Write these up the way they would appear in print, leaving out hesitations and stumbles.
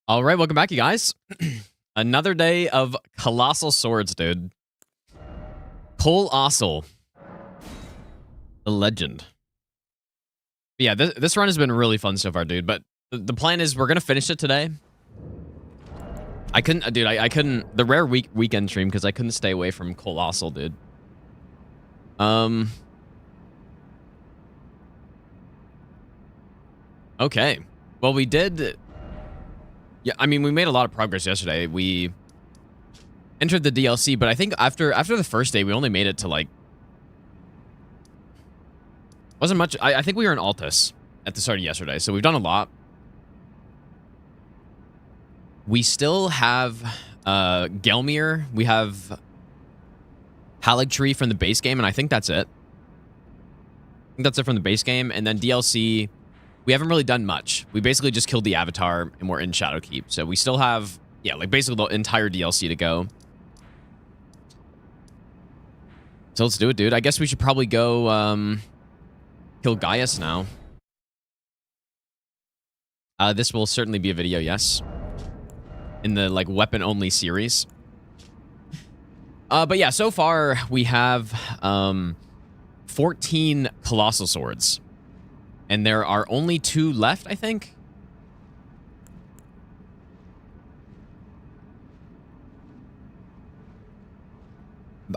All right, welcome back, you guys. Another day of Colossal Swords, dude. Colossal. The legend. But yeah, this run has been really fun so far, dude. But the plan is we're going to finish it today. I couldn't, dude, I couldn't, the rare weekend stream because I couldn't stay away from Colossal, dude. Okay. Well, we did... Yeah, I mean, we made a lot of progress yesterday. We entered the DLC, but I think after the first day, we only made it to, like... Wasn't much... I think we were in Altus at the start of yesterday, so we've done a lot. We still have Gelmir. We have Haligtree from the base game, and I think that's it. I think that's it from the base game, and then DLC... We haven't really done much. We basically just killed the Avatar, and we're in Shadowkeep. So we still have, yeah, like basically the entire DLC to go. So let's do it, dude. I guess we should probably go kill Gaius now. This will certainly be a video, yes. In the, like, weapon-only series. But yeah, so far we have 14 Colossal Swords. And there are only 2 left, I think.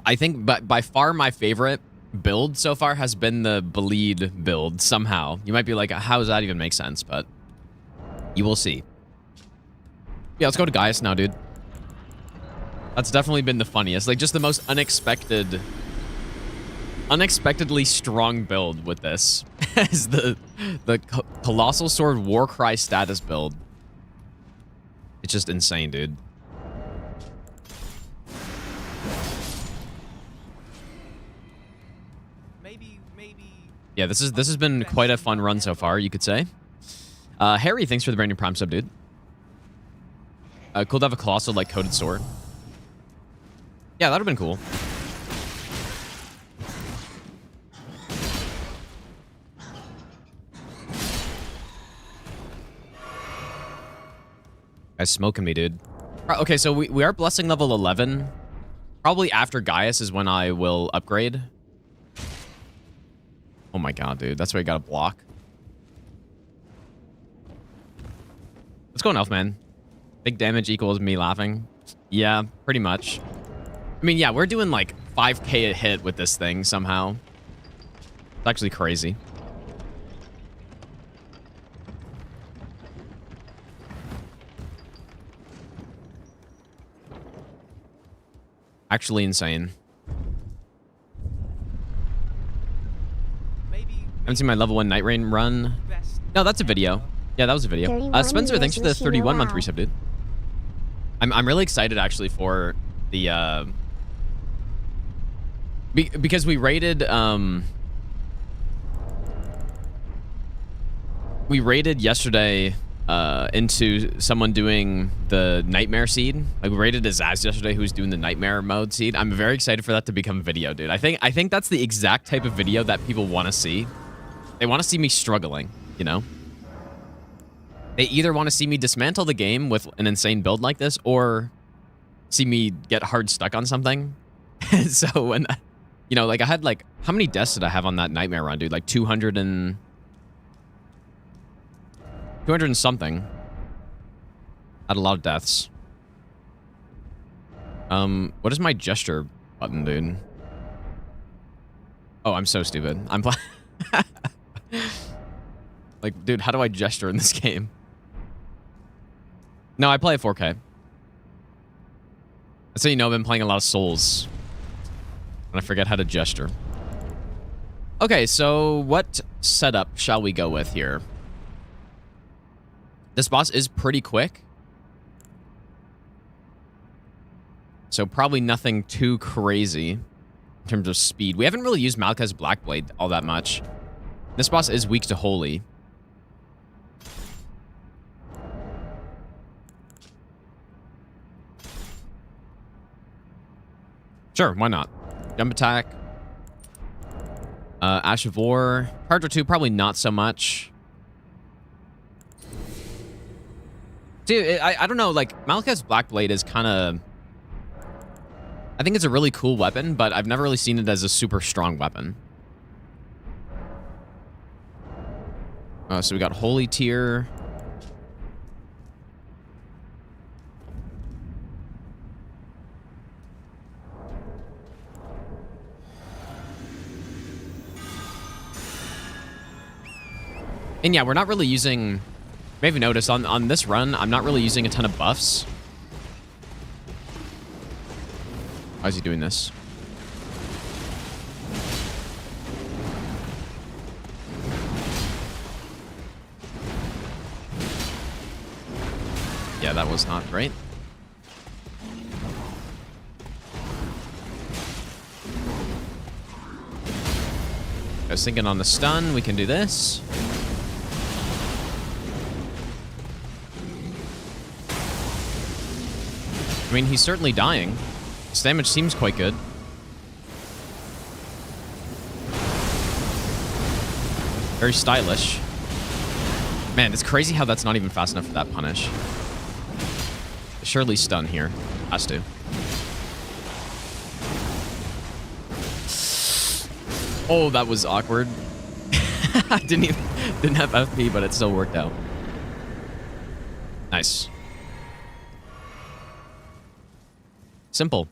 I think by far my favorite build so far has been the bleed build somehow. You might be like, how does that even make sense? But you will see. Yeah, let's go to Gaius now, dude. That's definitely been the funniest. Like, just the most unexpectedly strong build with this is the Colossal Sword Warcry status build. It's just insane, dude. Maybe. Yeah, this has been quite a fun run so far, you could say. Harry, thanks for the brand new Prime sub, dude. Cool to have a Colossal like coated sword. Yeah, that'd have been cool. Guy's smoking me, dude. Okay, so we are blessing level 11. Probably after Gaius is when I will upgrade. Oh my god, dude. That's why you gotta block. Let's go, Elfman. Big damage equals me laughing. Yeah, pretty much. I mean, yeah, we're doing like 5k a hit with this thing somehow. It's actually crazy. Actually insane. I haven't seen my level 1 Night Rain run. No, that's a video. Yeah, that was a video. Spencer, thanks for the 31-month resub, dude. I'm really excited actually for the because we raided yesterday into someone doing the Nightmare seed. Like, we raided Azaz yesterday who's doing the Nightmare mode seed. I'm very excited for that to become a video, dude. I think that's the exact type of video that people want to see. They want to see me struggling, you know? They either want to see me dismantle the game with an insane build like this, or see me get hard stuck on something. So when, you know, like I had like, how many deaths did I have on that Nightmare run, dude? Like 200 and something. Had a lot of deaths. What is my gesture button, dude? Oh, I'm so stupid. I'm like, dude, how do I gesture in this game? No, I play at 4K. That's how you know I've been playing a lot of Souls. And I forget how to gesture. Okay, so what setup shall we go with here? This boss is pretty quick. So probably nothing too crazy in terms of speed. We haven't really used Malka's Blackblade all that much. This boss is weak to Holy. Sure, why not? Jump attack. Ash of War. Charger 2, probably not so much. Dude, I don't know, like, Malekith's Black Blade is kind of... I think it's a really cool weapon, but I've never really seen it as a super strong weapon. So we got Holy Tier. And yeah, we're not really using... You may have noticed on this run, I'm not really using a ton of buffs. How is he doing this? Yeah, that was not great. I was thinking on the stun, we can do this. I mean, he's certainly dying. His damage seems quite good. Very stylish. Man, it's crazy how that's not even fast enough for that punish. Surely stun here. Has to. Oh, that was awkward. I didn't have FP, but it still worked out. Nice. Simple.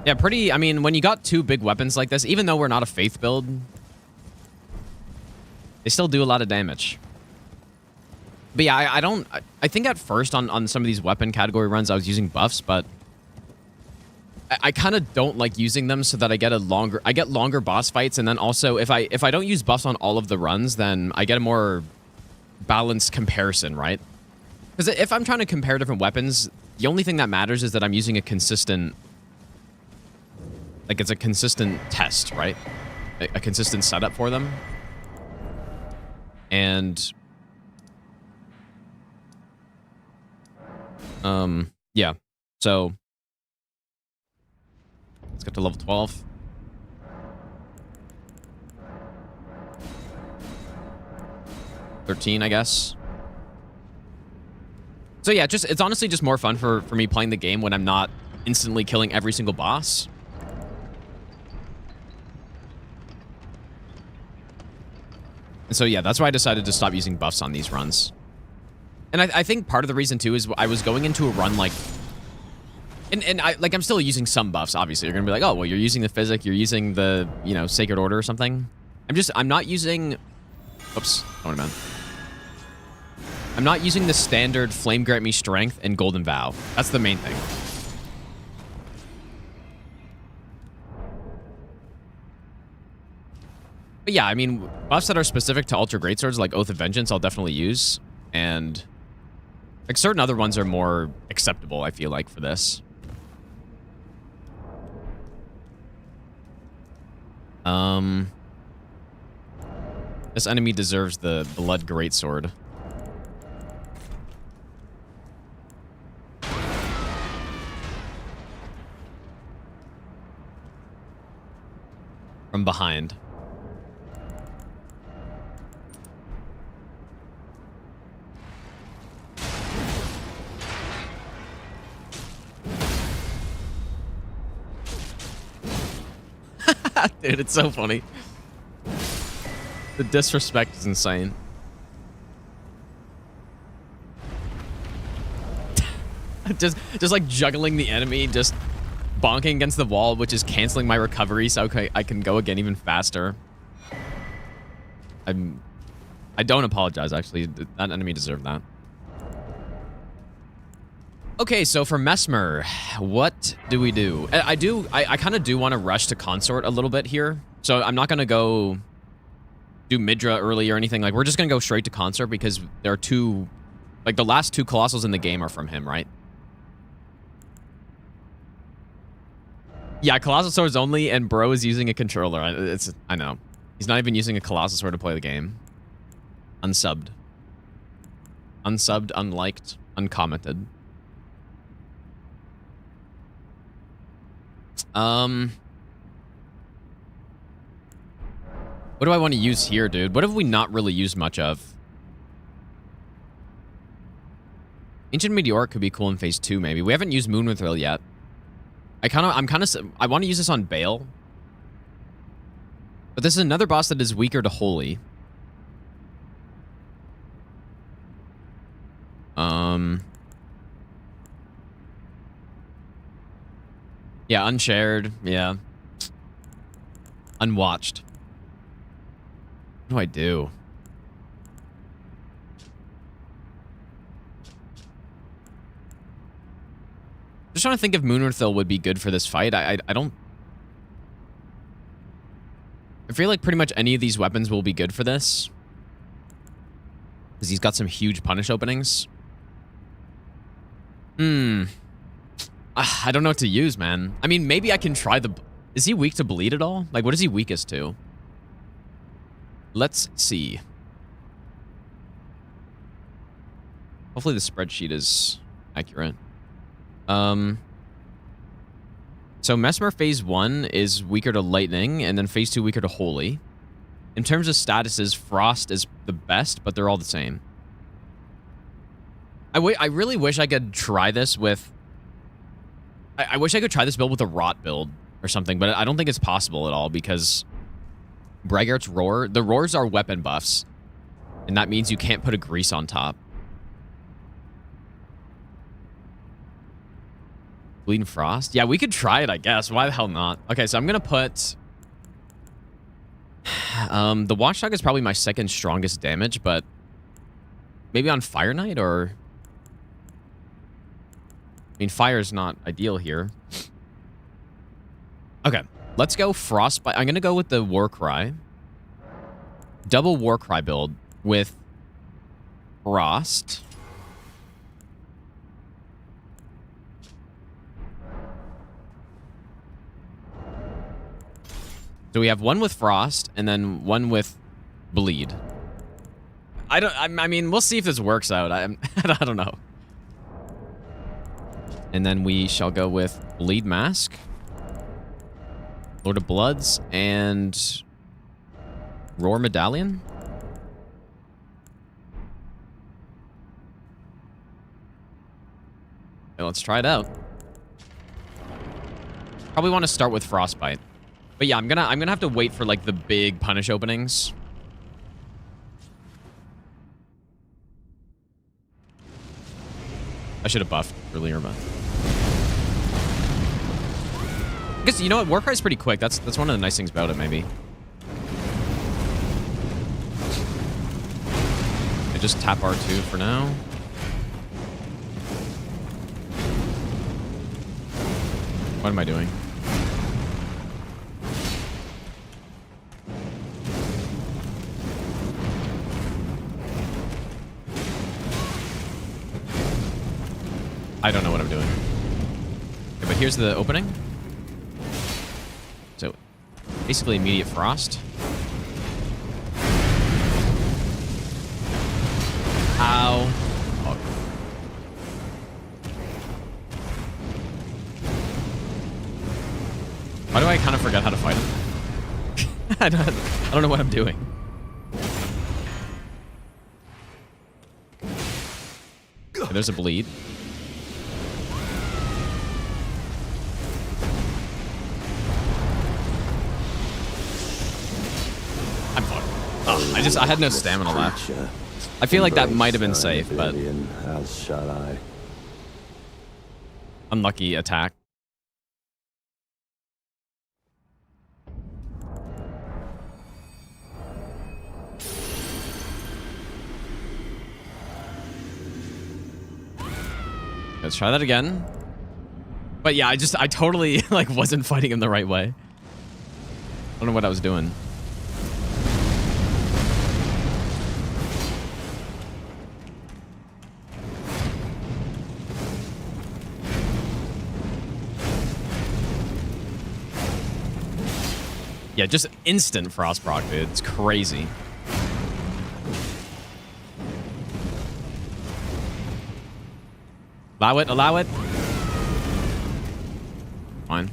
Yeah, pretty... I mean, when you got two big weapons like this, even though we're not a Faith build, they still do a lot of damage. But yeah, I don't... I think at first on some of these weapon category runs, I was using buffs, but I kind of don't like using them so that I get longer boss fights, and then also if I don't use buffs on all of the runs, then I get a more balanced comparison, right? Because if I'm trying to compare different weapons, the only thing that matters is that I'm using a consistent... Like, it's a consistent test, right? A consistent setup for them. And... yeah. So... Let's get to level 12. $13, I guess. So yeah, it's honestly just more fun for me playing the game when I'm not instantly killing every single boss. And so yeah, that's why I decided to stop using buffs on these runs. And I think part of the reason too is I was going into a run like... And I'm still using some buffs, obviously. You're gonna be like, oh, well, you're using the Physic, you're using the, you know, Sacred Order or something. I'm not using... Oops, don't worry, man. I'm not using the standard Flame Grant Me Strength and Golden Vow. That's the main thing. But yeah, I mean, buffs that are specific to Ultra Greatswords, like Oath of Vengeance, I'll definitely use. And like certain other ones are more acceptable, I feel like, for this. This enemy deserves the Blood Greatsword. From behind. Dude, it's so funny. The disrespect is insane. just like juggling the enemy, just bonking against the wall, which is canceling my recovery so I can go again even faster. I don't apologize, actually. That enemy deserved that. Okay, so for Mesmer, what do we do? I kind of do want to rush to Consort a little bit here. So I'm not going to go do Midra early or anything. Like, we're just going to go straight to Consort because there are two... Like, the last two Colossals in the game are from him, right? Yeah, Colossal Swords only, and bro is using a controller. I know. He's not even using a Colossal Sword to play the game. Unsubbed. Unsubbed, unliked, uncommented. What do I want to use here, dude? What have we not really used much of? Ancient Meteoric could be cool in phase 2, maybe. We haven't used Moonwithril yet. I want to use this on Bayle. But this is another boss that is weaker to Holy. Yeah, unshared. Yeah. Unwatched. What do I do? Just trying to think if Moonwithril would be good for this fight. I don't... I feel like pretty much any of these weapons will be good for this. Because he's got some huge punish openings. I don't know what to use, man. I mean, maybe I can try the... Is he weak to bleed at all? Like, what is he weakest to? Let's see. Hopefully the spreadsheet is accurate. So Mesmer phase 1 is weaker to lightning, and then phase 2 weaker to holy. In terms of statuses, Frost is the best, but they're all the same. I really wish I could try this with... I wish I could try this build with a Rot build or something, but I don't think it's possible at all because Braggart's Roar... The Roars are weapon buffs, and that means you can't put a Grease on top. Bleeding Frost? Yeah, we could try it, I guess. Why the hell not? Okay, so I'm going to put... the Watchdog is probably my second strongest damage, but... Maybe on Fire Knight, or... I mean, fire's not ideal here. Okay, let's go Frostbite. I'm going to go with the Warcry. Double Warcry build with Frost. So we have one with Frost and then one with Bleed. I mean, we'll see if this works out. I don't know. And then we shall go with Bleed Mask, Lord of Bloods, and Roar Medallion. Okay, let's try it out. Probably want to start with Frostbite. But yeah, I'm gonna have to wait for like the big punish openings. I should have buffed earlier, but I guess you know what, Warcry's pretty quick. That's one of the nice things about it, maybe. I just tap R2 for now. What am I doing? I don't know what I'm doing. Okay, but here's the opening. So, basically immediate Frost. Ow. Oh. Why do I kind of forget how to fight him? I don't know what I'm doing. Okay, there's a bleed. I had no stamina left. I feel like that might have been safe, but unlucky attack. Let's try that again. But yeah, I totally like wasn't fighting him the right way. I don't know what I was doing. Yeah, just instant frost proc, dude. It's crazy. Allow it, allow it. Fine.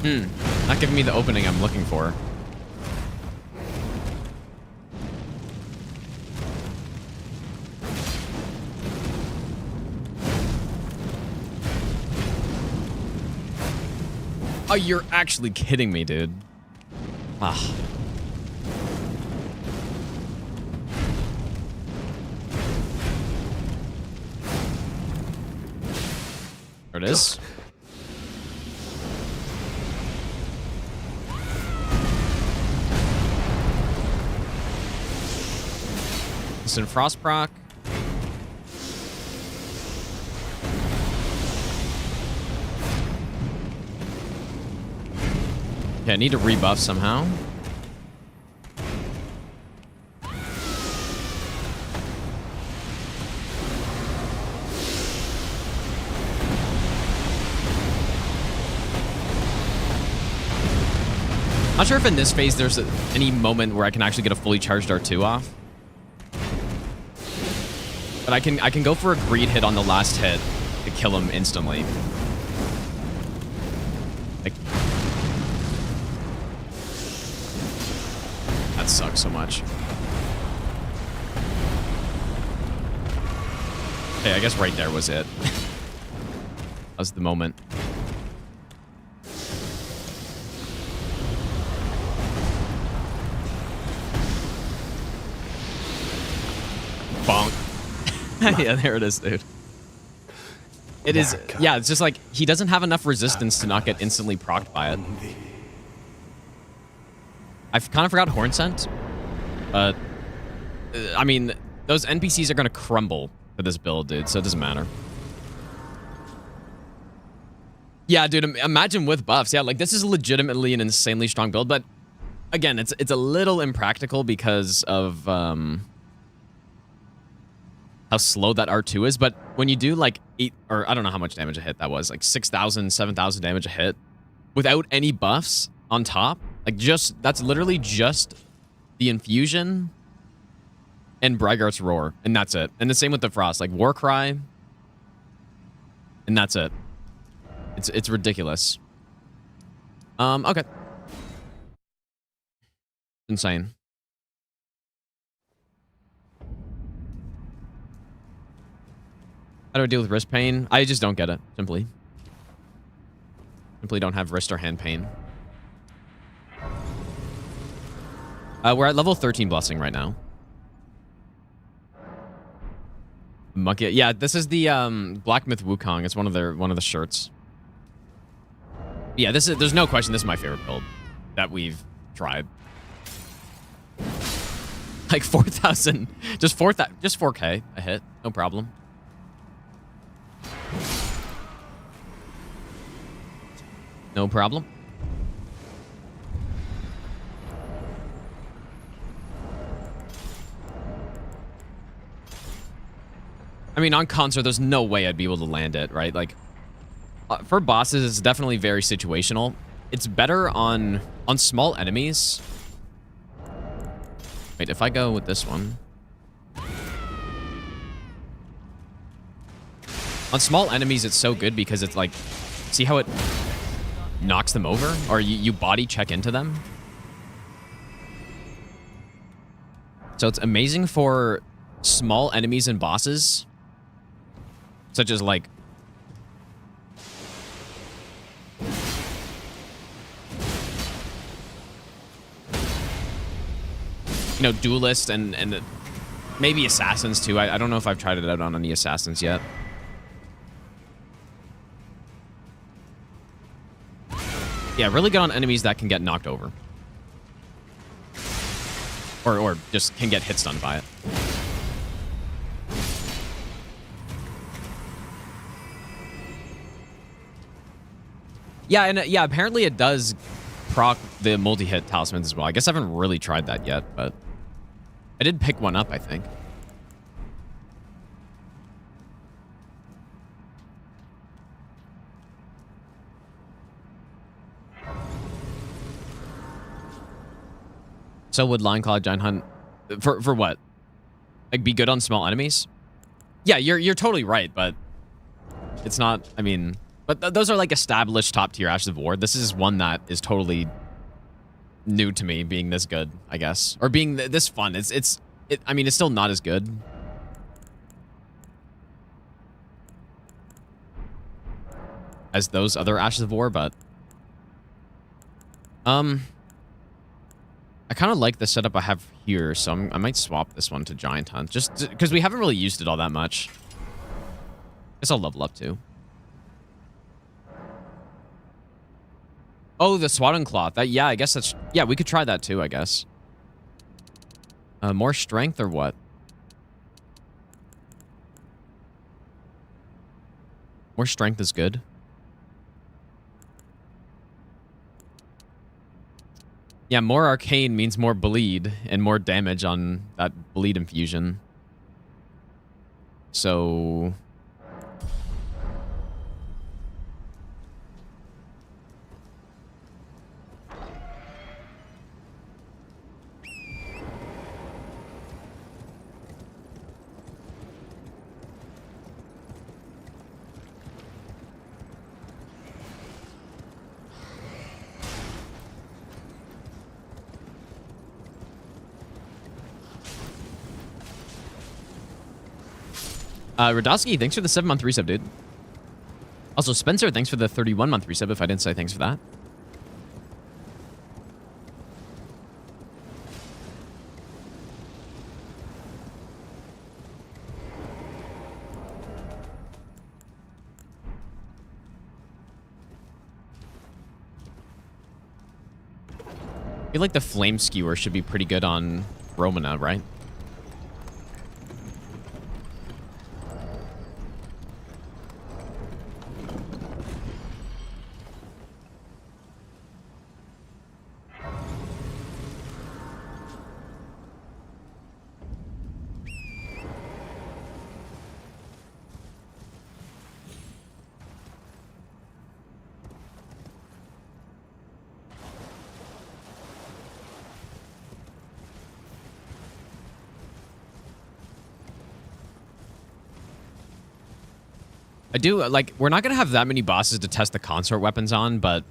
Not giving me the opening I'm looking for. Oh, you're actually kidding me, dude. Ah. There it is. Instant frost proc. Okay, I need to rebuff somehow. Not sure if in this phase there's any moment where I can actually get a fully charged R2 off. But I can go for a greed hit on the last hit to kill him instantly. Like, that sucks so much. Okay, I guess right there was it. That was the moment. Bonk. Yeah, there it is, dude. It is, yeah, it's just like, he doesn't have enough resistance to not get instantly procced by it. I kind of forgot Horn Scent, but, I mean, those NPCs are going to crumble for this build, dude, so it doesn't matter. Yeah, dude, imagine with buffs. Yeah, like, this is legitimately an insanely strong build, but, again, it's a little impractical because of, how slow that R2 is, but when you do like 8, or I don't know how much damage a hit that was, like 6,000, 7,000 damage a hit, without any buffs on top, like that's literally just the infusion and Braggart's Roar, and that's it. And the same with the Frost, like War Cry, and that's it. It's ridiculous. Okay. Insane. How do I deal with wrist pain? I just don't get it, simply. Simply don't have wrist or hand pain. We're at level 13 Blessing right now. Monkey, yeah, this is the Black Myth Wukong. It's one of the shirts. Yeah, there's no question this is my favorite build that we've tried. Like 4,000, just 4K a hit, no problem. No problem. I mean, on Concert, there's no way I'd be able to land it, right? Like, for bosses, it's definitely very situational. It's better on small enemies. Wait, if I go with this one. On small enemies, it's so good because it's like, see how it knocks them over? Or you body check into them? So it's amazing for small enemies and bosses. Such as like... You know, duelists and maybe assassins too. I don't know if I've tried it out on any assassins yet. Yeah, really good on enemies that can get knocked over. Or just can get hit stunned by it. Yeah, and yeah, apparently it does proc the multi-hit talismans as well. I guess I haven't really tried that yet, but I did pick one up, I think. So would Lion Claw Giant Hunt for what? Like be good on small enemies? Yeah, you're totally right, but it's not. I mean, But those are like established top tier Ashes of War. This is one that is totally new to me, being this good, I guess, or being this fun. I mean, it's still not as good as those other Ashes of War, but I kind of like the setup I have here, so I might swap this one to Giant Hunt, just because we haven't really used it all that much. Guess I'll level up too. Oh, the Swaddling Cloth. Yeah, I guess that's... Yeah, we could try that too, I guess. More strength or what? More strength is good. Yeah, more arcane means more bleed and more damage on that bleed infusion. So... Radowski, thanks for the 7-month resub, dude. Also, Spencer, thanks for the 31-month resub, if I didn't say thanks for that. I feel like the Flame Skewer should be pretty good on Romana, right? I do, like, we're not going to have that many bosses to test the consort weapons on, but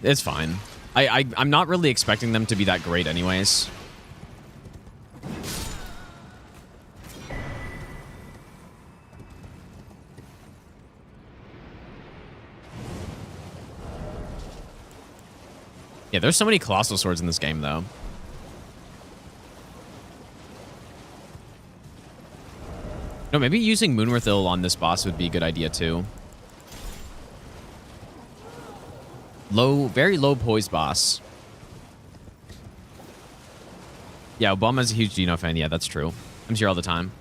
it's fine. I'm not really expecting them to be that great anyways. Yeah, there's so many Colossal Swords in this game, though. No, maybe using Moonworthil on this boss would be a good idea, too. Very low poise boss. Yeah, Obama's a huge Geno fan. Yeah, that's true. I'm here all the time.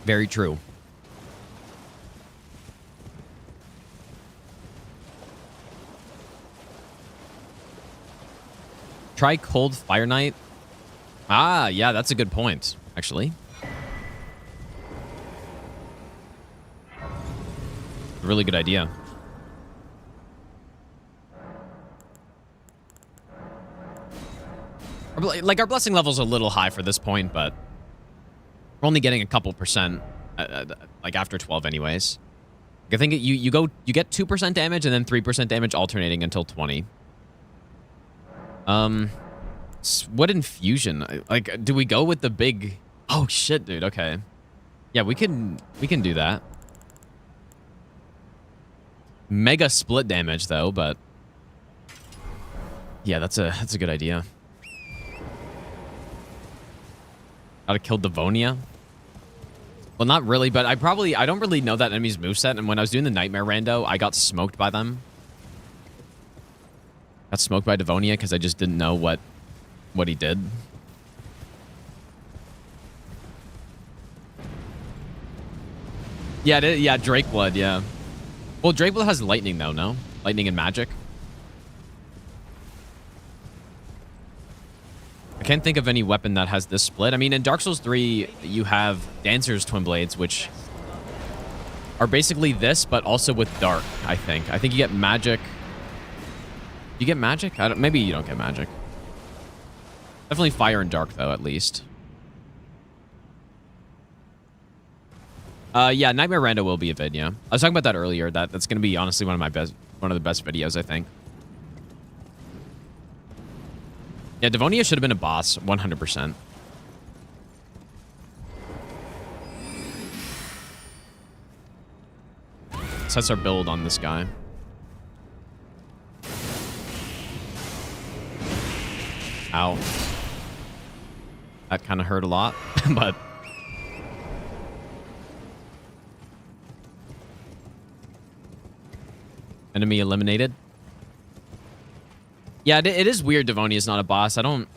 Very true. Try Cold Fire Knight. Ah, yeah, that's a good point, actually. Really good idea. Like, our blessing level's a little high for this point, but we're only getting a couple percent, like, after 12 anyways. I think you get 2% damage and then 3% damage alternating until 20. What infusion? Like, do we go with the big... Oh, shit, dude. Okay. Yeah, we can do that. Mega split damage, though, but... Yeah, that's a good idea. Gotta kill Devonia. Well, not really, but I don't really know that enemy's moveset, and when I was doing the Nightmare rando, I got smoked by them. Got smoked by Devonia because I just didn't know what he did. Yeah, yeah, Drake Blood, yeah. Well, Drake Blood has lightning, though, no? Lightning and magic. I can't think of any weapon that has this split. I mean, in Dark Souls 3, you have Dancer's Twin Blades, which are basically this, but also with Dark, I think. I think you get magic... You get magic? Maybe you don't get magic. Definitely fire and dark, though, at least. Yeah, Nightmare Rando will be a vid, yeah. I was talking about that earlier. That's going to be, honestly, one of the best videos, I think. Yeah, Devonia should have been a boss, 100%. Sets our build on this guy. Ow. That kind of hurt a lot, but... Enemy eliminated. Yeah, it is weird Devonia is not a boss. I don't...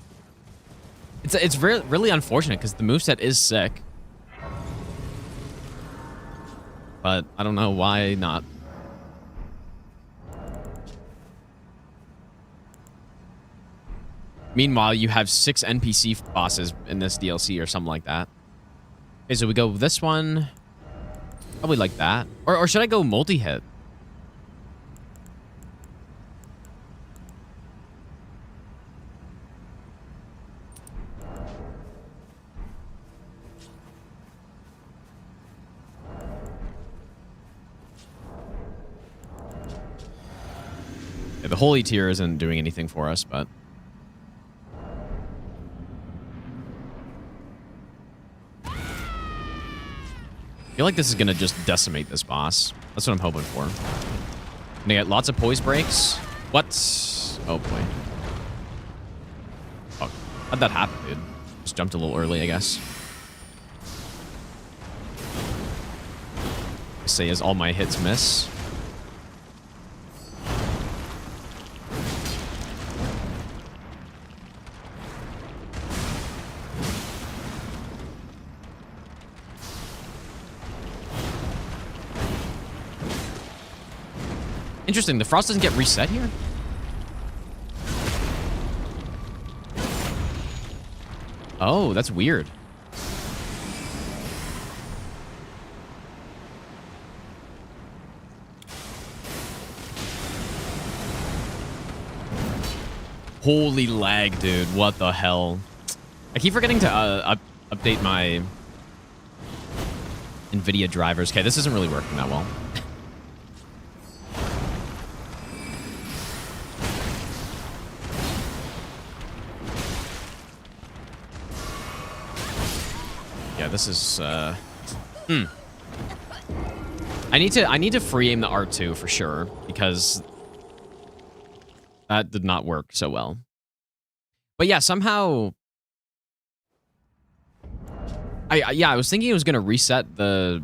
It's really unfortunate because the moveset is sick. But I don't know why not. Meanwhile, you have 6 NPC bosses in this DLC or something like that. Okay, so we go this one. Probably like that. Or should I go multi-hit? Yeah, the holy tier isn't doing anything for us, but... I feel like this is going to just decimate this boss. That's what I'm hoping for. Gonna get lots of poise breaks. What? Oh, boy. Fuck. How'd that happen, dude? Just jumped a little early, I guess. I say as all my hits miss. Interesting, the frost doesn't get reset here? Oh, that's weird. Holy lag, dude. What the hell? I keep forgetting to update my NVIDIA drivers. Okay, this isn't really working that well. Yeah, this is I need to free aim the R2 for sure, because that did not work so well. But yeah, somehow I was thinking it was gonna reset the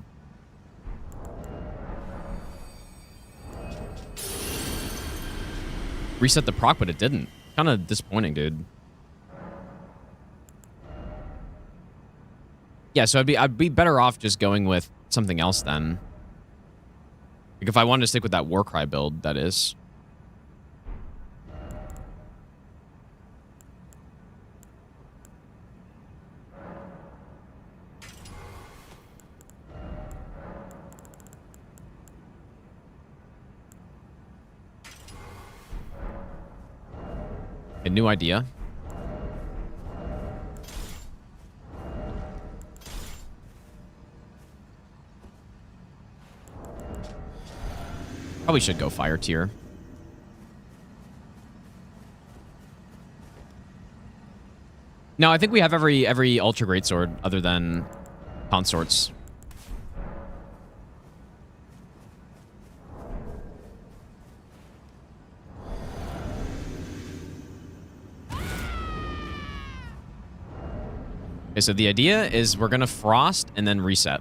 proc, but it didn't. Kind of disappointing, dude. Yeah, so I'd be better off just going with something else then. Like if I wanted to stick with that Warcry build, that is. A new idea. Probably should go fire tier. No, I think we have every ultra greatsword other than consorts. Okay, so the idea is we're gonna frost and then reset.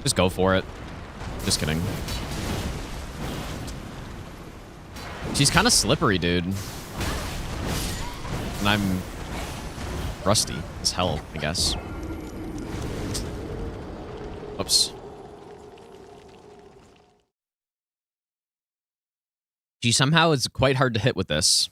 Just go for it. Just kidding. She's kind of slippery, dude. And I'm rusty as hell, I guess. Oops. She somehow is quite hard to hit with this.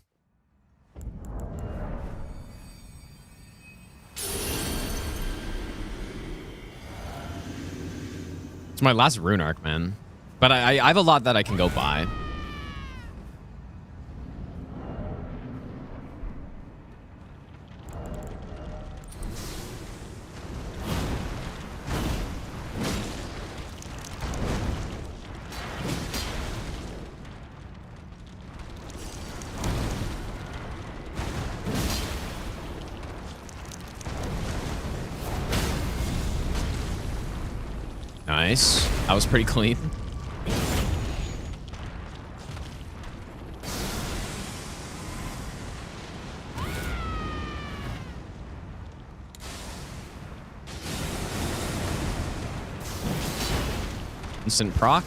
It's my last rune arc, man. But I have a lot that I can go buy. Nice. That was pretty clean. Instant proc.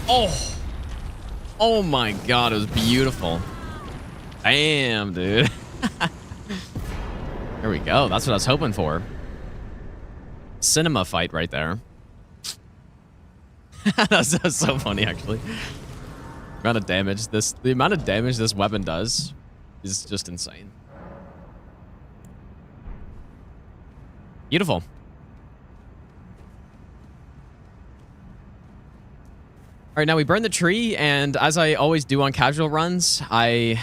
Oh. Oh my god, it was beautiful. Damn, dude. There we go. That's what I was hoping for. Cinema fight right there. That's so funny, actually. The amount of damage this weapon does is just insane. Beautiful. All right, now we burn the tree, and as I always do on casual runs, I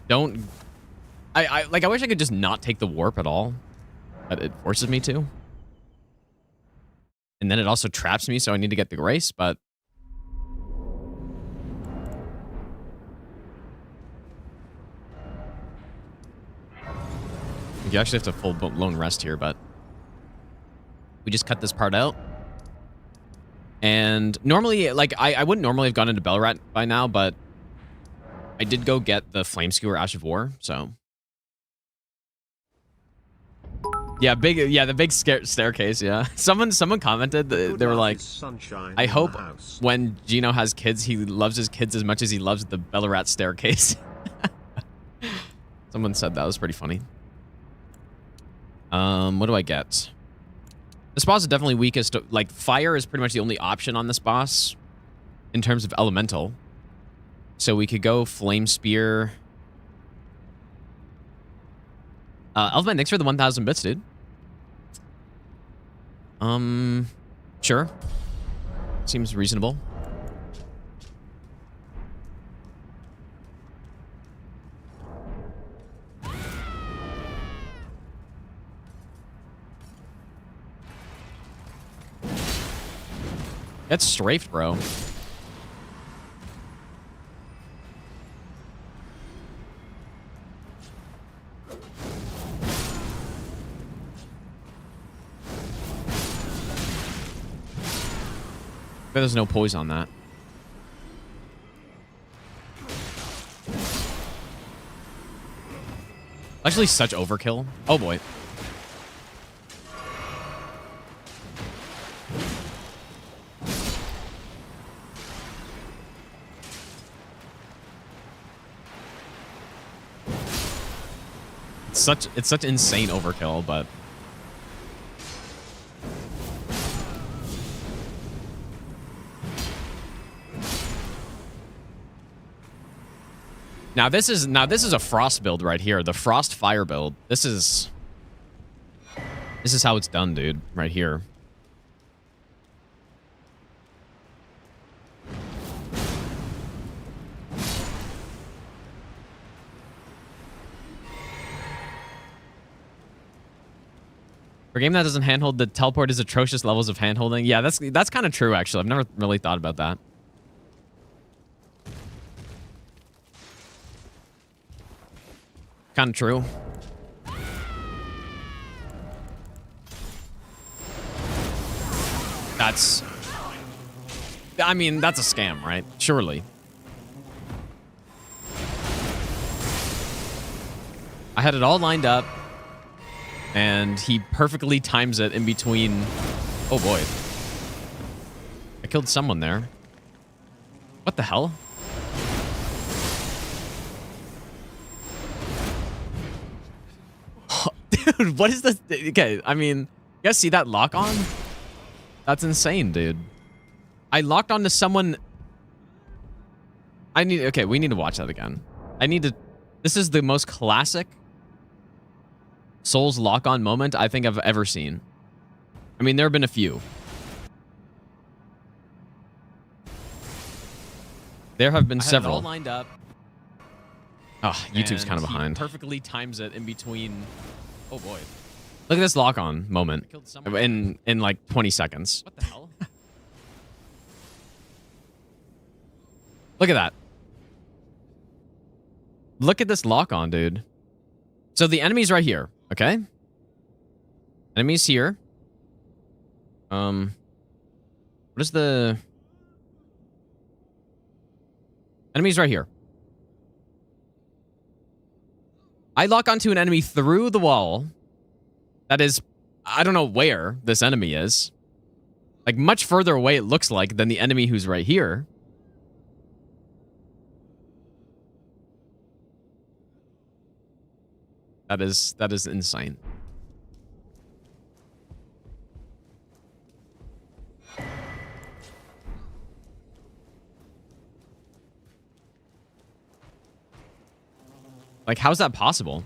wish I could just not take the warp at all, but it forces me to. And then it also traps me, so I need to get the grace, but you actually have to full-blown rest here, but we just cut this part out. And normally, like, I wouldn't normally have gone into Bayle by now, but I did go get the Flame Skewer Ash of War, so. Yeah, the big staircase, yeah. Someone commented, they were like, I hope when Gino has kids, he loves his kids as much as he loves the Bayle staircase. Someone said that was pretty funny. What do I get? This boss is definitely weakest. Like, fire is pretty much the only option on this boss in terms of elemental. So we could go Flame Spear. Elfman, thanks for the 1,000 bits, dude. Sure. Seems reasonable. That's strafed, bro. There's no poise on that. Actually, such overkill. Oh boy. It's such insane overkill, but now this is a frost build right here. The frost fire build. This is how it's done, dude. Right here. For a game that doesn't handhold, the teleport is atrocious levels of handholding. Yeah, that's kind of true, actually. I've never really thought about that. Kind of true. I mean, that's a scam, right? Surely. I had it all lined up. And he perfectly times it in between. Oh boy. I killed someone there. What the hell? Dude, what is this? Okay, I mean, you guys see that lock on? That's insane, dude. I locked onto someone. Okay, we need to watch that again. This is the most classic Souls lock-on moment I think I've ever seen. I mean, there have been a few. There have been several. All lined up. Oh, YouTube's kind of behind. Perfectly times it in between. Oh boy. Look at this lock-on moment in like 20 seconds. What the hell? Look at that. Look at this lock-on, dude. So the enemy's right here, okay? Enemy's here. What is the... Enemy's right here. I lock onto an enemy through the wall. That is... I don't know where this enemy is. Like, much further away it looks like than the enemy who's right here. That is insane. Like, how's that possible?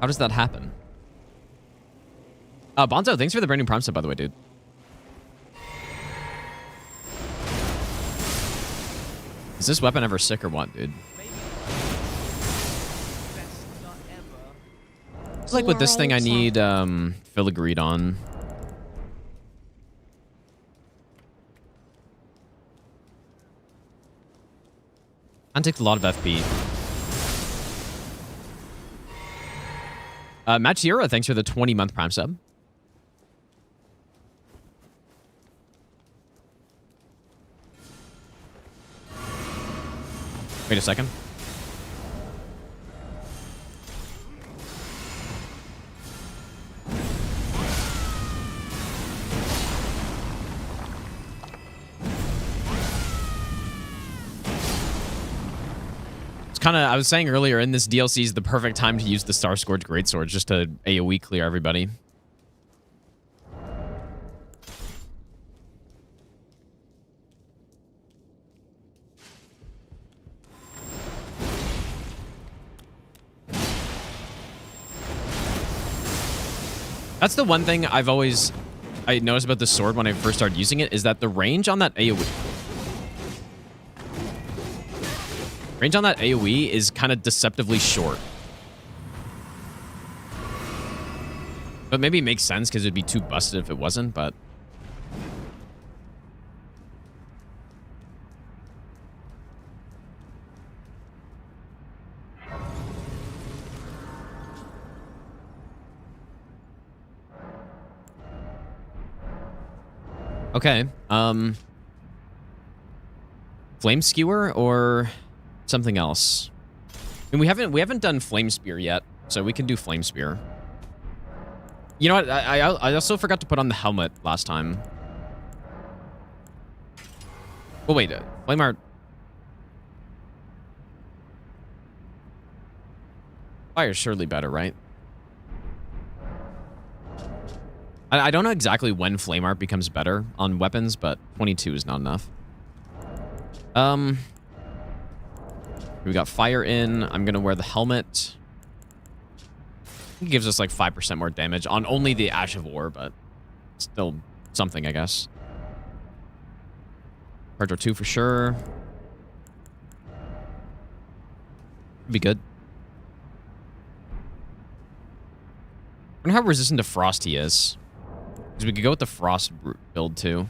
How does that happen? Bonzo, thanks for the brand new prime sub, by the way, dude. Is this weapon ever sick or what, dude? It's like with this thing, I need filigreed on. And takes a lot of FP. Matt Chiura, thanks for the 20-month prime sub. Wait a second. It's kind of, I was saying earlier, in this DLC is the perfect time to use the Star Scourge Greatsword just to AoE clear everybody. That's the one thing I noticed about the sword when I first started using it, is that the range on that AoE... Range on that AoE is kind of deceptively short. But maybe it makes sense because it'd be too busted if it wasn't, but... Okay, Flame Skewer or something else? I mean, we haven't done Flame Spear yet, so we can do Flame Spear. You know what? I also forgot to put on the helmet last time. Oh wait, Flame Art. Fire's surely better, right? I don't know exactly when Flame Art becomes better on weapons, but 22 is not enough. We got fire in. I'm going to wear the helmet. It gives us like 5% more damage on only the Ash of War, but still something, I guess. Hardware 2 for sure. Be good. I wonder how resistant to frost he is. Because we could go with the frost build too.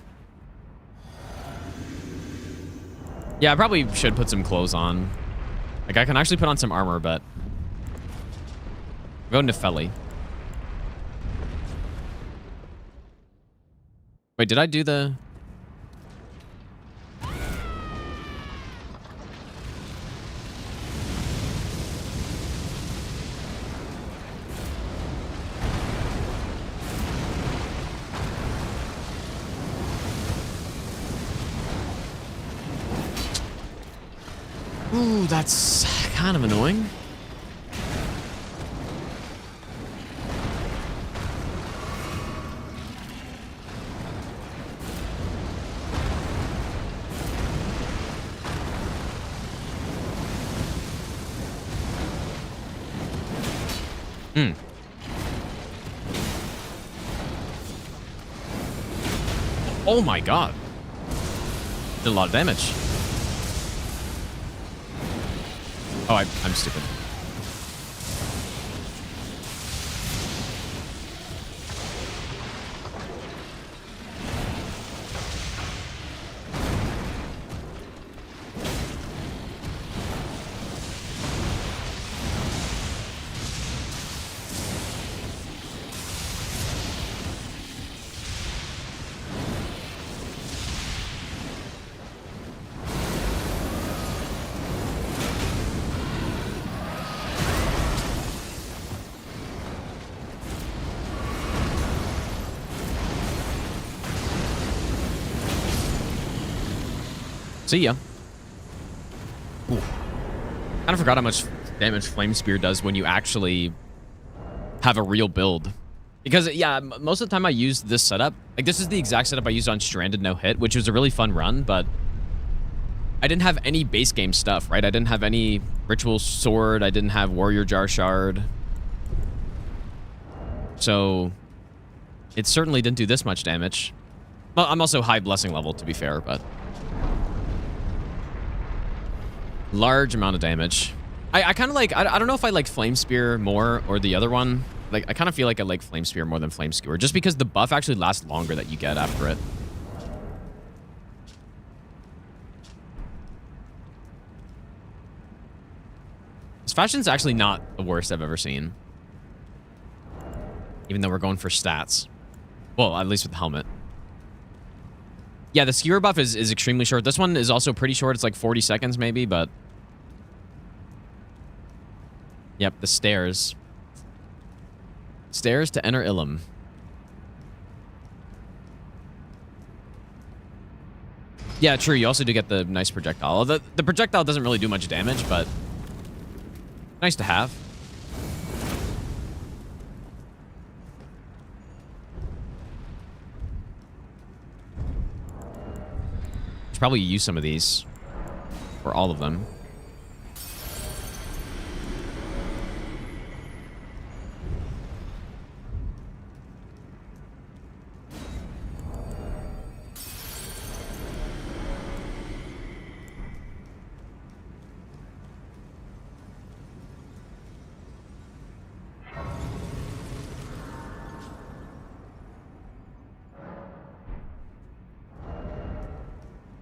Yeah, I probably should put some clothes on. Like, I can actually put on some armor, but... Go into Felly. Wait, did I do the... Ooh, that's kind of annoying. Hmm. Oh my god. Did a lot of damage. Oh, I'm stupid. See ya. Ooh. Kind of forgot how much damage Flame Spear does when you actually have a real build. Because, yeah, most of the time I used this setup. Like, this is the exact setup I used on Stranded No Hit, which was a really fun run, but I didn't have any base game stuff, right? I didn't have any Ritual Sword. I didn't have Warrior Jar Shard. So, it certainly didn't do this much damage. Well, I'm also high Blessing level, to be fair, but... large amount of damage. I kind of like... I don't know if I like Flame Spear more or the other one. Like, I kind of feel like I like Flame Spear more than Flame Skewer, just because the buff actually lasts longer that you get after it. This fashion's actually not the worst I've ever seen. Even though we're going for stats. Well, at least with the helmet. Yeah, the skewer buff is extremely short. This one is also pretty short. It's like 40 seconds maybe, but... yep, the stairs. Stairs to enter Ilum. Yeah, true. You also do get the nice projectile. The projectile doesn't really do much damage, but... nice to have. Should probably use some of these. Or all of them.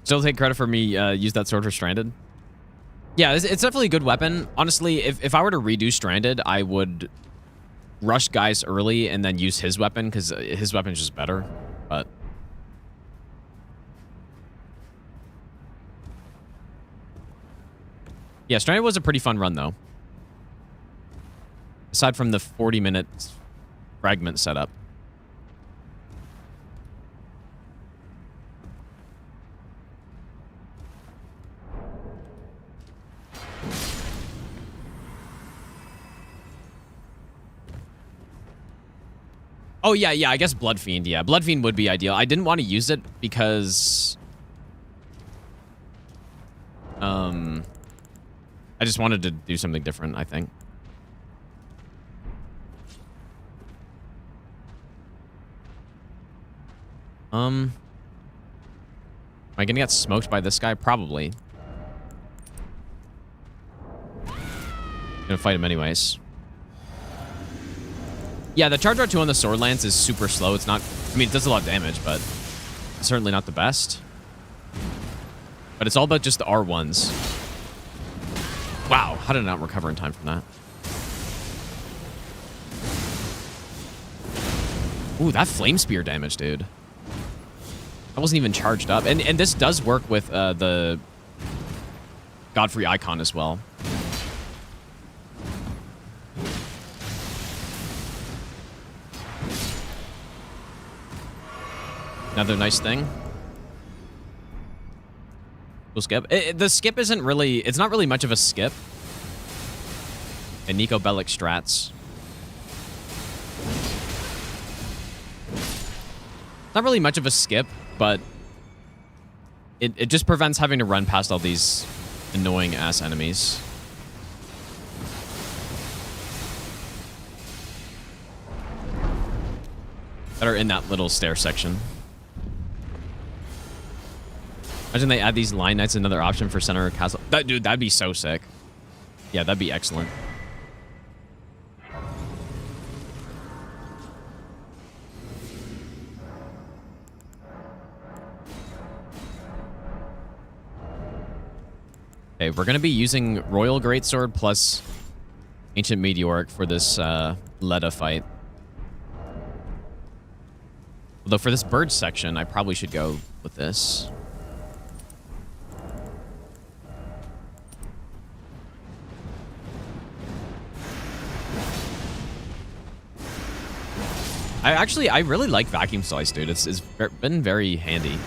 Still take credit for me use that sword for Stranded. Yeah, it's definitely a good weapon. Honestly, if I were to redo Stranded, I would rush guys early and then use his weapon, because his weapon is just better. But... yeah, Stranded was a pretty fun run, though. Aside from the 40-minute fragment setup. Oh, yeah, I guess Blood Fiend. Yeah, Blood Fiend would be ideal. I didn't want to use it because... I just wanted to do something different, I think. Am I gonna get smoked by this guy? Probably. Gonna fight him anyways. Yeah, the charge R2 on the Sword Lance is super slow. It's not... I mean, it does a lot of damage, but it's certainly not the best. But it's all about just the R1s. Wow, how did I not recover in time from that? Ooh, that Flame Spear damage, dude. I wasn't even charged up. And this does work with the Godfrey icon as well. Another nice thing. We'll skip. The skip isn't really... It's not really much of a skip. And Nico Bellic strats. Not really much of a skip, but it just prevents having to run past all these annoying ass enemies. That are in that little stair section. Imagine they add these line knights, another option for center castle. Dude, that'd be so sick. Yeah, that'd be excellent. Okay, we're going to be using Royal Greatsword plus Ancient Meteoric for this Leda fight. Although for this bird section, I probably should go with this. I really like Vacuum Slice, dude. It's been very handy.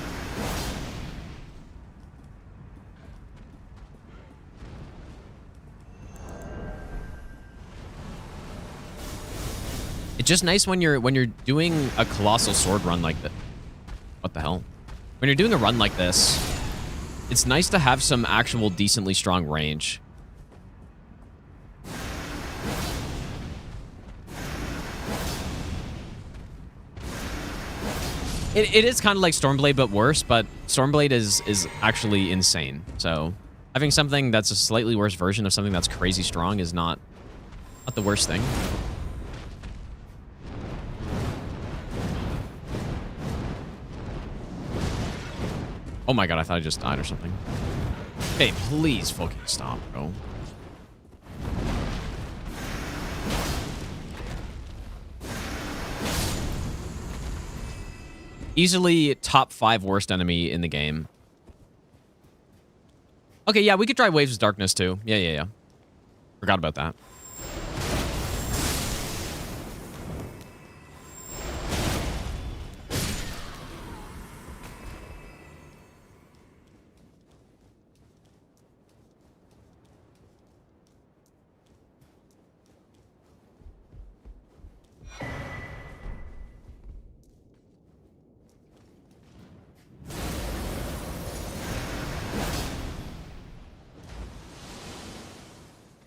It's just nice when you're doing a Colossal sword run like that. What the hell? When you're doing a run like this, it's nice to have some actual decently strong range. It is kind of like Stormblade, but worse, but Stormblade is actually insane. So having something that's a slightly worse version of something that's crazy strong is not the worst thing. Oh my god, I thought I just died or something. Hey, please fucking stop, bro. Easily top 5 worst enemy in the game. Okay, yeah, we could try Waves of Darkness too. Yeah. Forgot about that.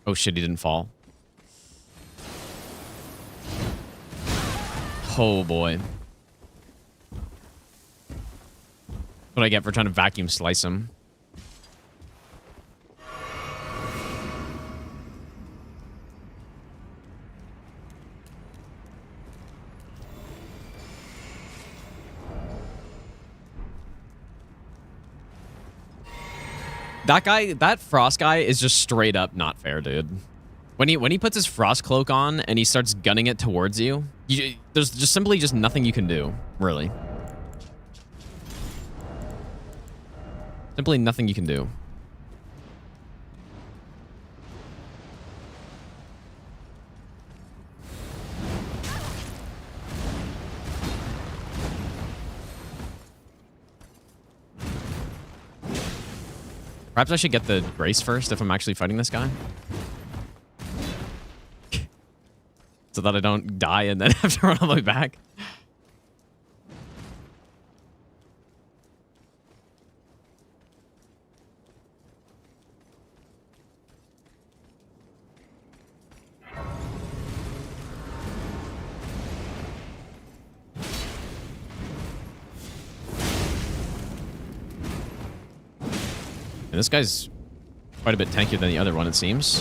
Oh shit, he didn't fall. Oh boy. What I get for trying to vacuum slice him. That guy, that Frost guy is just straight up not fair, dude. When he puts his Frost Cloak on and he starts gunning it towards you, there's just simply just nothing you can do, really. Simply nothing you can do. Perhaps I should get the Grace first if I'm actually fighting this guy. So that I don't die and then have to run all the way back. And this guy's quite a bit tankier than the other one, it seems.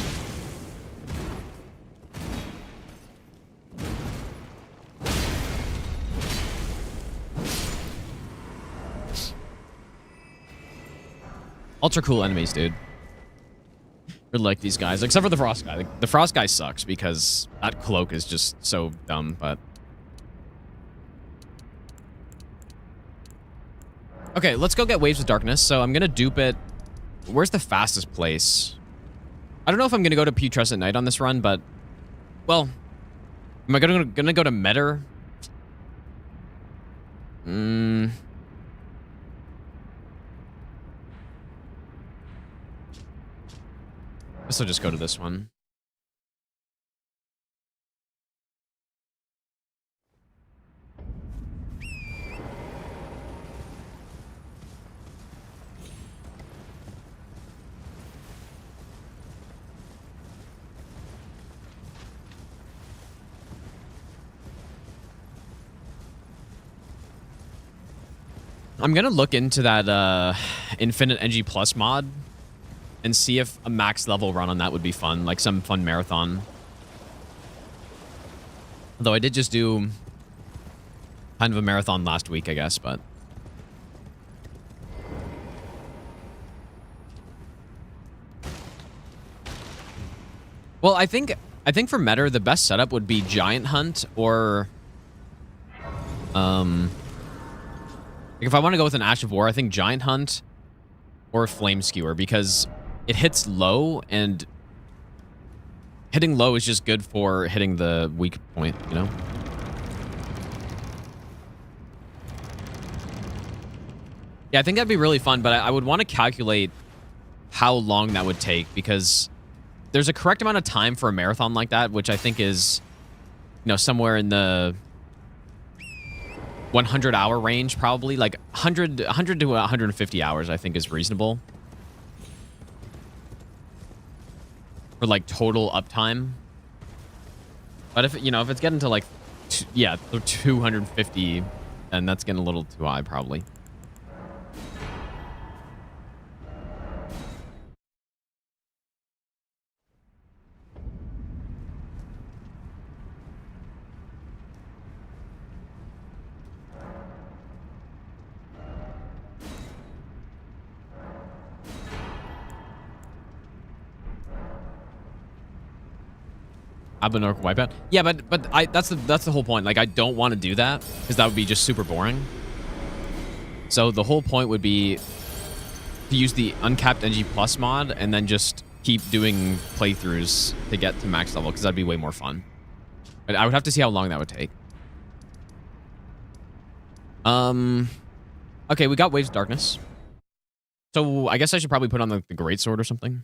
Ultra cool enemies, dude. Really like these guys, except for the Frost guy. The Frost guy sucks because that cloak is just so dumb, but... Okay, let's go get Waves of Darkness. So I'm gonna dupe it. Where's the fastest place? I don't know if I'm gonna go to Putrescent Knight on this run, but... Well... Am I gonna go to Metter? Guess I'll just go to this one. I'm gonna look into that Infinite NG Plus mod and see if a max level run on that would be fun, like some fun marathon. Although I did just do kind of a marathon last week, I guess, but well, I think for meta the best setup would be Giant Hunt or like if I want to go with an Ash of War, I think Giant Hunt or Flame Skewer, because it hits low, and hitting low is just good for hitting the weak point, you know? Yeah, I think that'd be really fun, but I would want to calculate how long that would take, because there's a correct amount of time for a marathon like that, which I think is, you know, somewhere in the 100-hour range, probably. Like 100 to 150 hours, I think, is reasonable for like total uptime. But if, you know, if it's getting to like, yeah, 250, then that's getting a little too high, probably. Abenork wipeout. Yeah, but that's the whole point. Like, I don't want to do that because that would be just super boring. So the whole point would be to use the uncapped NG Plus mod and then just keep doing playthroughs to get to max level, because that'd be way more fun. But I would have to see how long that would take. Okay, we got Waves of Darkness. So I guess I should probably put on the Greatsword or something.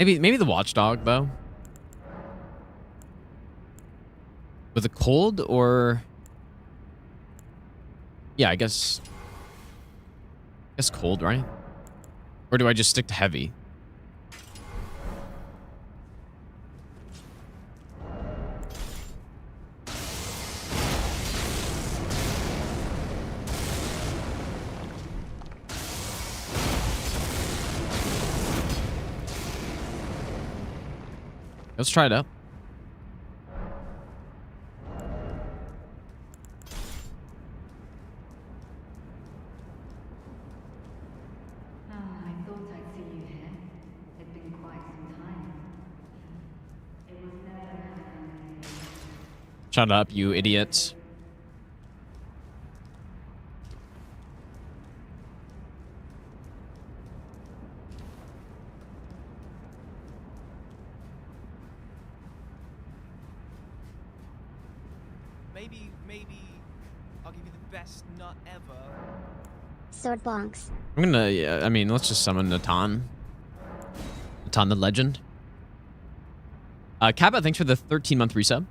Maybe the Watchdog, though. With a cold, or... Yeah, I guess cold, right? Or do I just stick to heavy? Let's try it out. I thought I'd see you here. It's been quite some time. It was never. Shut up, you idiots. Maybe I'll give you the best nut ever. Sword bonks. I'm gonna, yeah, I mean, let's just summon Natan. Natan the Legend. Kappa, thanks for the 13-month resub.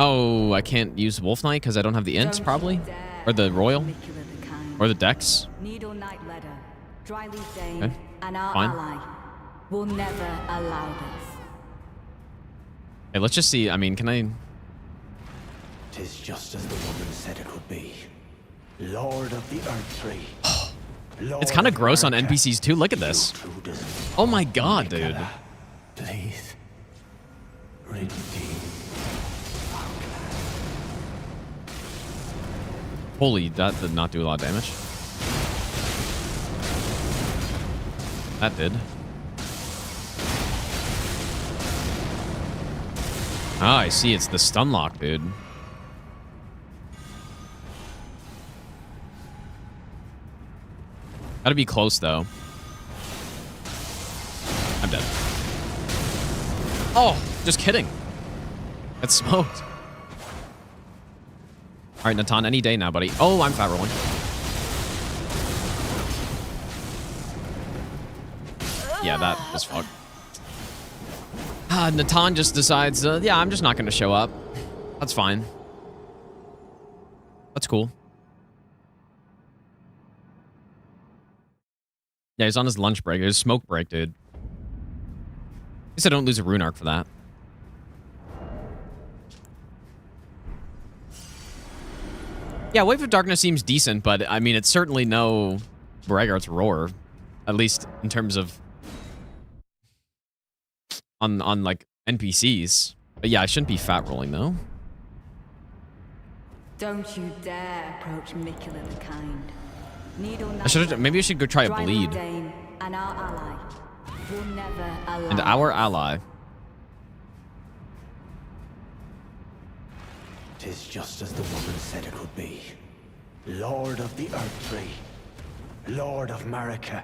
Oh, I can't use Wolf Knight because I don't have the int, probably? Or the Royal? Or the Dex? Needle Knight Ledder, Dryleaf Dane, Okay. and our Fine. ally will never allow this. Hey, let's just see. I mean, can I... Tis just as the woman said it would be. Lord of the Earth Tree. It's kind of gross on NPCs too. Look at this. Oh my god, dude. Please. Redeem. Holy, that did not do a lot of damage. That did. Ah, I see. It's the stun lock, dude. Gotta be close, though. I'm dead. Oh, just kidding. Got smoked. All right, Natan, any day now, buddy. Oh, I'm fat rolling. Yeah, that was fucked. Natan just decides, yeah, I'm just not going to show up. That's fine. That's cool. Yeah, he's on his lunch break. His smoke break, dude. At least I don't lose a rune arc for that. Yeah, Wave of Darkness seems decent, but I mean, it's certainly no Braggart's Roar. At least in terms of on like NPCs. But yeah, I shouldn't be fat rolling though. Don't you dare approach Mikula the Kind. Maybe I should go try a bleed. And our ally will never allow. And our ally. Tis just as the woman said it would be. Lord of the Earth Tree. Lord of Marika.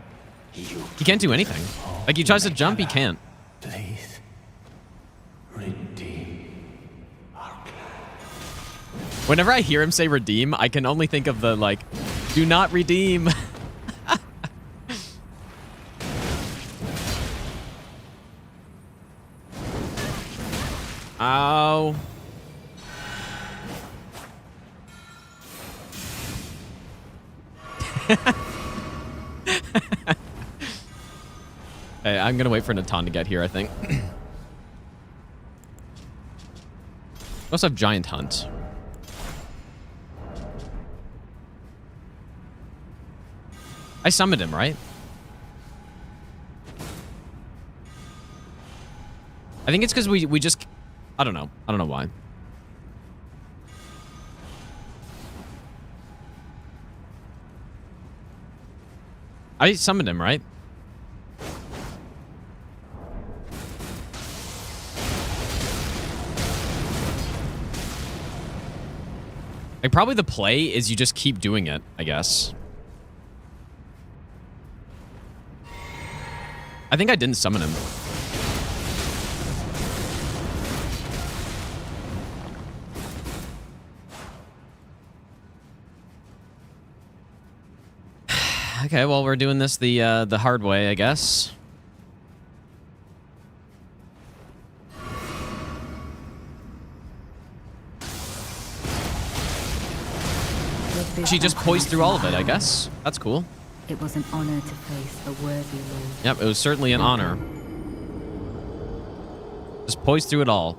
He can't do anything. Like, he tries to jump, he can't. Please. Redeem our clan. Whenever I hear him say redeem, I can only think of the, like, do not redeem. Ow. Hey, I'm gonna wait for Natan to get here, I think. We also have Giant Hunt. I summoned him, right? I think it's because we just... I don't know. I don't know why. I summoned him, right? Like, probably the play is you just keep doing it, I guess. I think I didn't summon him. Okay, well, we're doing this the hard way, I guess. She just poised through all of it, I guess. That's cool. It was an honor to face a worthy lord. Yep, it was certainly an honor. Just poised through it all.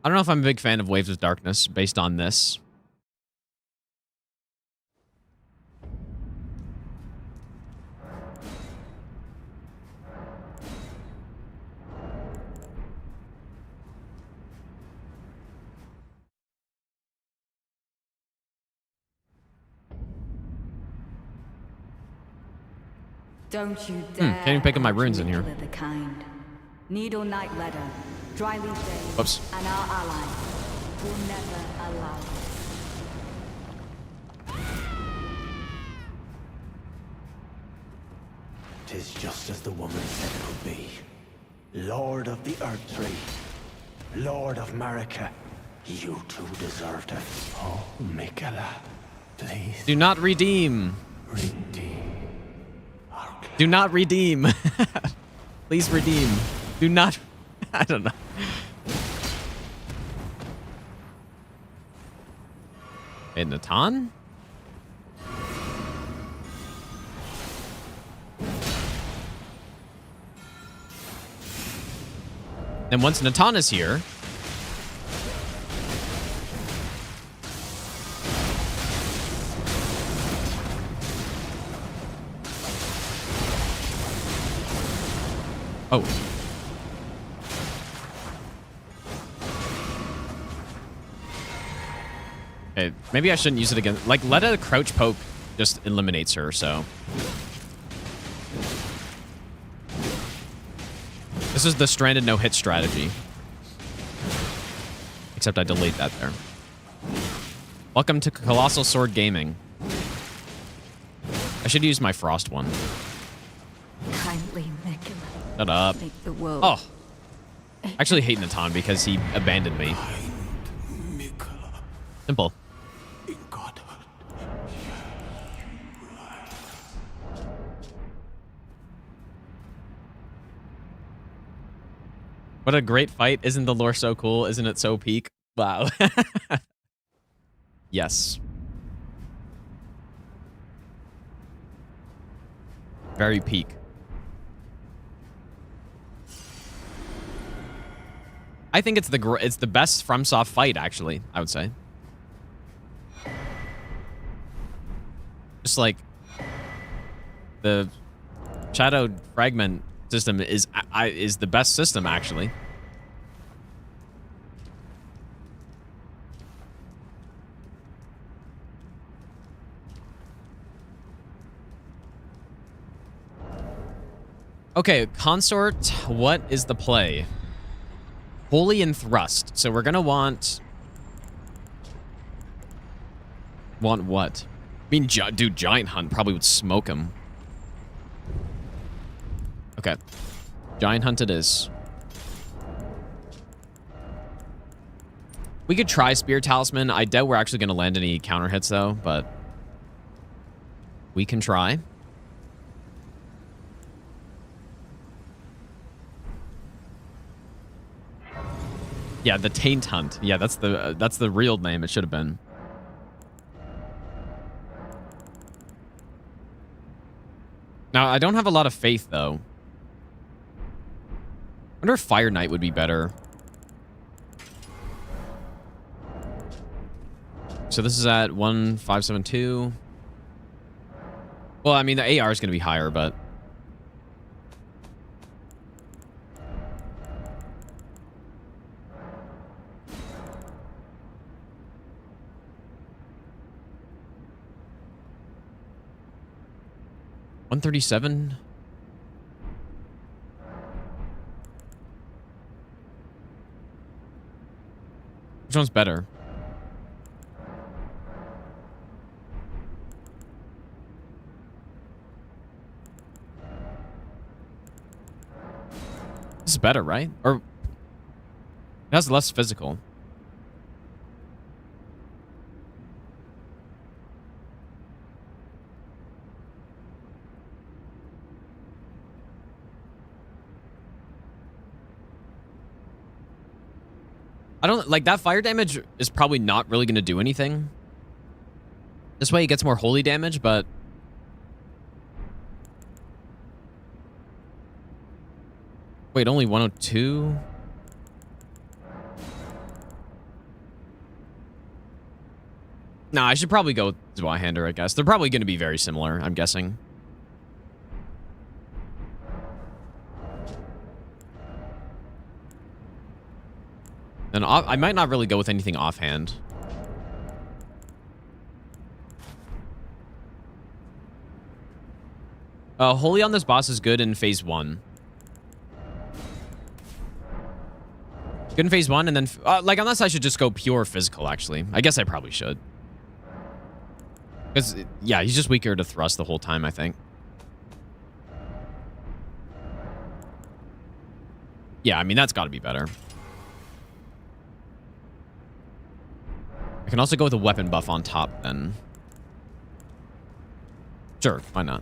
I don't know if I'm a big fan of Waves of Darkness based on this. Don't you dare. Can't even pick up my runes in here. The kind. Needle Night Ladder, Dryleaf Day, Whoops. and our ally will never allow. Tis just as the woman said it would be. Lord of the Earth Tree. Lord of Marika. You too deserved it. Oh, Mikula. Please. Do not redeem. Redeem. Do not redeem. Please redeem. Do not... I don't know. Hey, Natan? And once Natan is here... Oh. Okay, maybe I shouldn't use it again. Like, let a crouch poke just eliminates her, so. This is the stranded no-hit strategy. Except I delayed that there. Welcome to Colossal Sword Gaming. I should use my frost one. Kindly Mikula. Shut up. Make the world. Oh. Actually hate Natan because he abandoned me. Simple. What a great fight. Isn't the lore so cool? Isn't it so peak? Wow. Yes. Very peak. I think it's the best FromSoft fight, actually, I would say. Just like the Shadow Fragment system is the best system, actually. Okay, Consort, what is the play? Holy and Thrust. So we're gonna want what? I mean, dude, Giant Hunt probably would smoke him. Okay. Giant Hunt it is. We could try Spear Talisman. I doubt we're actually going to land any counter hits, though, but we can try. Yeah, the Taint Hunt. Yeah, that's the real name. It should have been. Now, I don't have a lot of faith, though. I wonder if Fire Knight would be better. So this is at 1572. Well, I mean, the AR is going to be higher, but... $137? Which one's better? This is better, right? Or it has less physical. I don't like that fire damage is probably not really going to do anything. This way it gets more holy damage, but wait, only 102? Nah, I should probably go with Zweihander, I guess. They're probably going to be very similar, I'm guessing. And I might not really go with anything offhand. Holy on this boss is good in phase 1. Good in phase 1, and then... like, unless I should just go pure physical, actually. I guess I probably should. Because, yeah, he's just weaker to thrust the whole time, I think. Yeah, I mean, that's got to be better. I can also go with a weapon buff on top, then. Sure, why not?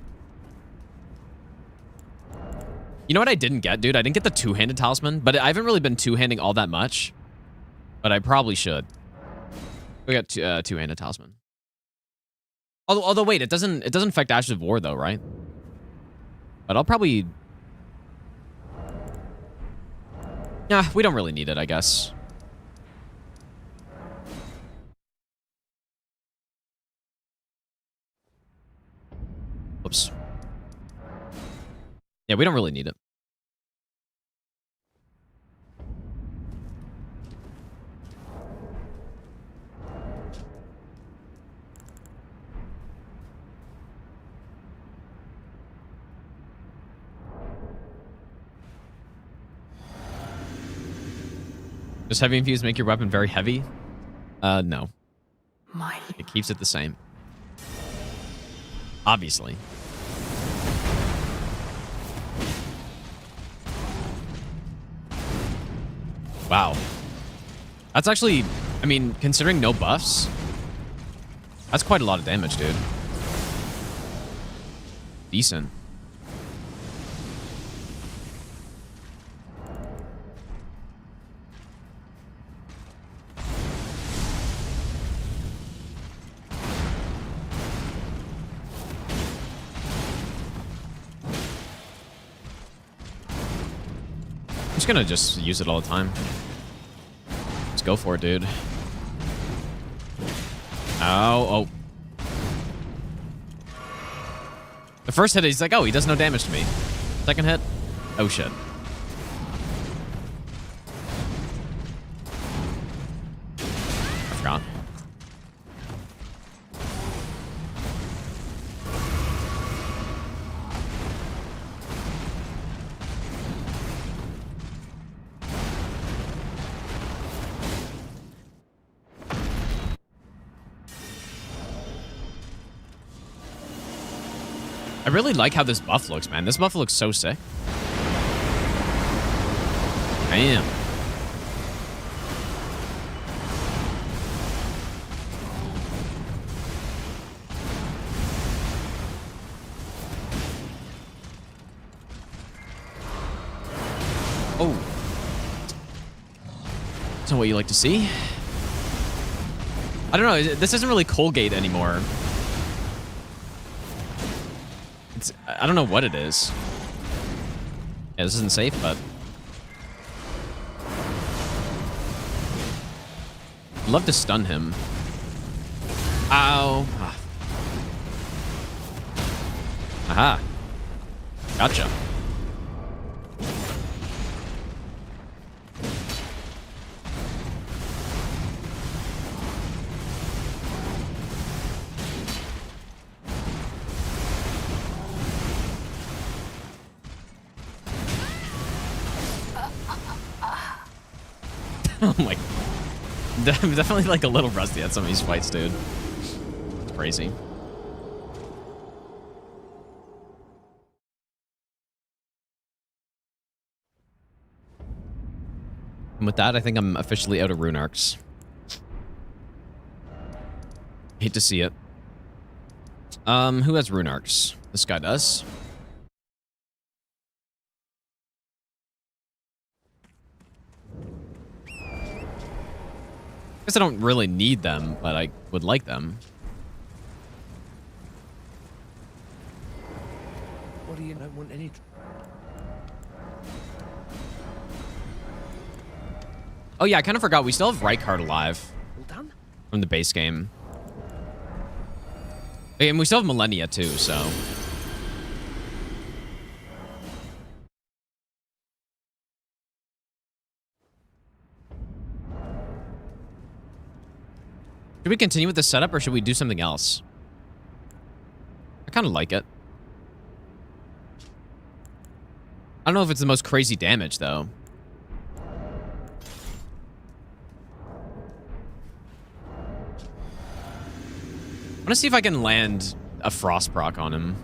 You know what I didn't get, dude? I didn't get the two-handed talisman, but I haven't really been two-handing all that much. But I probably should. We got two-handed talisman. Although, wait, it doesn't affect Ashes of War, though, right? But I'll probably... Nah, we don't really need it, I guess. Whoops. Yeah, we don't really need it. Does heavy infuse make your weapon very heavy? No. It keeps it the same. Obviously. Wow. That's actually, I mean, considering no buffs, that's quite a lot of damage, dude. Decent. I'm just gonna just use it all the time. Let's go for it, dude. Oh. The first hit, he's like, oh, he does no damage to me. Second hit, oh shit. I forgot. I really like how this buff looks, man. This buff looks so sick. Damn. Oh. That's not what you like to see. I don't know. This isn't really Colgate anymore. I don't know what it is. Yeah, this isn't safe, but... I'd love to stun him. Ow. Ah. Aha. Gotcha. Oh my... I'm definitely like a little rusty at some of these fights, dude. It's crazy. And with that, I think I'm officially out of rune arcs. Hate to see it. Who has rune arcs? This guy does. I don't really need them, but I would like them. What do you not want any? Oh yeah, I kind of forgot. We still have Rykard alive Well done. from the base game. And we still have Malenia too, so... Should we continue with the setup, or should we do something else? I kind of like it. I don't know if it's the most crazy damage, though. I want to see if I can land a frost proc on him.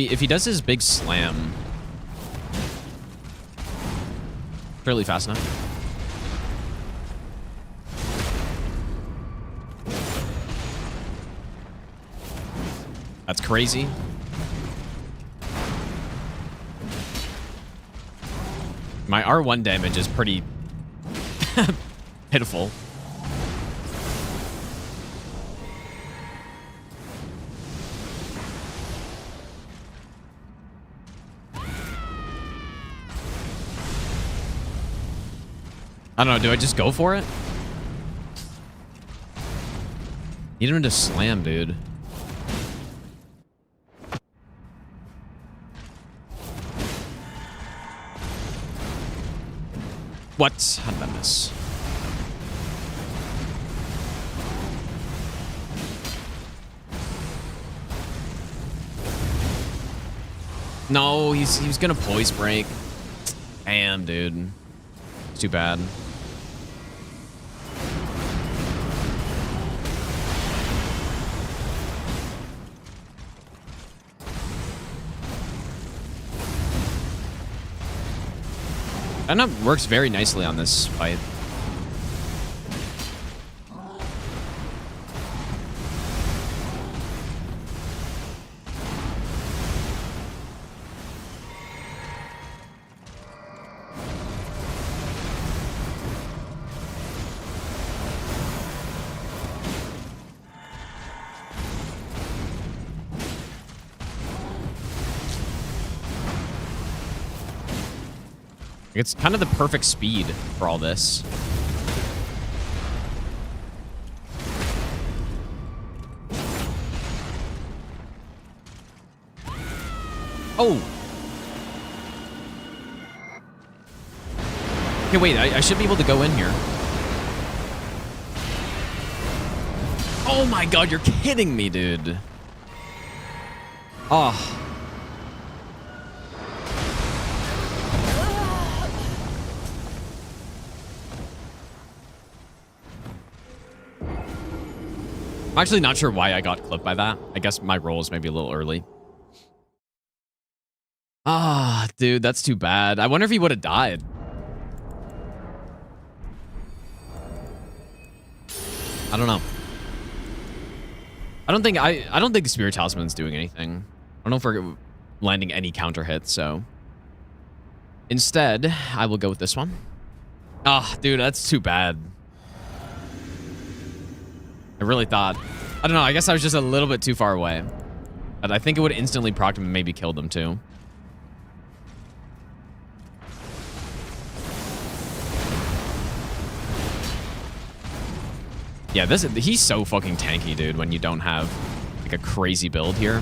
If he does his big slam, fairly fast enough. That's crazy. My R1 damage is pretty pitiful. I don't know, do I just go for it? Need him to slam, dude. What? How did that miss? No, he was gonna poise break. Damn, dude. It's too bad. And that works very nicely on this fight. It's kind of the perfect speed for all this. Oh. Okay, wait, I should be able to go in here. Oh my god, you're kidding me, dude. Oh. I'm actually not sure why I got clipped by that. I guess my roll is maybe a little early. Ah, dude, that's too bad. I wonder if he would have died. I don't know. I don't think the Spirit Talisman's doing anything. I don't know if we're landing any counter hits, so instead, I will go with this one. Ah, dude, that's too bad. I really thought, I don't know, I guess I was just a little bit too far away. But I think it would instantly proc him and maybe killed him too. Yeah, he's so fucking tanky, dude, when you don't have like a crazy build here.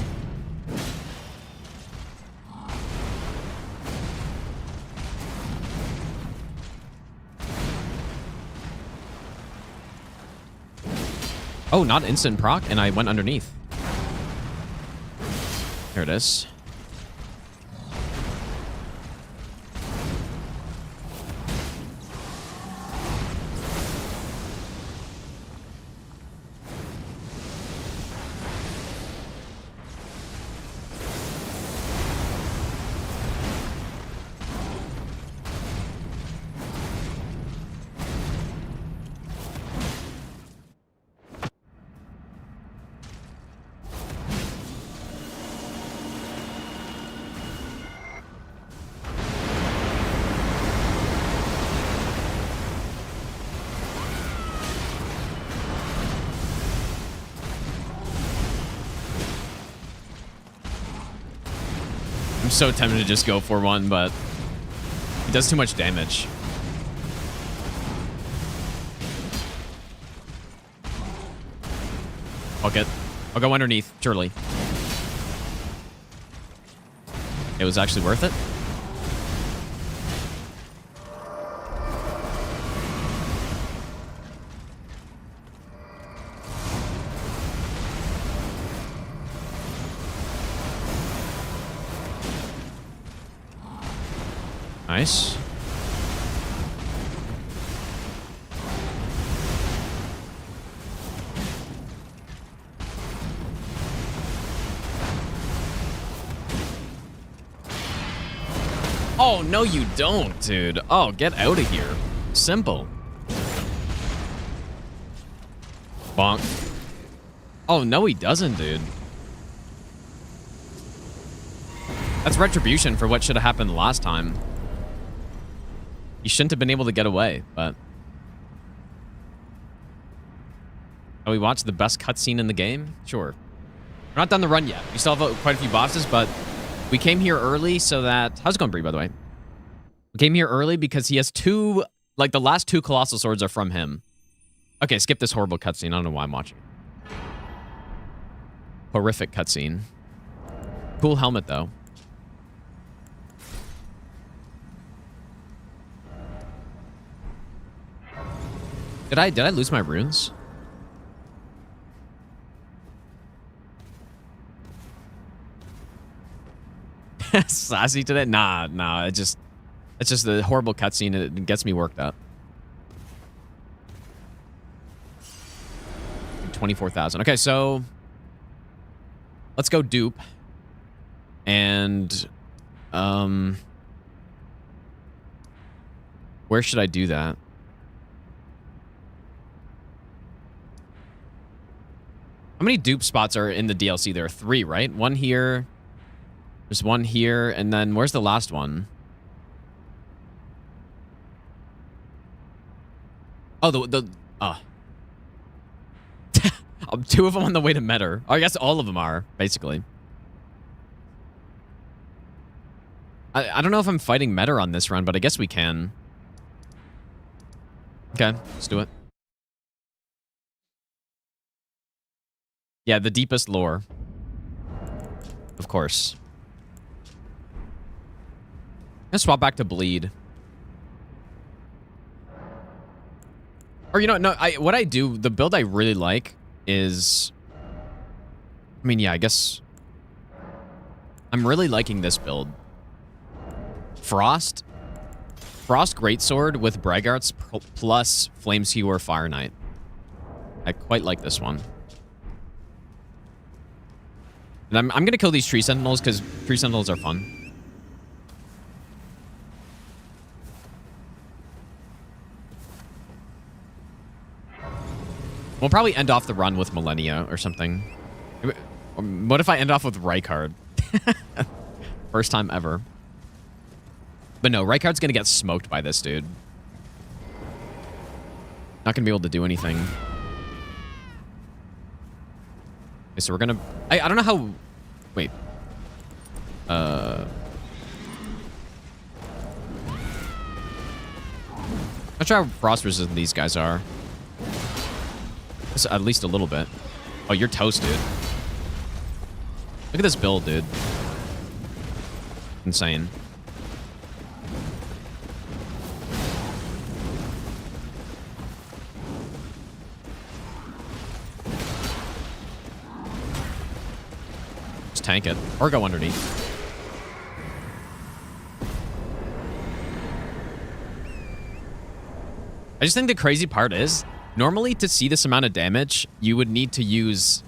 Oh, not instant proc, and I went underneath. Here it is. I'm so tempted to just go for one, but he does too much damage. I'll go underneath, surely. It was actually worth it. Nice. Oh, no, you don't, dude. Oh, get out of here. Simple. Bonk. Oh, no, he doesn't, dude. That's retribution for what should have happened last time. He shouldn't have been able to get away, but... Oh, we watched the best cutscene in the game? Sure. We're not done the run yet. We still have quite a few bosses, but we came here early so that... How's it going, Bree, by the way? We came here early because he has two... Like, the last two Colossal Swords are from him. Okay, skip this horrible cutscene. I don't know why I'm watching. Horrific cutscene. Cool helmet, though. Did I lose my runes? Sassy today? Nah, I just... It's just the horrible cutscene. It gets me worked up. 24,000. Okay, so let's go dupe. And where should I do that? How many dupe spots are in the DLC? There are 3, right? One here. There's one here, and then where's the last one? Oh, two of them on the way to Metter. Oh, I guess all of them are, basically. I don't know if I'm fighting Metter on this run, but I guess we can. Okay, let's do it. Yeah, the deepest lore. Of course. Let's swap back to Bleed. Or, you know, no, what I do, the build I really like is... I mean, yeah, I guess... I'm really liking this build. Frost Greatsword with Braggarts plus Flameskewer Fire Knight. I quite like this one. And I'm going to kill these Tree Sentinels because Tree Sentinels are fun. We'll probably end off the run with Malenia or something. What if I end off with Rykard? First time ever. But no, Rykard's gonna get smoked by this dude. Not gonna be able to do anything. Okay, so we're gonna... I don't know how... Wait. Not sure how frost resistant these guys are. At least a little bit. Oh, you're toast, dude. Look at this build, dude. Insane. Just tank it. Or go underneath. I just think the crazy part is, normally to see this amount of damage, you would need to use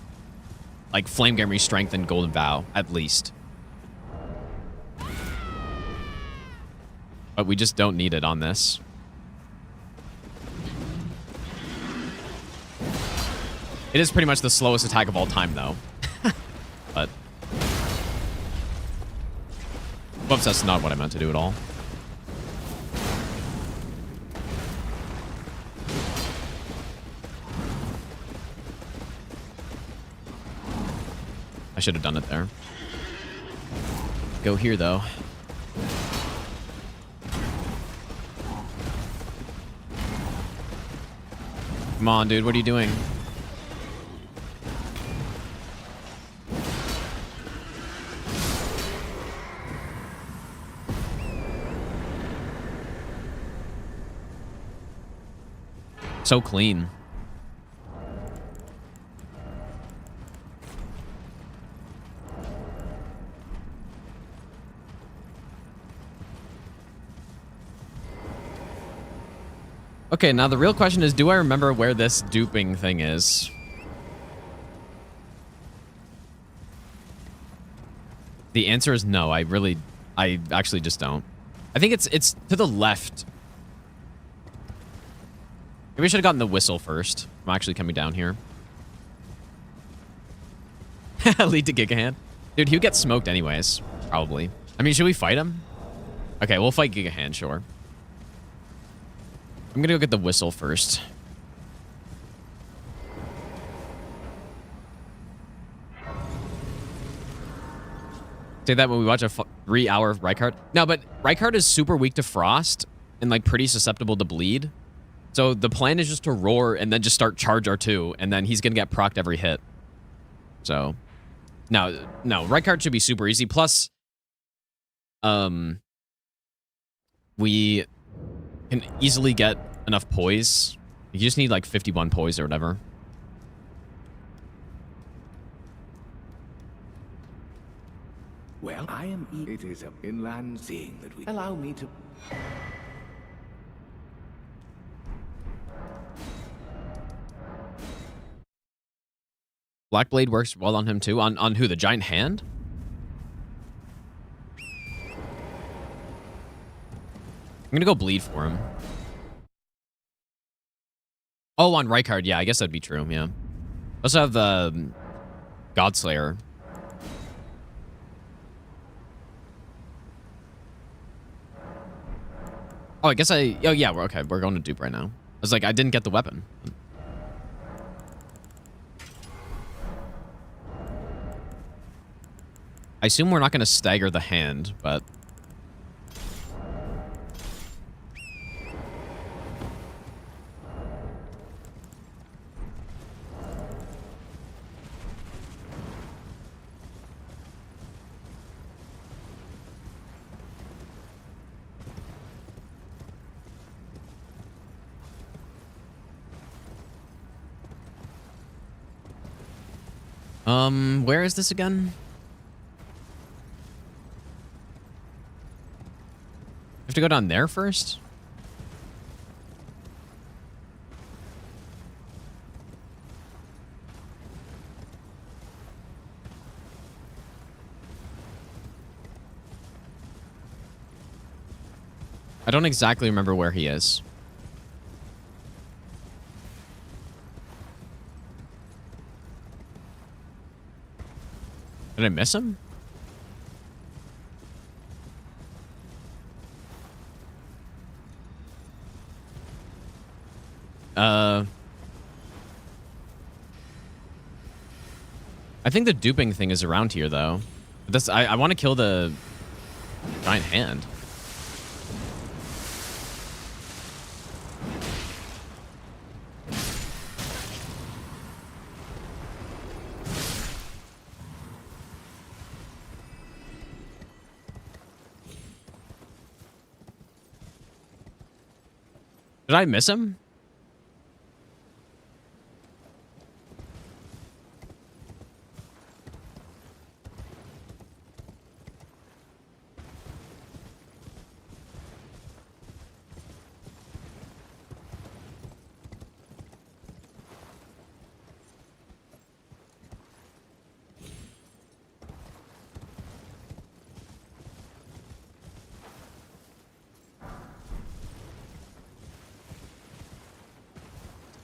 like Flame Gaming Strength and Golden Vow, at least. But we just don't need it on this. It is pretty much the slowest attack of all time, though. But... whoops, that's not what I meant to do at all. I should have done it there. Go here, though. Come on, dude. What are you doing? So clean. Okay, now the real question is, do I remember where this duping thing is? The answer is no. I actually just don't. I think it's to the left. Maybe I should have gotten the whistle first. I'm actually coming down here. Lead to Gigahand. Dude, he would get smoked anyways. Probably. I mean, should we fight him? Okay, we'll fight Gigahand, sure. I'm gonna go get the whistle first. Say that when we watch a 3-hour Rykard. No, but Rykard is super weak to frost and like pretty susceptible to bleed. So the plan is just to roar and then just start charge R2, and then he's gonna get procced every hit. So, no, Rykard should be super easy. Plus, we can easily get enough poise. You just need like 51 poise or whatever. Well, I am. It is a inland seeing that we allow me to. Black Blade works well on him too. On who? The giant hand? I'm gonna go bleed for him. Oh, on Rykard, yeah, I guess that'd be true, yeah. Also have the Godslayer. Oh, I guess oh yeah, we're okay. We're going to dupe right now. I was like, I didn't get the weapon. I assume we're not going to stagger the hand, but... where is this again? Have to go down there first? I don't exactly remember where he is. Did I miss him? I think the duping thing is around here, though. But I want to kill the giant hand. Did I miss him?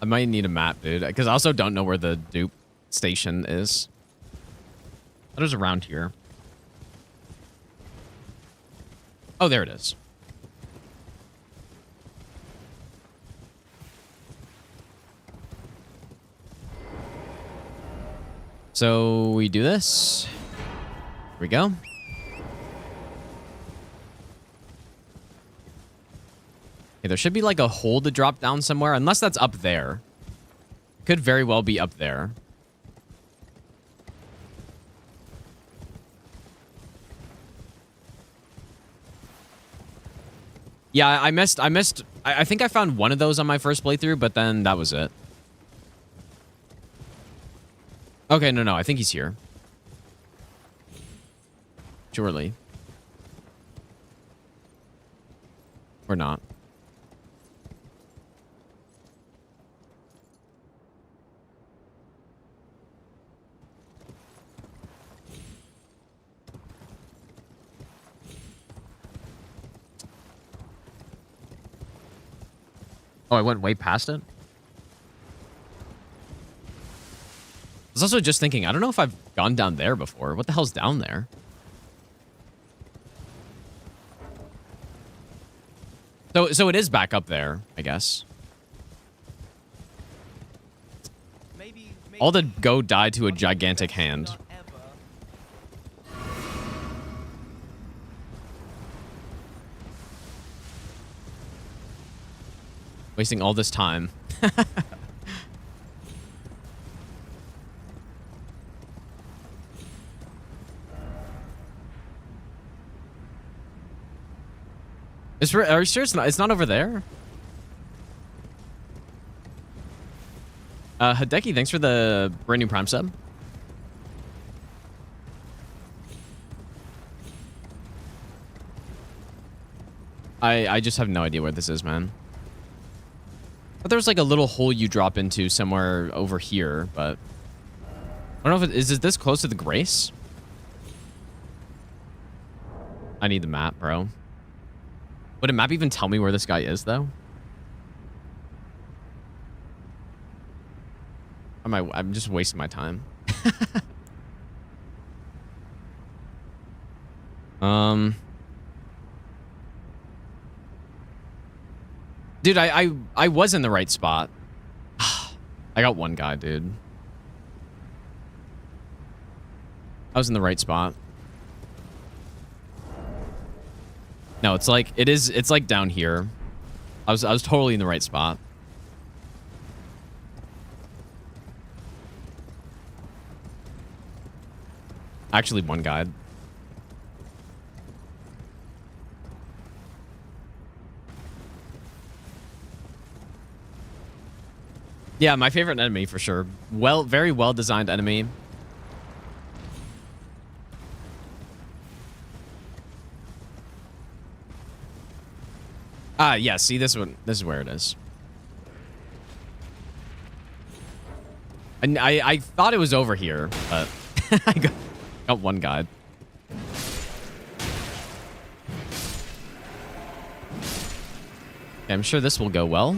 I might need a map, dude, because I also don't know where the dupe station is. That is around here. Oh, there it is. So we do this. Here we go. Okay, there should be like a hole to drop down somewhere, unless that's up there. It could very well be up there. Yeah, I missed. I think I found one of those on my first playthrough, but then that was it. Okay, no, I think he's here. Surely. Or not. Oh, I went way past it? I was also just thinking, I don't know if I've gone down there before. What the hell's down there? So it is back up there, I guess. Maybe All the go die to a gigantic hand. not ever. Wasting all this time. Are you serious? It's not over there? Hideki, thanks for the brand new Prime sub. I just have no idea where this is, man. But there's like a little hole you drop into somewhere over here, but I don't know if is it this close to the Grace? I need the map, bro. Would a map even tell me where this guy is, though? I'm just wasting my time. Dude, I was in the right spot. I got one guy, dude. I was in the right spot. No, it's like it's like down here. I was totally in the right spot. Actually, one guy. Yeah, my favorite enemy for sure. Very well designed enemy. Ah, yeah, see this one. This is where it is. And I thought it was over here, but I got one guy. Okay, I'm sure this will go well.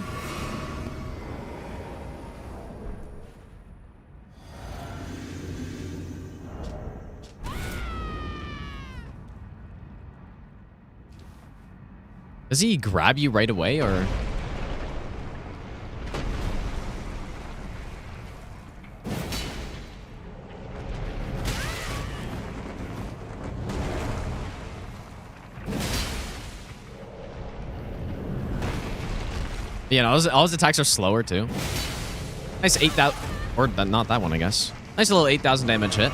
Does he grab you right away, or? Yeah, no, all his attacks are slower, too. Nice 8,000... Or not that one, I guess. Nice little 8,000 damage hit.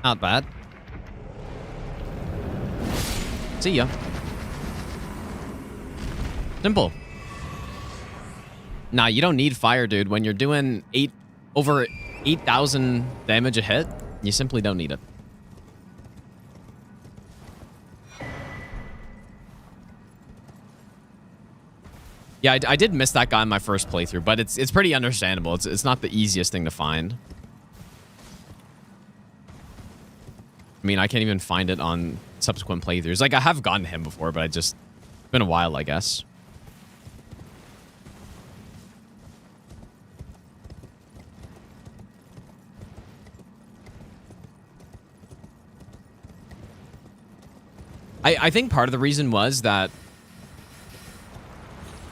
Not bad. See ya. Simple. Nah, you don't need fire, dude. When you're doing over 8,000 damage a hit, you simply don't need it. Yeah, I did miss that guy in my first playthrough, but it's pretty understandable. It's not the easiest thing to find. I mean, I can't even find it on subsequent playthroughs. Like, I have gotten him before, but it's been a while, I guess. I think part of the reason was that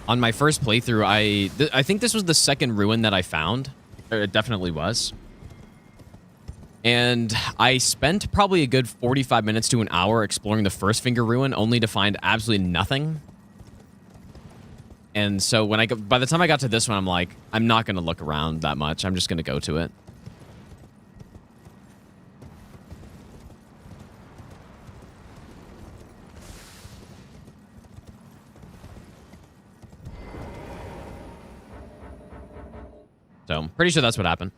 on my first playthrough, I think this was the second ruin that I found. Or it definitely was. And I spent probably a good 45 minutes to an hour exploring the first finger ruin, only to find absolutely nothing. And so by the time I got to this one, I'm like, I'm not going to look around that much. I'm just going to go to it. So, I'm pretty sure that's what happened.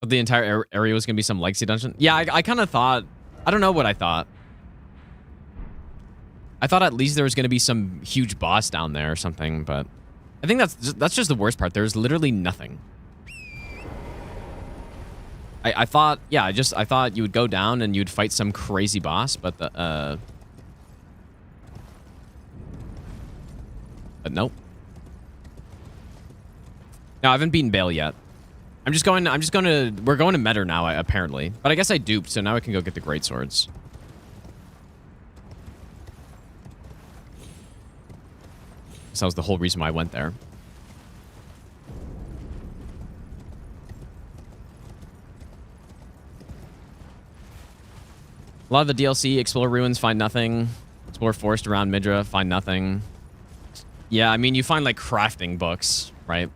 The entire area was going to be some legacy dungeon? Yeah, I kind of thought... I don't know what I thought. I thought at least there was going to be some huge boss down there or something, but... I think that's just the worst part. There's literally nothing. I thought, yeah, I thought you would go down and you'd fight some crazy boss, but but nope. No, I haven't beaten Bayle yet. We're going to Metter now, apparently. But I guess I duped, so now I can go get the great swords. So that was the whole reason why I went there. A lot of the DLC, explore ruins, find nothing. Explore forest around Midra, find nothing. Yeah, I mean, you find, like, crafting books, right?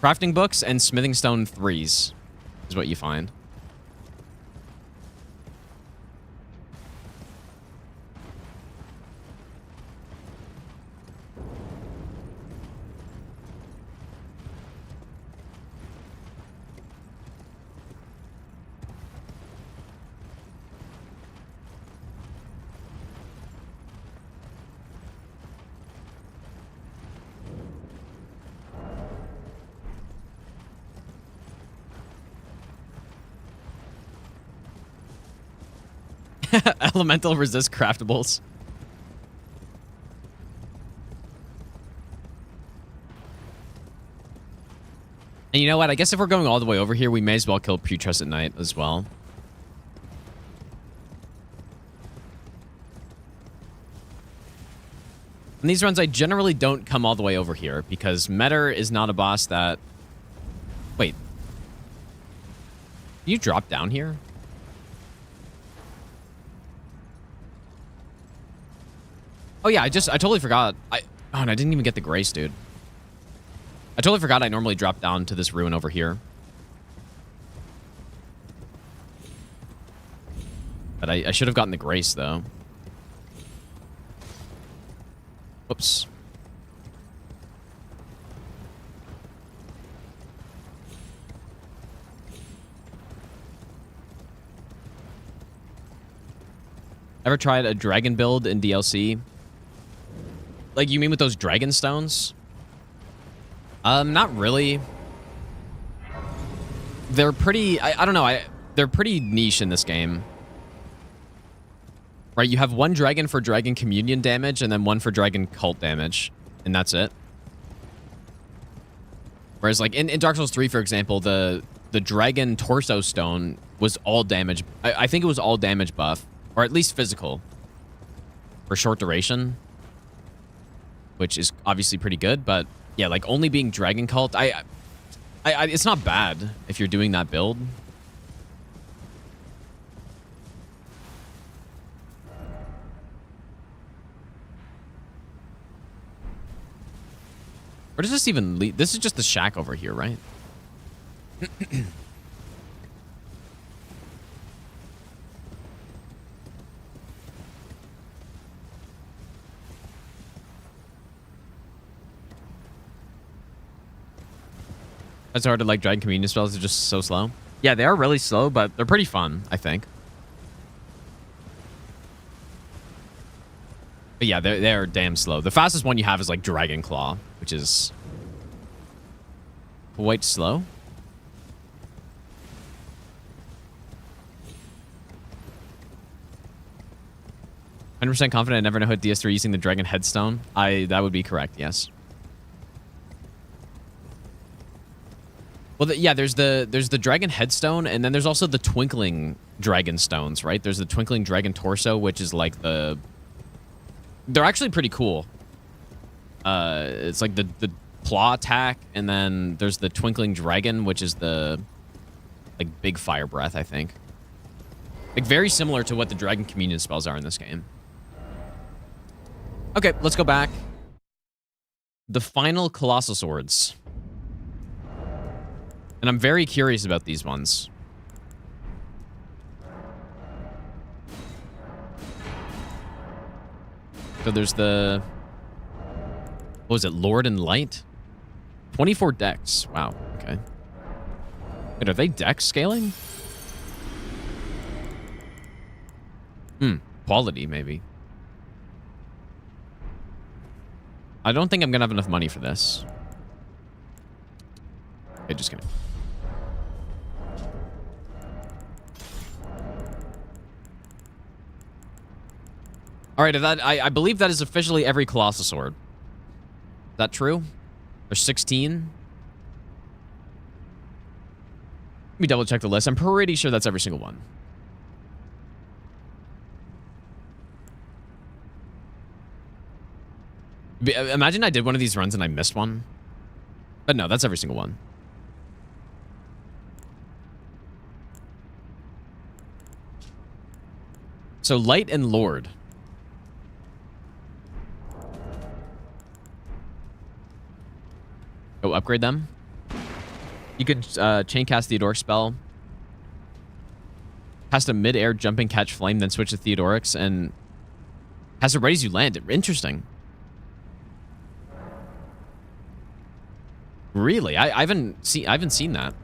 Crafting books and smithing stone 3s is what you find. Elemental resist craftables. And you know what? I guess if we're going all the way over here, we may as well kill Putrescent Knight as well. In these runs, I generally don't come all the way over here because Metter is not a boss that... Wait. You drop down here? Oh yeah, I totally forgot. Oh, and I didn't even get the grace, dude. I totally forgot I normally drop down to this ruin over here. But I should have gotten the grace, though. Whoops. Ever tried a dragon build in DLC? Like, you mean with those dragon stones? Not really. They're pretty... I don't know. They're pretty niche in this game. Right, you have one dragon for dragon communion damage and then one for dragon cult damage. And that's it. Whereas, like, in Dark Souls 3, for example, the dragon torso stone was all damage. I think it was all damage buff. Or at least physical. For short duration. Which is obviously pretty good, but... Yeah, like, only being Dragon Cult, it's not bad if you're doing that build. Where does this even lead? This is just the shack over here, right? It's hard to like dragon communion spells. They're just so slow. Yeah, they are really slow, but they're pretty fun, I think. But yeah, they're damn slow. The fastest one you have is like Dragon Claw, which is quite slow. %, confident I never know hit DS3 using the Dragon Headstone. That would be correct, yes. Well, yeah, there's the Dragon Headstone, and then there's also the Twinkling Dragon Stones, right? There's the Twinkling Dragon Torso, which is like the... They're actually pretty cool. It's like the claw attack, and then there's the Twinkling Dragon, which is the like big fire breath, I think. Like very similar to what the Dragon Communion spells are in this game. Okay, let's go back. The final Colossal Swords. And I'm very curious about these ones. So there's the... What was it? Lord and Light? 24 decks. Wow. Okay. Wait, are they deck scaling? Quality, maybe. I don't think I'm gonna have enough money for this. Okay, just kidding. All right, I believe that is officially every Colossal Sword. Is that true? There's 16. Let me double check the list. I'm pretty sure that's every single one. Imagine I did one of these runs and I missed one. But no, that's every single one. So Light and Lord. Go upgrade them. You could chain cast Theodoric spell. Cast a mid-air jumping catch flame, then switch to Theodoric's and has to raise you land. Interesting. Really? I haven't seen that.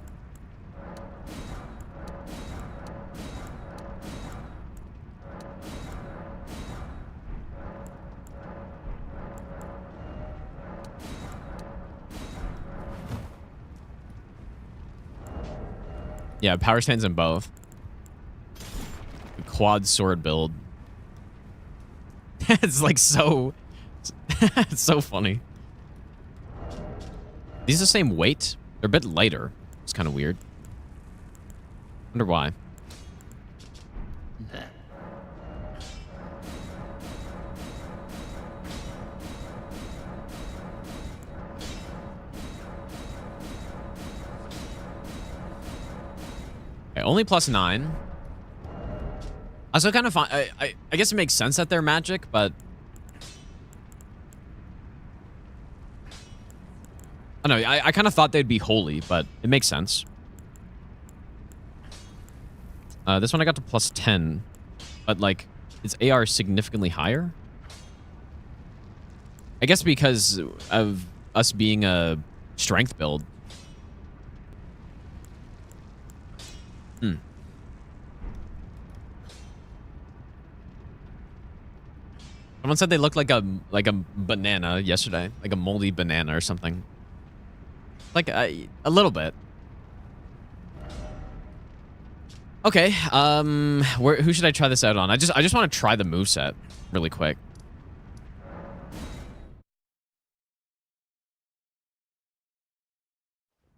Yeah, power stands in both. quad sword build. It's like so... It's so funny. These are the same weight? They're a bit lighter. It's kind of weird. Wonder why. Okay, only +9. Also, kind of fun. I guess it makes sense that they're magic, but I don't know. I kind of thought they'd be holy, but it makes sense. This one I got to +10, but like, is AR significantly higher? I guess because of us being a strength build. Someone said they looked like a banana yesterday, like a moldy banana or something. Like a little bit. Okay, who should I try this out on? I just want to try the moveset really quick.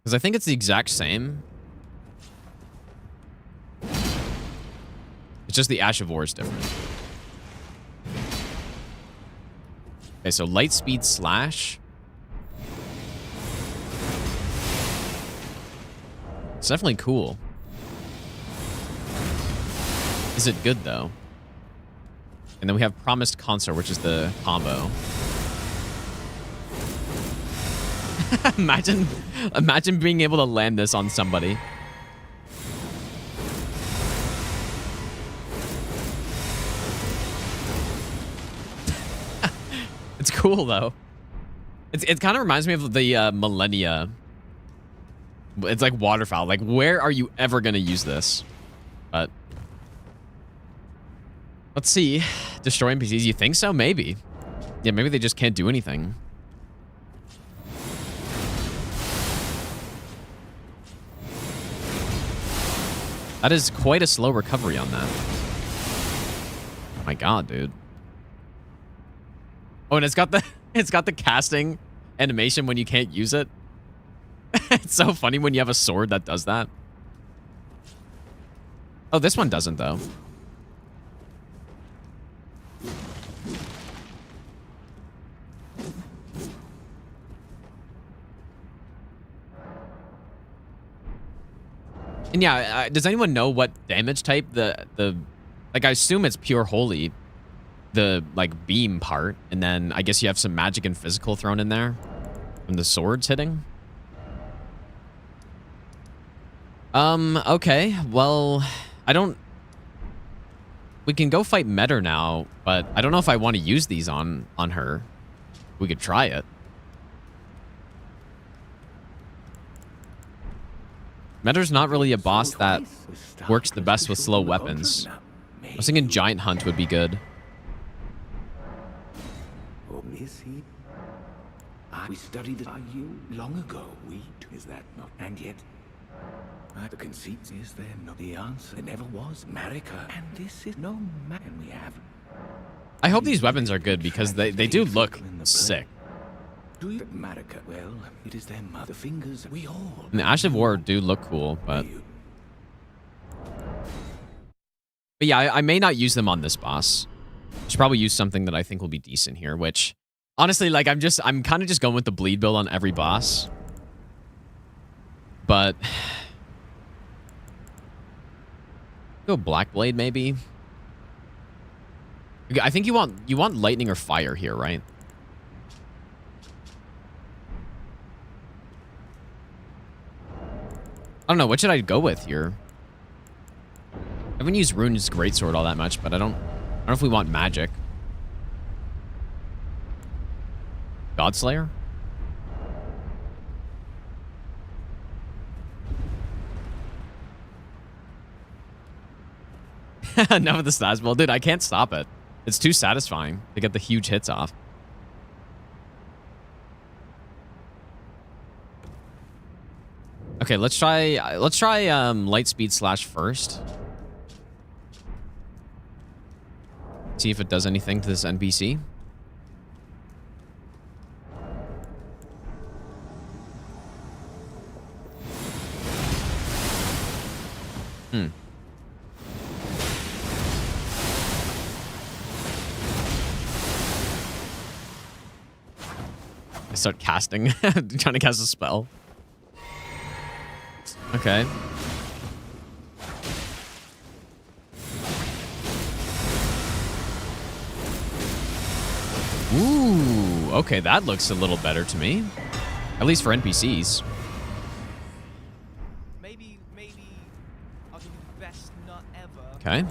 Because I think it's the exact same. It's just the Ash of War is different. Okay, so light speed slash. It's definitely cool. Is it good, though? And then we have Promised Consort, which is the combo. Imagine being able to land this on somebody. It's cool, though. It kind of reminds me of the Malenia. It's like waterfowl. Like, where are you ever going to use this? But let's see. Destroy NPCs. You think so? Maybe. Yeah, maybe they just can't do anything. That is quite a slow recovery on that. Oh my god, dude. Oh, and it's got the casting animation when you can't use it. It's so funny when you have a sword that does that. Oh, this one doesn't, though. And yeah, does anyone know what damage type the like, I assume it's pure holy, the like beam part, and then I guess you have some magic and physical thrown in there from the swords hitting. Okay, well, we can go fight Metter now, but I don't know if I want to use these on her. We could try it. Metter's not really a boss that works the best with slow weapons. I was thinking Giant Hunt would be good. Oh, is he? We studied it you long ago. Is that not? And yet, the conceit is there not the answer. There never was America, and this is no man we have. I hope these weapons are good because they do look sick. Do you America? Well, it is their mother fingers. We all. And the Ash of War do look cool, but yeah, I may not use them on this boss. I should probably use something that I think will be decent here, which honestly, like, I'm kind of just going with the bleed build on every boss. But go Black Blade maybe. I think you want lightning or fire here, right? I don't know, what should I go with here? I haven't used Rune's Greatsword all that much, but I don't know if we want magic. Godslayer? Enough of the stats build. Dude, I can't stop it. It's too satisfying to get the huge hits off. Okay, let's try light speed slash first. See if it does anything to this NPC. I start casting, trying to cast a spell. Okay. Ooh, okay, that looks a little better to me. At least for NPCs. Maybe I'll give you the best nut ever. Okay.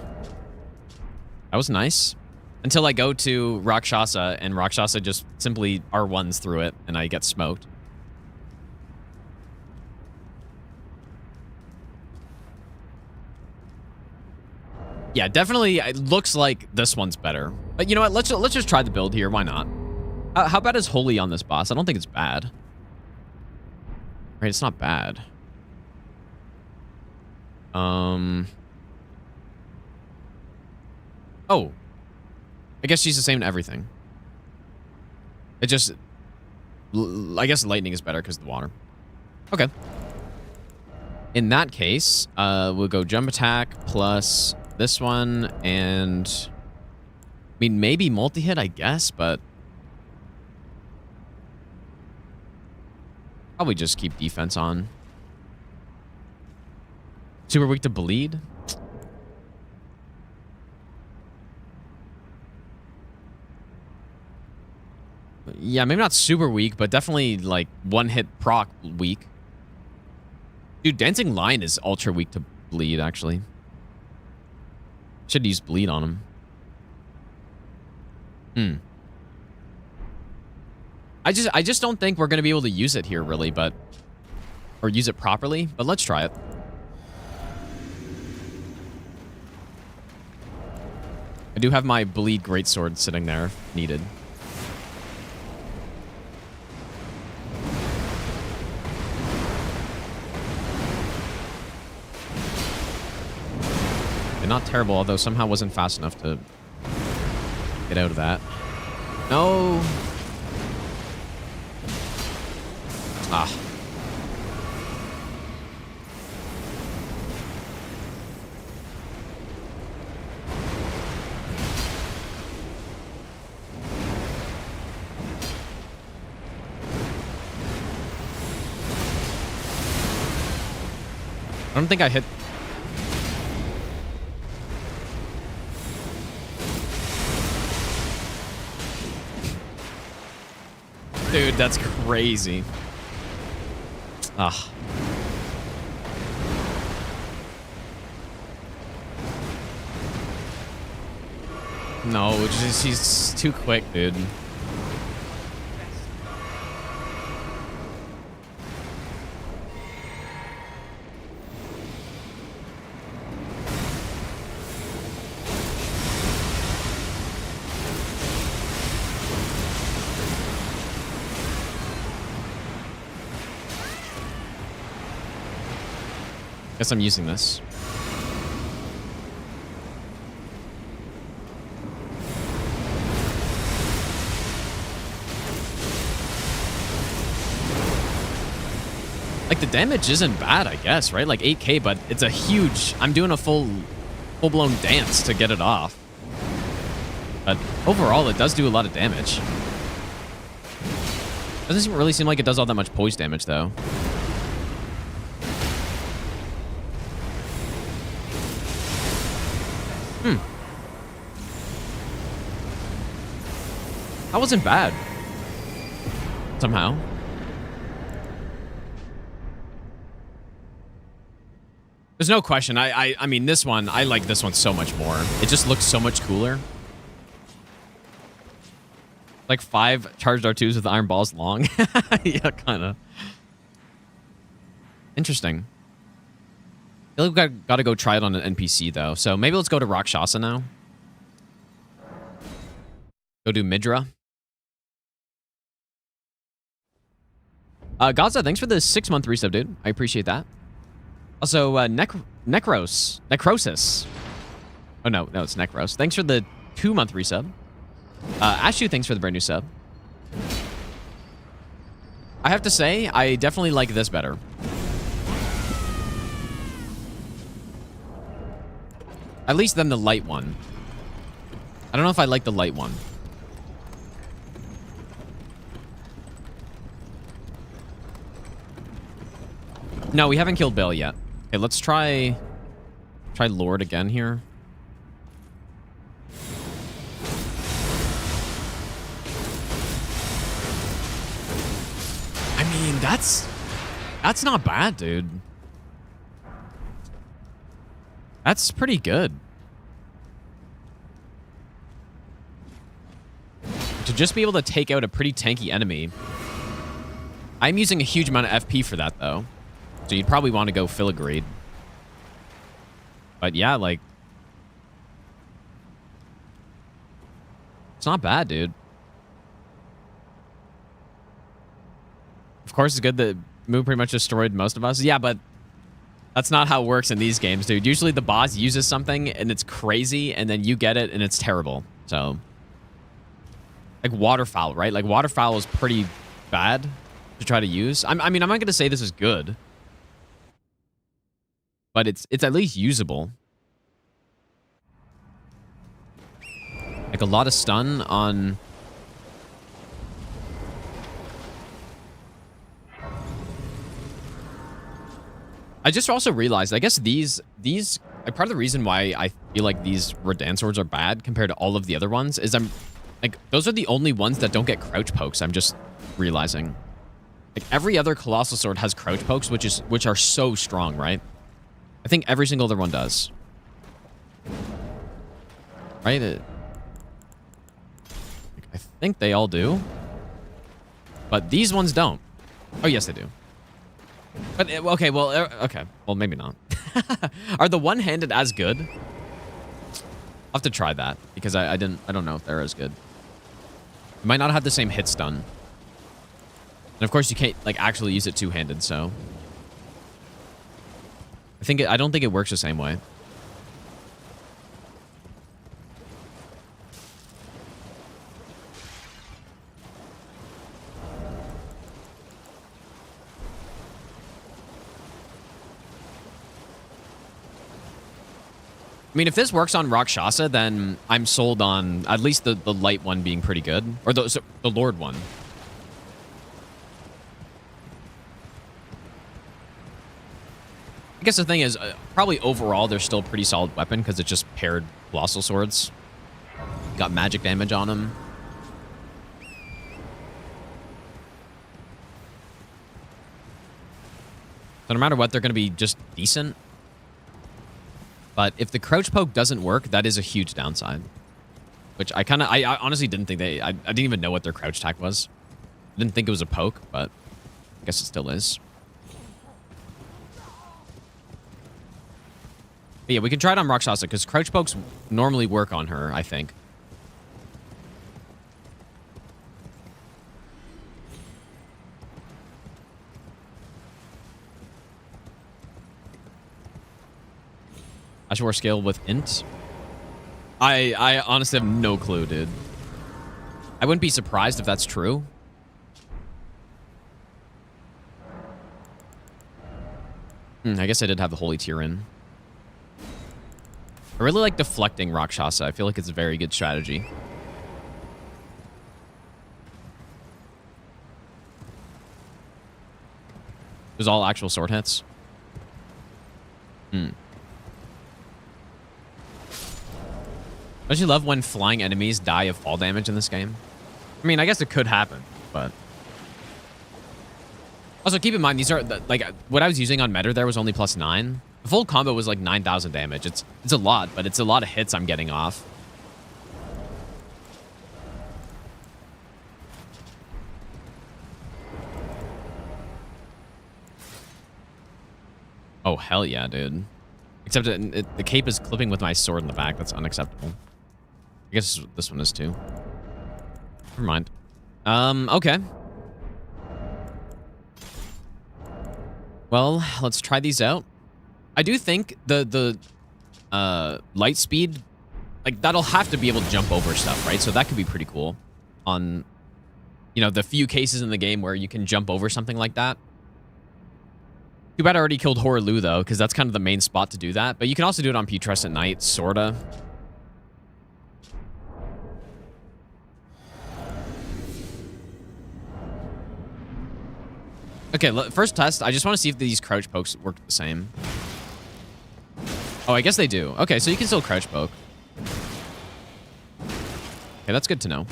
That was nice. Until I go to Rakshasa, and Rakshasa just simply R1s through it, and I get smoked. Yeah, definitely, it looks like this one's better. But you know what? Let's just try the build here. Why not? How bad is Holy on this boss? I don't think it's bad. Right, it's not bad. Oh. I guess she's the same to everything. It just... I guess lightning is better because of the water. Okay. In that case, we'll go jump attack plus this one and... I mean, maybe multi-hit, I guess, but... Probably just keep defense on. Super weak to bleed? Yeah, maybe not super weak, but definitely, like, one-hit proc weak. Dude, Dancing Lion is ultra weak to bleed, actually. Should use bleed on him. I just don't think we're going to be able to use it here, really, but... Or use it properly, but let's try it. I do have my bleed greatsword sitting there, if needed. Not terrible, although somehow wasn't fast enough to get out of that. No. Ah. I don't think I hit... Dude, that's crazy. Ah. No, just, he's too quick, dude. Guess I'm using this. Like, the damage isn't bad, I guess, right? Like 8k, but it's a huge... I'm doing a full-blown dance to get it off. But overall, it does do a lot of damage. Doesn't really seem like it does all that much poise damage, though. That wasn't bad. Somehow. There's no question. I mean, this one, I like this one so much more. It just looks so much cooler. Like 5 charged R2s with iron balls long. Yeah, kind of. Interesting. I feel like we've got to go try it on an NPC, though. So maybe let's go to Rakshasa now. Go do Midra. Gaza, thanks for the 6-month resub, dude. I appreciate that. Also, Necrosis. Oh, no, it's Necros. Thanks for the 2-month resub. Ashu, thanks for the brand new sub. I have to say, I definitely like this better. At least than the light one. I don't know if I like the light one. No, we haven't killed Bayle yet. Okay, let's try Lord again here. I mean, that's not bad, dude. That's pretty good. To just be able to take out a pretty tanky enemy. I'm using a huge amount of FP for that, though. So you'd probably want to go filigree. But yeah, like... It's not bad, dude. Of course, it's good that Moo pretty much destroyed most of us. Yeah, but... That's not how it works in these games, dude. Usually the boss uses something and it's crazy, and then you get it and it's terrible. So... Like waterfowl, right? Like waterfowl is pretty bad to try to use. I mean, I'm not going to say this is good. But it's at least usable. Like a lot of stun on... I just also realized, I guess these like part of the reason why I feel like these Rodan swords are bad compared to all of the other ones is like, those are the only ones that don't get crouch pokes, I'm just realizing. Like every other Colossal sword has crouch pokes, which are so strong, right? I think every single other one does. Right? I think they all do. But these ones don't. Oh, yes, they do. But, okay, well, okay. Well, maybe not. Are the one-handed as good? I'll have to try that, because I don't know if they're as good. You might not have the same hit stun. And of course, you can't, like, actually use it two-handed, so... I don't think it works the same way. I mean, if this works on Rakshasa, then I'm sold on at least the light one being pretty good. Or the Lord one. I guess the thing is, probably overall, they're still a pretty solid weapon because it's just paired Colossal swords. Got magic damage on them. So no matter what, they're going to be just decent. But if the crouch poke doesn't work, that is a huge downside. Which I honestly didn't think I didn't even know what their crouch attack was. I didn't think it was a poke, but I guess it still is. But yeah, we can try it on Rakshasa, because crouch pokes normally work on her, I think. Ashore scale with int? I honestly have no clue, dude. I wouldn't be surprised if that's true. I guess I did have the Holy Tear in. I really like deflecting Rakshasa. I feel like it's a very good strategy. There's all actual sword hits. I actually love when flying enemies die of fall damage in this game. I mean, I guess it could happen, but... Also, keep in mind, these are, like, what I was using on Meta there was only +9. The full combo was like 9,000 damage. It's a lot, but it's a lot of hits I'm getting off. Oh, hell yeah, dude. Except the cape is clipping with my sword in the back. That's unacceptable. I guess this one is too. Never mind. Okay. Well, let's try these out. I do think the light speed like, that'll have to be able to jump over stuff, right? So that could be pretty cool on, you know, the few cases in the game where you can jump over something like that. Too bad I already killed Horaloo, though, because that's kind of the main spot to do that. But you can also do it on Putrescent Knight, sorta. Okay, first test. I just want to see if these crouch pokes work the same. Oh, I guess they do. Okay, so you can still crouch poke. Okay, that's good to know.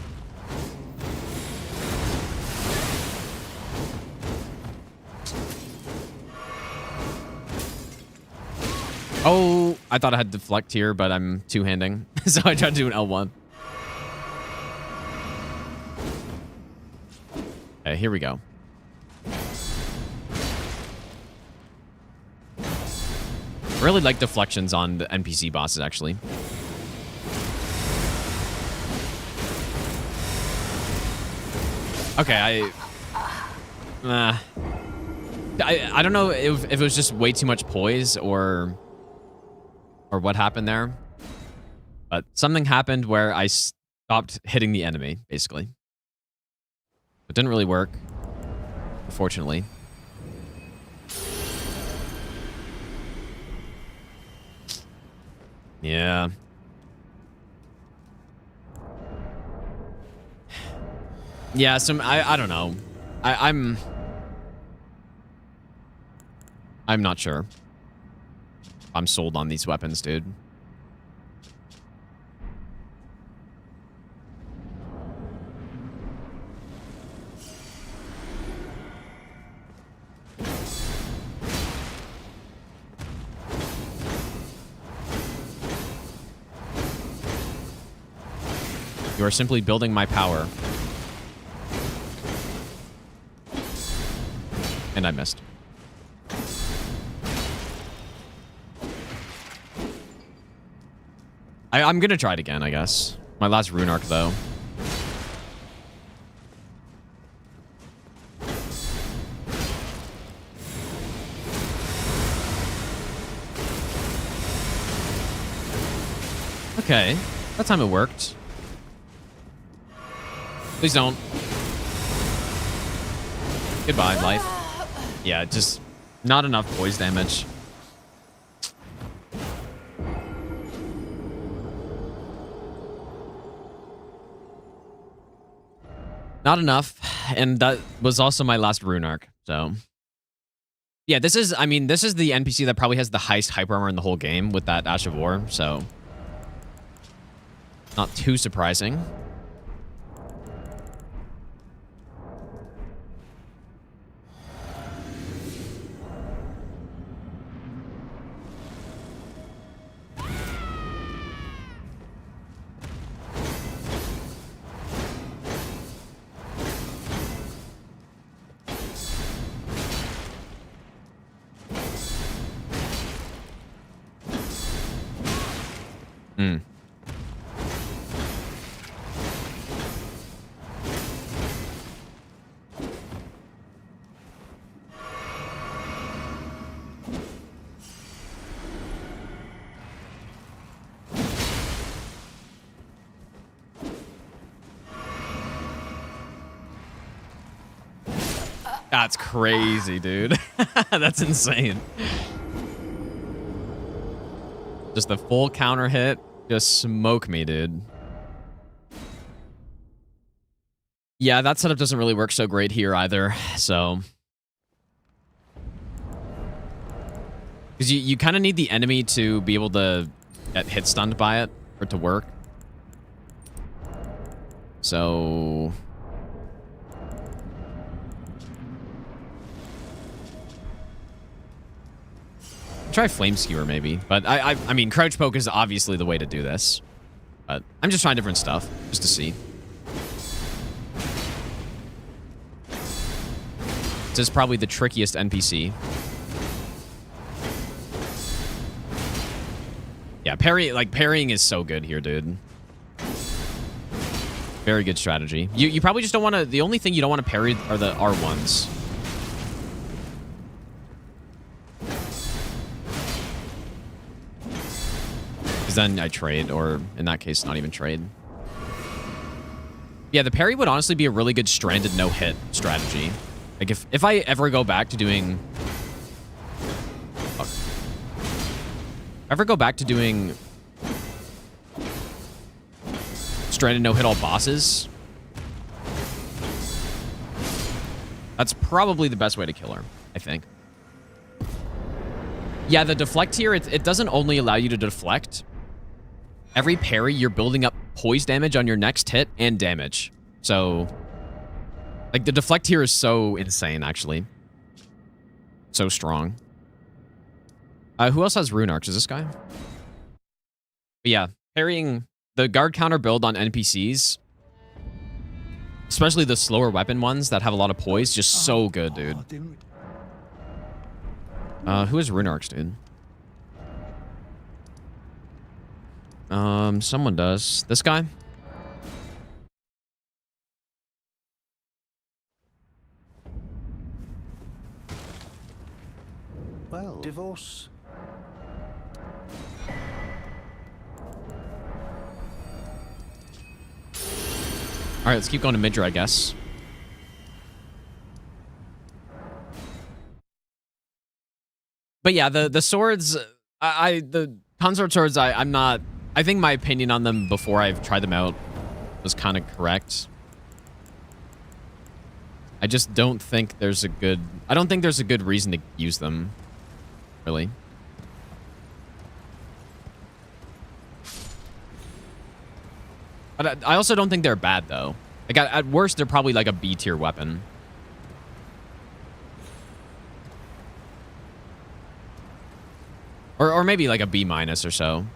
Oh, I thought I had deflect here, but I'm two-handing. So I tried to do an L1. Okay, here we go. I really like deflections on the NPC bosses, actually. Okay, I don't know if it was just way too much poise or what happened there. But something happened where I stopped hitting the enemy, basically. It didn't really work, unfortunately. Yeah. Yeah, I don't know. I'm not sure. I'm sold on these weapons, dude. You are simply building my power. And I missed. I'm gonna try it again, I guess. My last rune arc, though. Okay. That time it worked. Please don't. Goodbye, life. Yeah, just not enough poise damage. Not enough. And that was also my last rune arc, so. Yeah, this is, I mean, this is the NPC that probably has the highest hyper armor in the whole game with that Ash of War, so. Not too surprising. Hmm. That's crazy, dude. That's insane. Just the full counter hit. Just smoke me, dude. Yeah, that setup doesn't really work so great here either, so. Because you kind of need the enemy to be able to get hit stunned by it for it to work. So. Try Flame Skewer, maybe. But I mean, Crouch Poke is obviously the way to do this. But I'm just trying different stuff, just to see. This is probably the trickiest NPC. Yeah, parrying is so good here, dude. Very good strategy. You probably just don't want to... The only thing you don't want to parry are the R1s. Because then I trade, or in that case, not even trade. Yeah, the parry would honestly be a really good stranded no-hit strategy. Like, if I ever go back to doing... Fuck. If I ever go back to doing... stranded no-hit all bosses... That's probably the best way to kill her, I think. Yeah, the deflect here, it doesn't only allow you to deflect. Every parry, you're building up poise damage on your next hit and damage. So, like, the deflect here is so insane, actually. So strong. Who else has rune arcs? Is this guy? But yeah, parrying the guard counter build on NPCs, especially the slower weapon ones that have a lot of poise, just so good, dude. Who has rune arcs, dude? Someone does. This guy? Well, divorce. All right, let's keep going to Midra, I guess. But yeah, the swords, the consort swords, I'm not... I think my opinion on them before I've tried them out was kind of correct. I just don't think there's a good... I don't think there's a good reason to use them, really. But I also don't think they're bad, though. Like, at worst, they're probably like a B-tier weapon. Or maybe like a B- or so.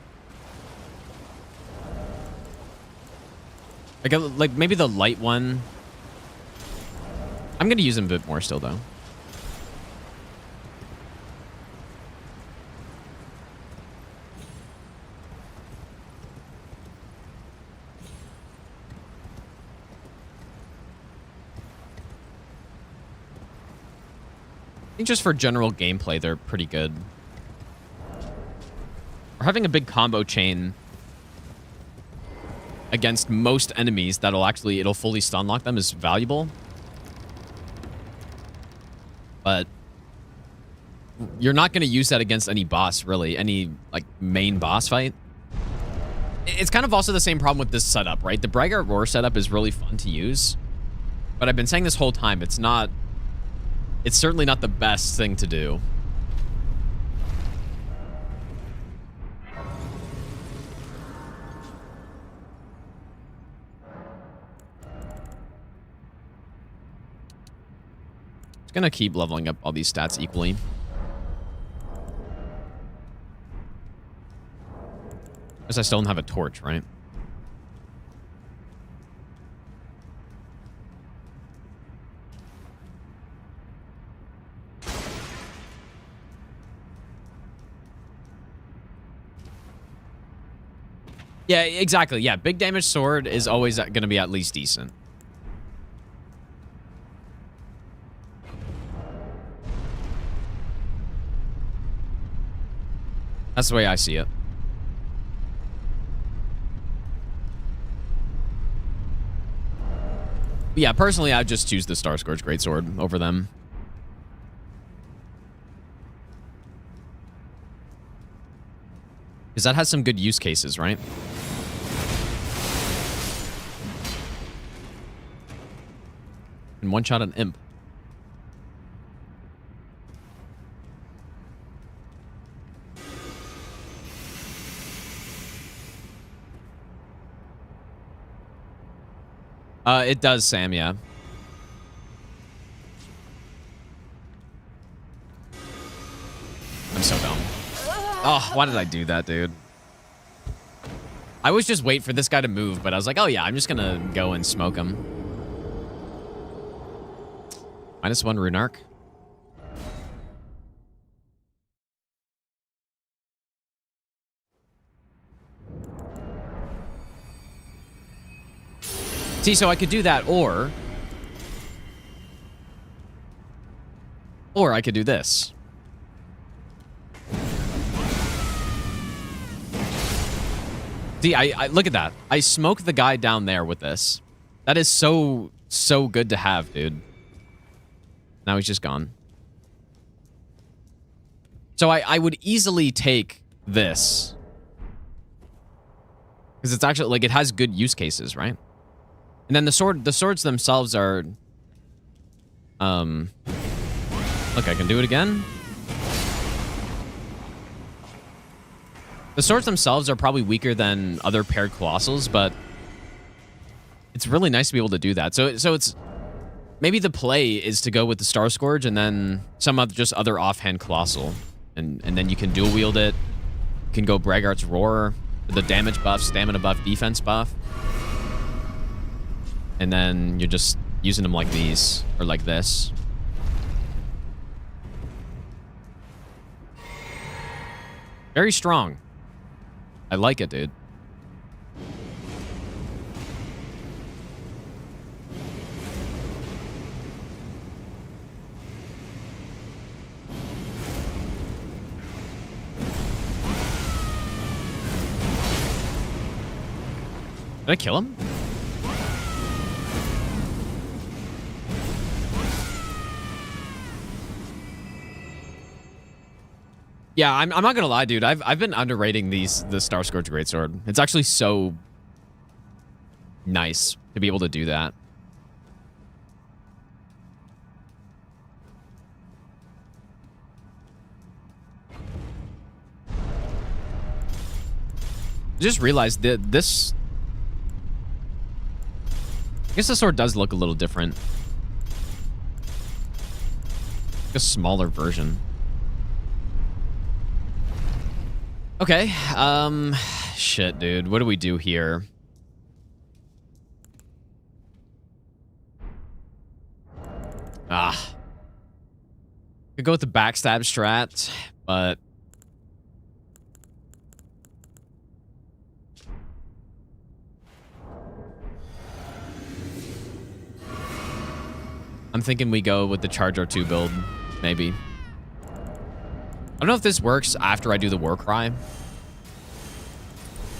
Like maybe the light one. I'm gonna use them a bit more still, though. I think just for general gameplay, they're pretty good. Or having a big combo chain against most enemies that'll actually, it'll fully stun lock them is valuable. But you're not going to use that against any boss, really. Any, like, main boss fight. It's kind of also the same problem with this setup, right? The Braggart Roar setup is really fun to use. But I've been saying this whole time, it's not... It's certainly not the best thing to do. It's gonna keep leveling up all these stats equally. Because I still don't have a torch, right? Yeah, exactly. Yeah, big damage sword is always going to be at least decent. That's the way I see it. But yeah, personally, I'd just choose the Star Scourge Greatsword over them. Because that has some good use cases, right? And one-shot an imp. It does, Sam, yeah. I'm so dumb. Oh, why did I do that, dude? I was just wait for this guy to move, but I was like, oh yeah, I'm just gonna go and smoke him. -1 rune arc. See, so I could do that, or I could do this. See, I look at that. I smoked the guy down there with this. That is so good to have, dude. Now he's just gone. So I would easily take this. Because it's actually, like, it has good use cases, right? And then the swords themselves are... Look, I can do it again. The swords themselves are probably weaker than other paired Colossals, but it's really nice to be able to do that. So it's... Maybe the play is to go with the Star Scourge and then some other, just other offhand Colossal. And then you can dual wield it. You can go Braggart's Roar, the damage buff, stamina buff, defense buff. And then you're just using them like these, or like this. Very strong. I like it, dude. Did I kill him? Yeah, I'm not gonna lie, dude. I've been underrating the Star Scourge Greatsword. It's actually so nice to be able to do that. I just realized that this... I guess the sword does look a little different. A smaller version. Okay, shit, dude. What do we do here? Could go with the backstab strat, but... I'm thinking we go with the Charge R2 build, maybe. I don't know if this works after I do the War Cry.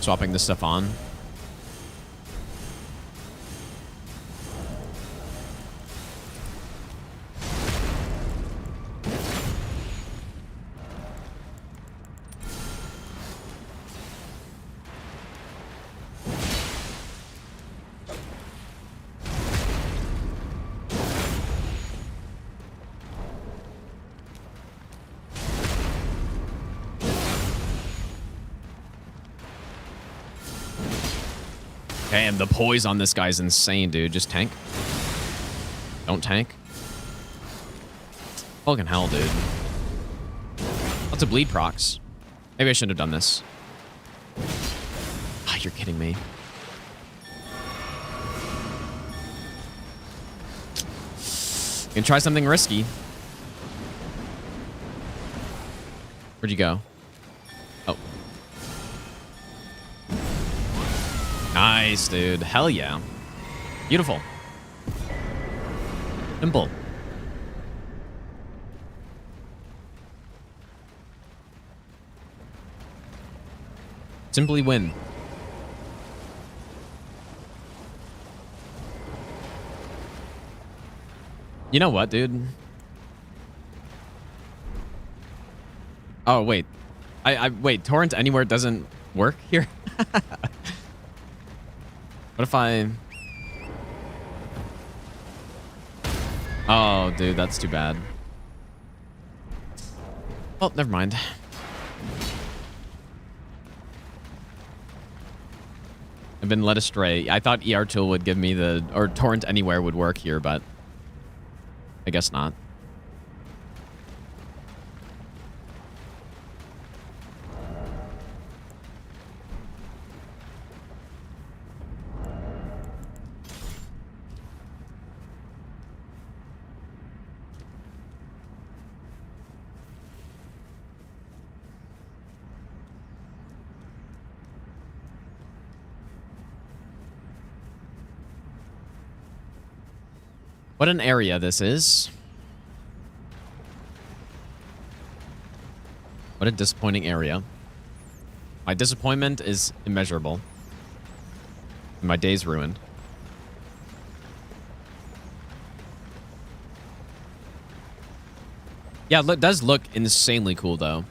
Swapping this stuff on. Damn, the poise on this guy's insane, dude. Just tank. Don't tank. Fucking hell, dude. Lots of bleed procs. Maybe I shouldn't have done this. Ah, you're kidding me. Gonna try something risky. Where'd you go? Oh. Nice, dude. Hell yeah. Beautiful. Simple. Simply win. You know what, dude? Oh, wait. Wait, Torrent Anywhere doesn't work here? What if I... Oh, dude, that's too bad. Oh, never mind. I've been led astray. I thought ER Tool would give me the... Or Torrent Anywhere would work here, but... I guess not. What an area this is. What a disappointing area. My disappointment is immeasurable. My day's ruined. Yeah, it does look insanely cool, though.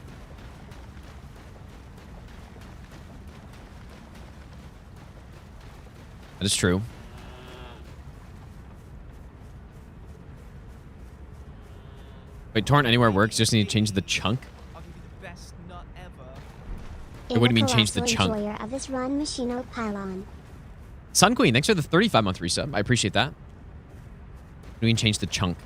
That is true. Wait, Torrent Anywhere works. Just need to change the chunk. I'll give you the best nut ever. Wait, what do you mean change the Colossal chunk? enjoyer of this run, Machino Pylon. Sun Queen, thanks for the 35-month resub. I appreciate that. What do you mean change the chunk?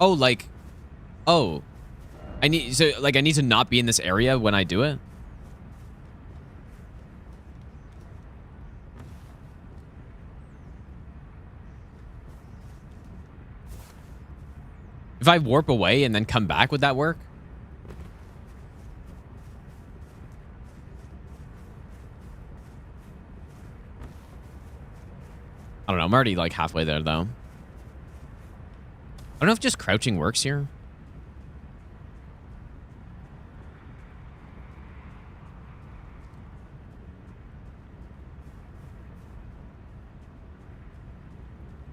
Oh, like, oh, I need to not be in this area when I do it. If I warp away and then come back, would that work? I don't know. I'm already like halfway there, though. I don't know if just crouching works here.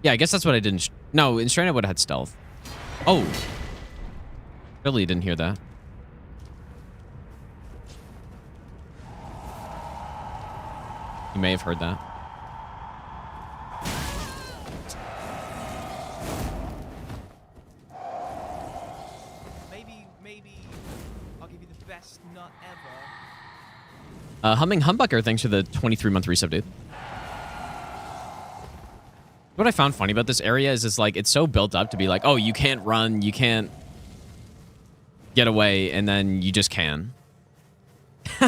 Yeah, I guess that's what I didn't... No, in Strain I would have had stealth. Oh. Really didn't hear that. You may have heard that. Maybe I'll give you the best nut ever. Humming Humbucker, thanks for the 23-month resub, dude. What I found funny about this area is like it's so built up to be like, oh, you can't run, you can't get away, and then you just can.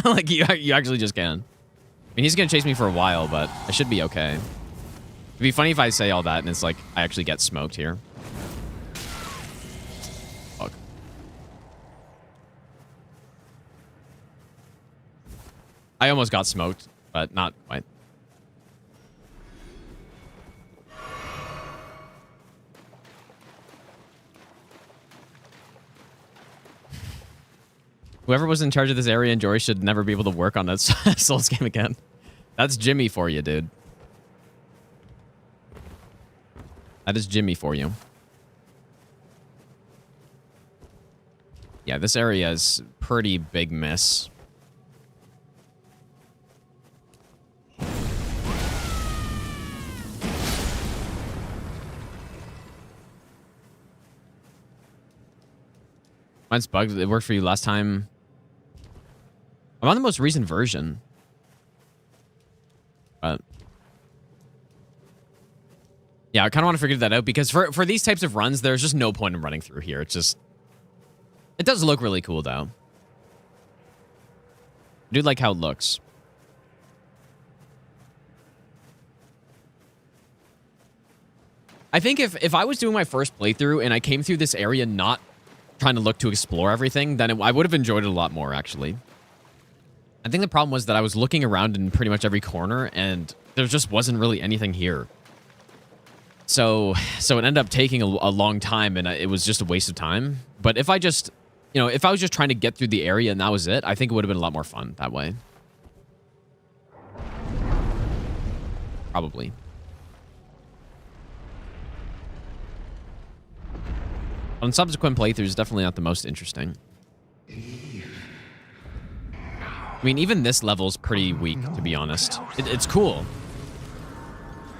Like you actually just can. I mean, he's gonna chase me for a while, but I should be okay. It'd be funny if I say all that and it's like I actually get smoked here. Fuck. I almost got smoked, but not quite. Whoever was in charge of this area and Jory should never be able to work on a Souls game again. That's Jimmy for you, dude. That is Jimmy for you. Yeah, this area is pretty big miss. Mine's bugged. It worked for you last time. I'm on the most recent version. But yeah, I kind of want to figure that out because for these types of runs, there's just no point in running through here. It's just... It does look really cool, though. I do like how it looks. I think if I was doing my first playthrough and I came through this area not trying to look to explore everything, then I would have enjoyed it a lot more, actually. I think the problem was that I was looking around in pretty much every corner, and there just wasn't really anything here. So it ended up taking a long time, and it was just a waste of time. But if I just, if I was just trying to get through the area and that was it, I think it would have been a lot more fun that way. Probably. On subsequent playthroughs, definitely not the most interesting. I mean, even this level's pretty weak, to be honest. It's cool.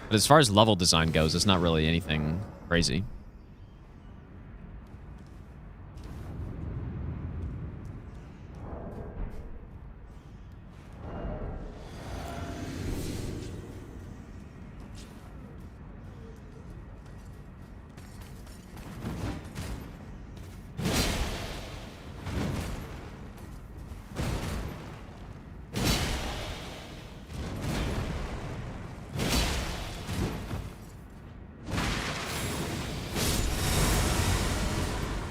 But as far as level design goes, it's not really anything crazy.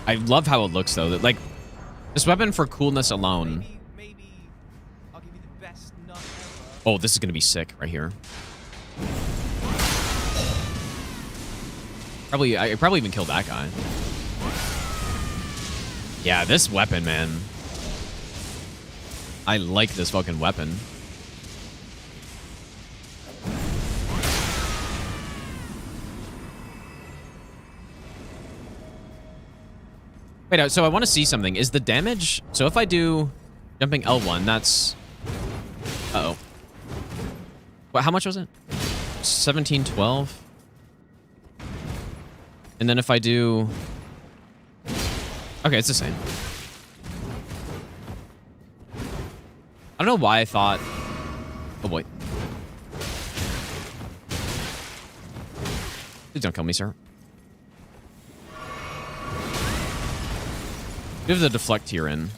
I love how it looks, though. Like, this weapon for coolness alone. Maybe I'll give you the best nut ever. Oh, this is going to be sick right here. I probably even killed that guy. Yeah, this weapon, man. I like this fucking weapon. Wait, so I want to see something. Is the damage... So if I do jumping L1, that's... Uh-oh. What, how much was it? 1712. And then if I do... Okay, it's the same. I don't know why I thought... Oh, boy. Please don't kill me, sir. We have the deflect here in.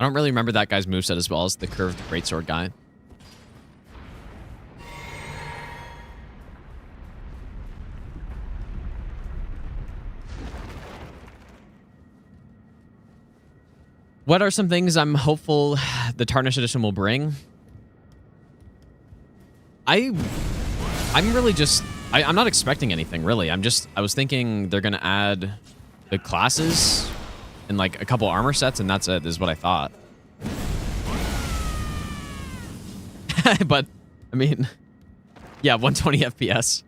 I don't really remember that guy's moveset as well as the curved greatsword guy. What are some things I'm hopeful the Tarnished Edition will bring? I'm really just... I'm not expecting anything, really. I was thinking they're going to add the classes and, like, a couple armor sets, and that's it, is what I thought. But, I mean... Yeah, 120 FPS.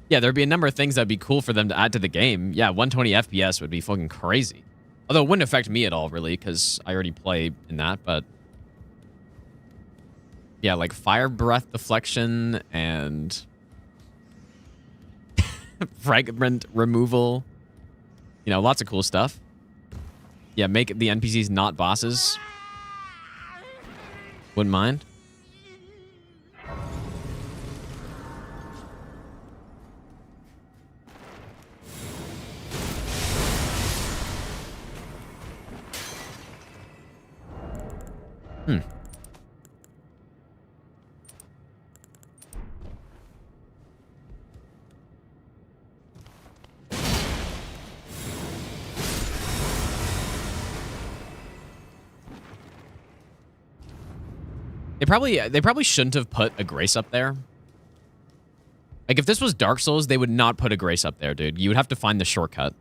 Yeah, there'd be a number of things that'd be cool for them to add to the game. Yeah, 120 FPS would be fucking crazy. Although it wouldn't affect me at all, really, because I already play in that, but... Yeah, like fire breath deflection and... fragment removal. You know, lots of cool stuff. Yeah, make the NPCs not bosses. Wouldn't mind. They probably shouldn't have put a Grace up there. Like, if this was Dark Souls, they would not put a Grace up there, dude. You would have to find the shortcut.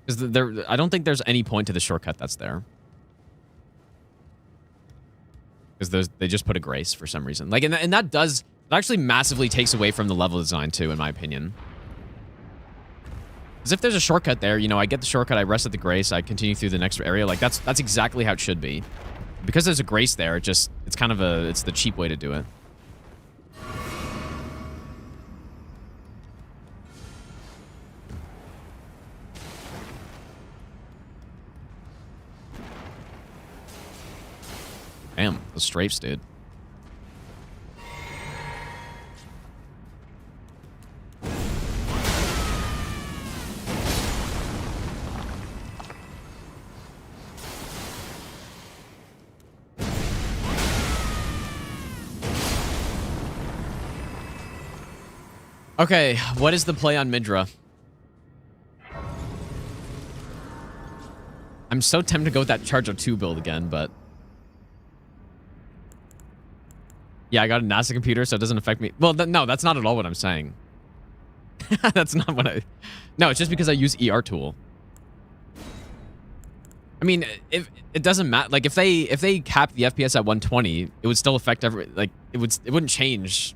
Because I don't think there's any point to the shortcut that's there. Because they just put a Grace for some reason. Like, and that actually massively takes away from the level design, too, in my opinion. Because if there's a shortcut there, you know, I get the shortcut, I rest at the Grace, I continue through the next area. Like, that's exactly how it should be. Because there's a Grace there, it's kind of it's the cheap way to do it. Damn, those strafes, dude. Okay, what is the play on Midra? I'm so tempted to go with that Charge of 2 build again, but... Yeah, I got a NASA computer, so it doesn't affect me. Well, no, that's not at all what I'm saying. That's not what I... No, it's just because I use ER tool. I mean, if it doesn't matter. Like, if they cap the FPS at 120, it would still affect like, it wouldn't change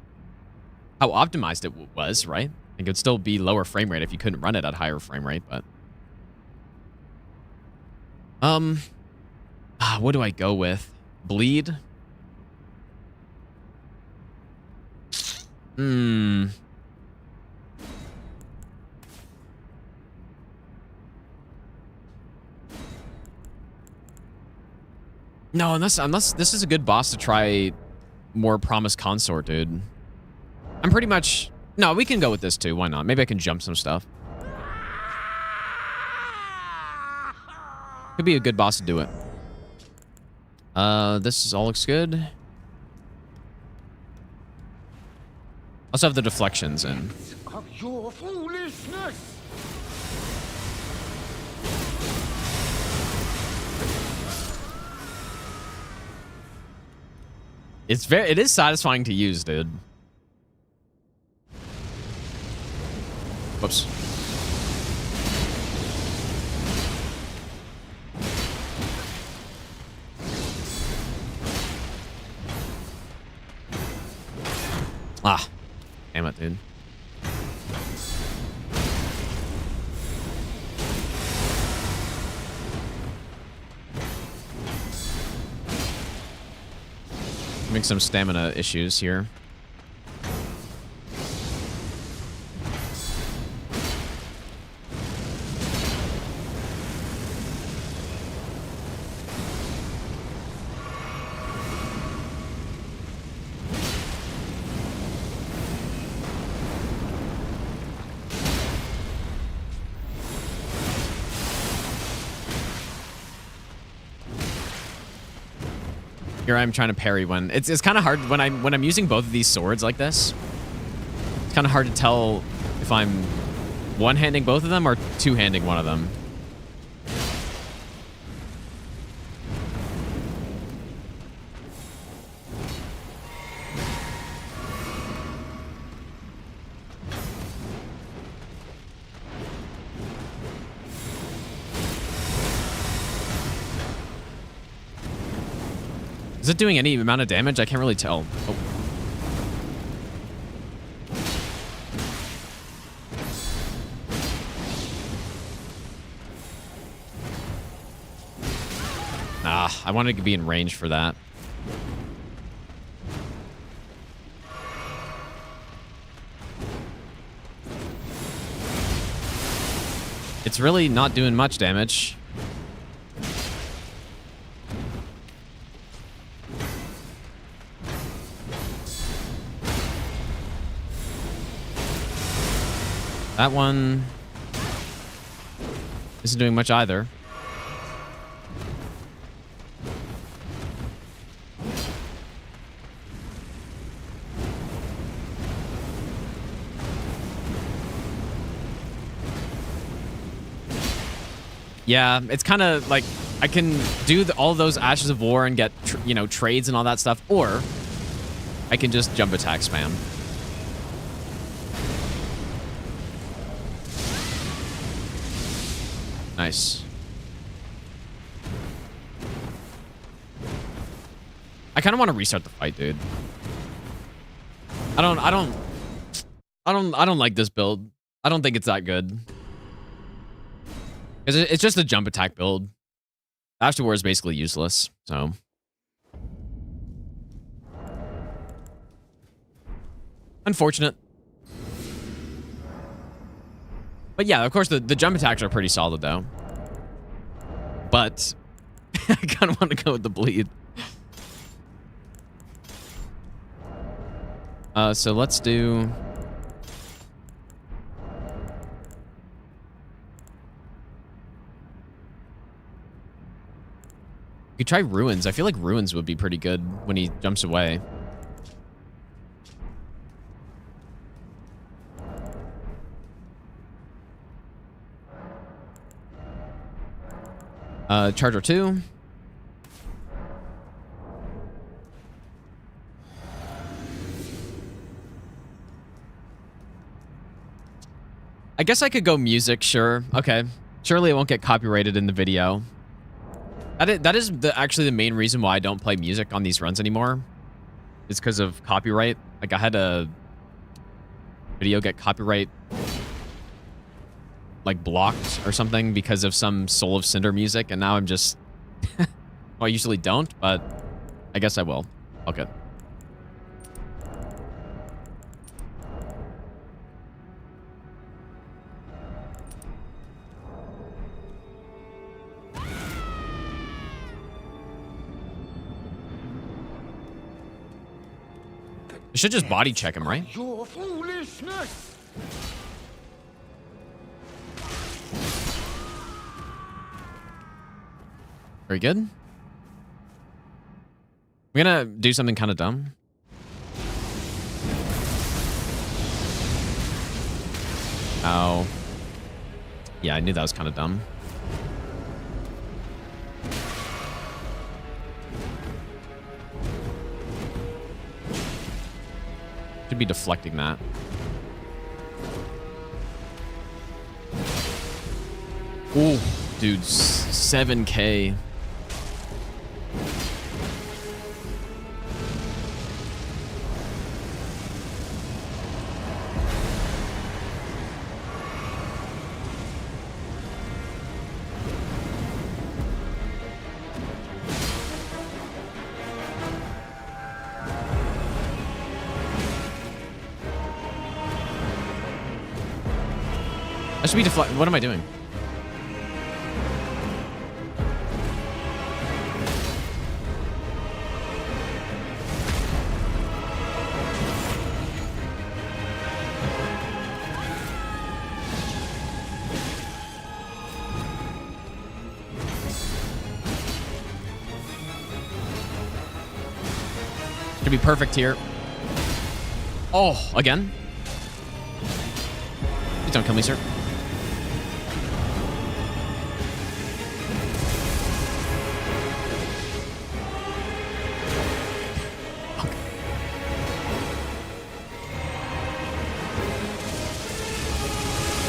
how optimized it was, right? Like, it would still be lower frame rate if you couldn't run it at higher frame rate, but... what do I go with? Bleed? No, unless this is a good boss to try more Promised Consort, dude. I'm pretty much... No, we can go with this too. Why not? Maybe I can jump some stuff. Could be a good boss to do it. This all looks good. Also have the deflections in. Of your foolishness. It is satisfying to use, dude. Whoops. Ah. Damn it, dude. Make some stamina issues here. Here I'm trying to parry when it's kind of hard when I'm using both of these swords like this. It's kind of hard to tell if I'm one-handing both of them or two-handing one of them. Is it doing any amount of damage? I can't really tell. Oh. Ah, I wanted to be in range for that. It's really not doing much damage. That one isn't doing much either. Yeah, it's kind of like I can do all those Ashes of War and get, trades and all that stuff, or I can just jump attack spam. Nice. I kind of want to restart the fight, dude. I don't like this build. I don't think it's that good. Because it's just a jump attack build. Afterward is basically useless, so. Unfortunate. But yeah, of course, the jump attacks are pretty solid, though. But I kind of want to go with the bleed. So let's do... You could try Ruins. I feel like Ruins would be pretty good when he jumps away. Charger 2. I guess I could go music, sure. Okay. Surely it won't get copyrighted in the video. That is actually the main reason why I don't play music on these runs anymore. It's because of copyright. Like, I had a video get copyright like blocked or something because of some Soul of Cinder music, and now I'm just well, I usually don't, but I guess I will. Okay. I should just body check him, right? Your foolishness. Very good. We're gonna do something kind of dumb. Oh. Yeah, I knew that was kind of dumb. Should be deflecting that. Ooh, dude, 7K. I should be deflect. What am I doing? Should be perfect here. Oh, again? Please don't kill me, sir.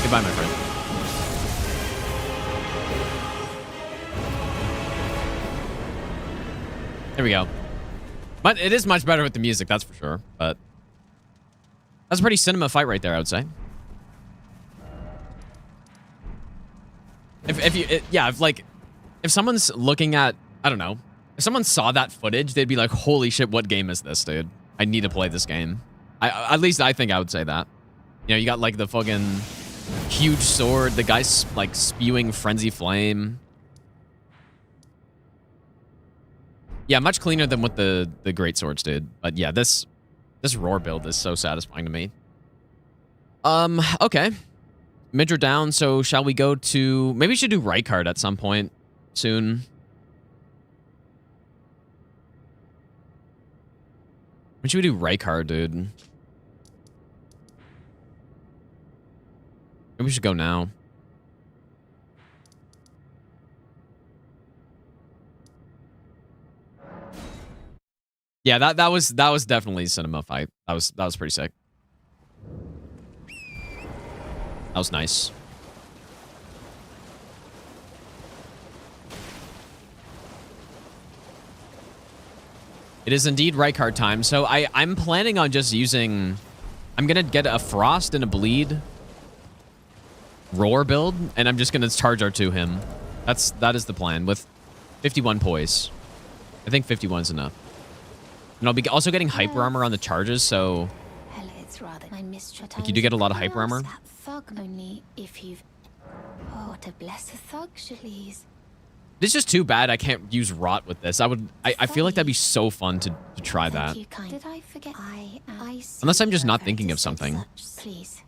Goodbye, my friend. There we go. But it is much better with the music, that's for sure. But that's a pretty cinema fight right there, I would say. If someone's looking at, I don't know, if someone saw that footage, they'd be like, holy shit, what game is this, dude? I need to play this game. At least I think I would say that. You know, you got like the fucking huge sword, the guy's like spewing frenzy flame. Yeah, much cleaner than with the great swords, dude. But yeah, this roar build is so satisfying to me. Okay. Midra down, so shall we go to... Maybe we should do Rykard at some point soon. When should we do Rykard, dude? Maybe we should go now. Yeah, that was definitely cinema fight. That was pretty sick. That was nice. It is indeed Rykard time. So I'm planning on just using... I'm going to get a Frost and a Bleed Roar build, and I'm just going to charge R2 him. That is the plan with 51 poise. I think 51 is enough. And I'll be also getting hyper armor on the charges, so... Like, you do get a lot of hyper armor. Only if you've... Oh, what a blessed thug, Shalice. It's just too bad I can't use Rot with this. I feel like that'd be so fun to try that. Did I forget? Unless I'm just not thinking of something. Please.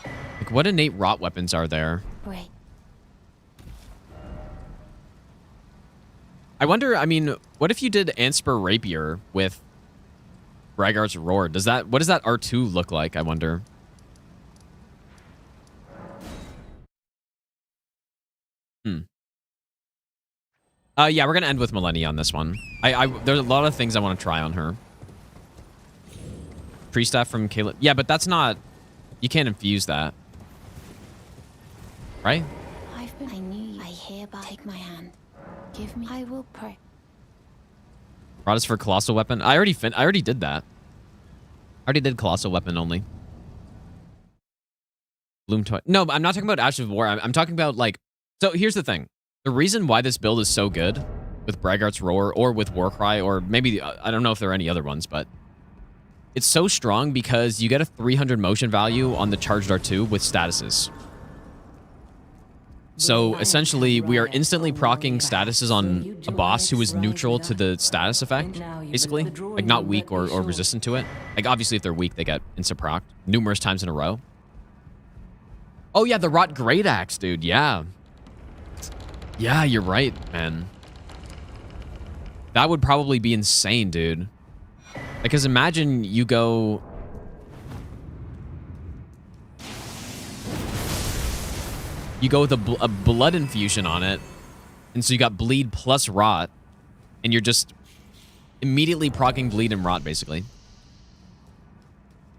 Like, what innate Rot weapons are there? Great. I wonder, I mean, what if you did Anspur Rapier with Braggard's Roar? What does that R2 look like, I wonder? Yeah, we're gonna end with Malenia on this one. There's a lot of things I want to try on her. Pre-staff from Caleb. Yeah, but that's not... You can't infuse that. Right? I knew you. I hereby take my hand. Give me... I will pray. Brought us for Colossal Weapon. I already did that. I already did Colossal Weapon only. Bloom Toy. No, I'm not talking about Ash of War. I'm talking about, like... So, here's the thing. The reason why this build is so good with Braggart's Roar or with Warcry, or maybe, I don't know if there are any other ones, but it's so strong because you get a 300 motion value on the charged R2 with statuses. So essentially, we are instantly proccing statuses on a boss who is neutral to the status effect, basically. Like, not weak or resistant to it. Like, obviously, if they're weak, they get insta-procced numerous times in a row. Oh, yeah, the Rot Great Axe, dude. Yeah. Yeah, you're right, man. That would probably be insane, dude. Because imagine you go... You go with a blood infusion on it, and so you got bleed plus rot, and you're just immediately proccing bleed and rot, basically.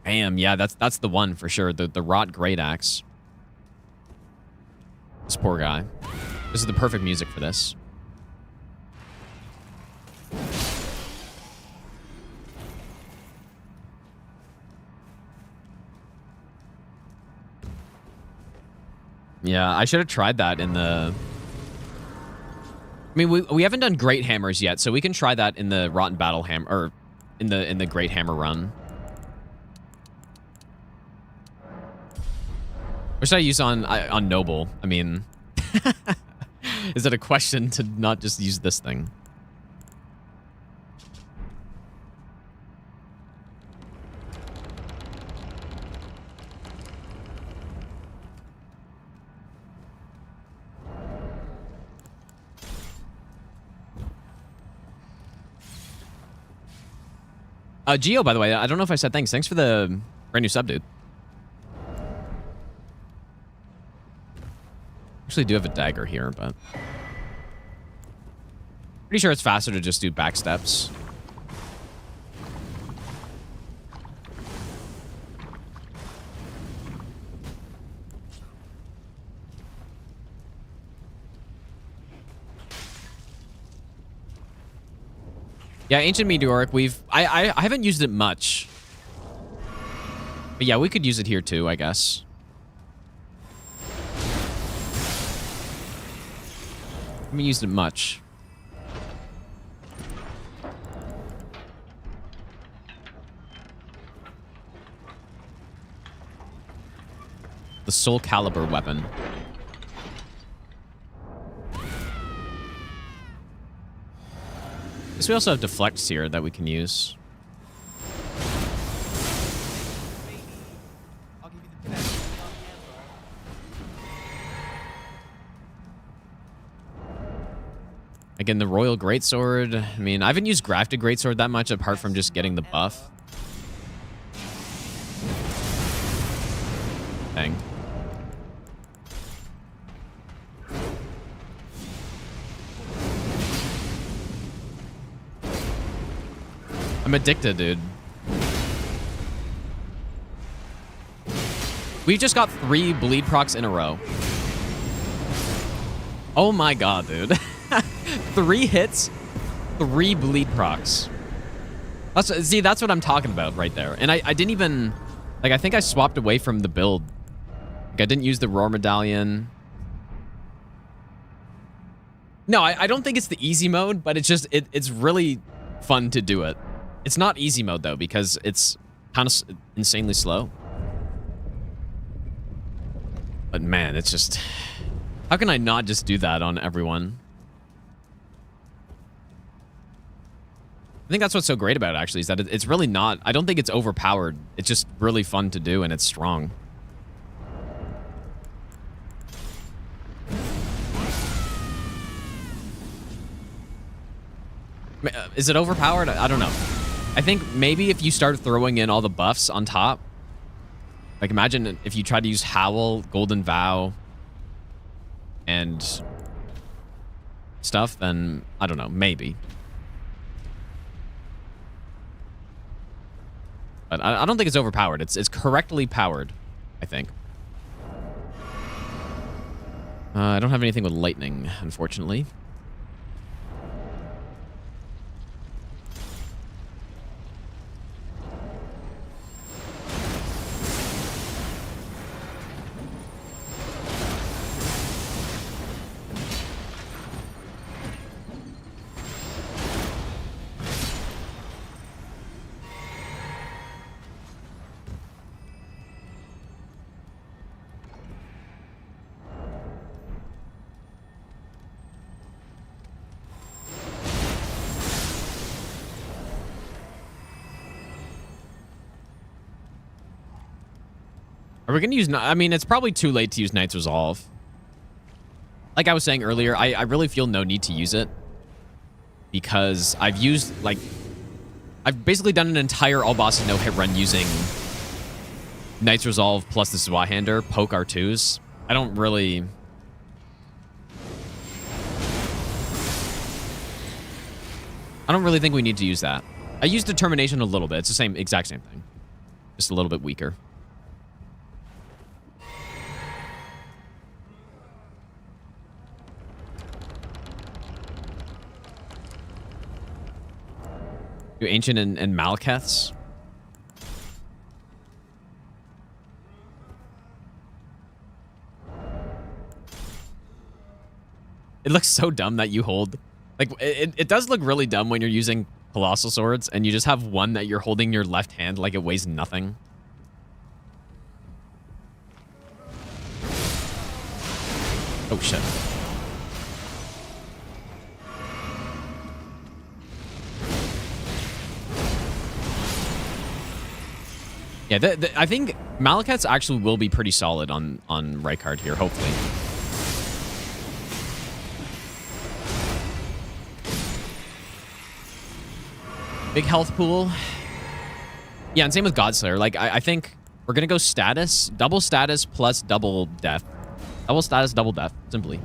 Damn, yeah, that's the one for sure. The rot great axe. This poor guy. This is the perfect music for this. Yeah, I should have tried that in the... I mean, we haven't done great hammers yet, so we can try that in the Rotten Battle Hammer, or in the Great Hammer run. Or should I use on Noble? I mean, is it a question to not just use this thing? Geo, by the way, I don't know if I said thanks. Thanks for the brand new sub, dude. Actually do have a dagger here, but... Pretty sure it's faster to just do back steps. Yeah, Ancient Meteoric, I haven't used it much. But yeah, we could use it here too, I guess. I haven't used it much. The Soul Calibur weapon. I guess we also have deflects here that we can use. I'll give you the best nut ever. Again, the Royal Greatsword. I mean, I haven't used Grafted Greatsword that much apart from just getting the buff. Dang. I'm addicted, dude. We've just got 3 bleed procs in a row. Oh my god, dude. 3 hits, 3 bleed procs. See, that's what I'm talking about right there. And I didn't even... Like, I think I swapped away from the build. Like, I didn't use the Roar Medallion. No, I don't think it's the easy mode, but it's just... It's really fun to do it. It's not easy mode, though, because it's kind of insanely slow. But, man, it's just... How can I not just do that on everyone? I think that's what's so great about it, actually, is that it's really not... I don't think it's overpowered. It's just really fun to do, and it's strong. Is it overpowered? I don't know. I think maybe if you start throwing in all the buffs on top, like imagine if you tried to use Howl, Golden Vow, and stuff, then I don't know, maybe. But I don't think it's overpowered. It's correctly powered, I think. I don't have anything with lightning, unfortunately. Are we going to use... I mean, it's probably too late to use Knight's Resolve. Like I was saying earlier, I really feel no need to use it. because I've used, like, I've basically done an entire all bosses no hit run using Knight's Resolve plus the Zweihander, poke R2s. I don't really... think we need to use that. I use Determination a little bit. It's the exact same thing. Just a little bit weaker. Do Ancient and Malekiths. It looks so dumb that you hold... Like, it does look really dumb when you're using Colossal Swords and you just have one that you're holding in your left hand like it weighs nothing. Oh, shit. Yeah, I think Malekiths actually will be pretty solid on Rykard here, hopefully. Big health pool. Yeah, and same with Godslayer. Like, I think we're going to go status, double status plus double death. Double status, double death, simply.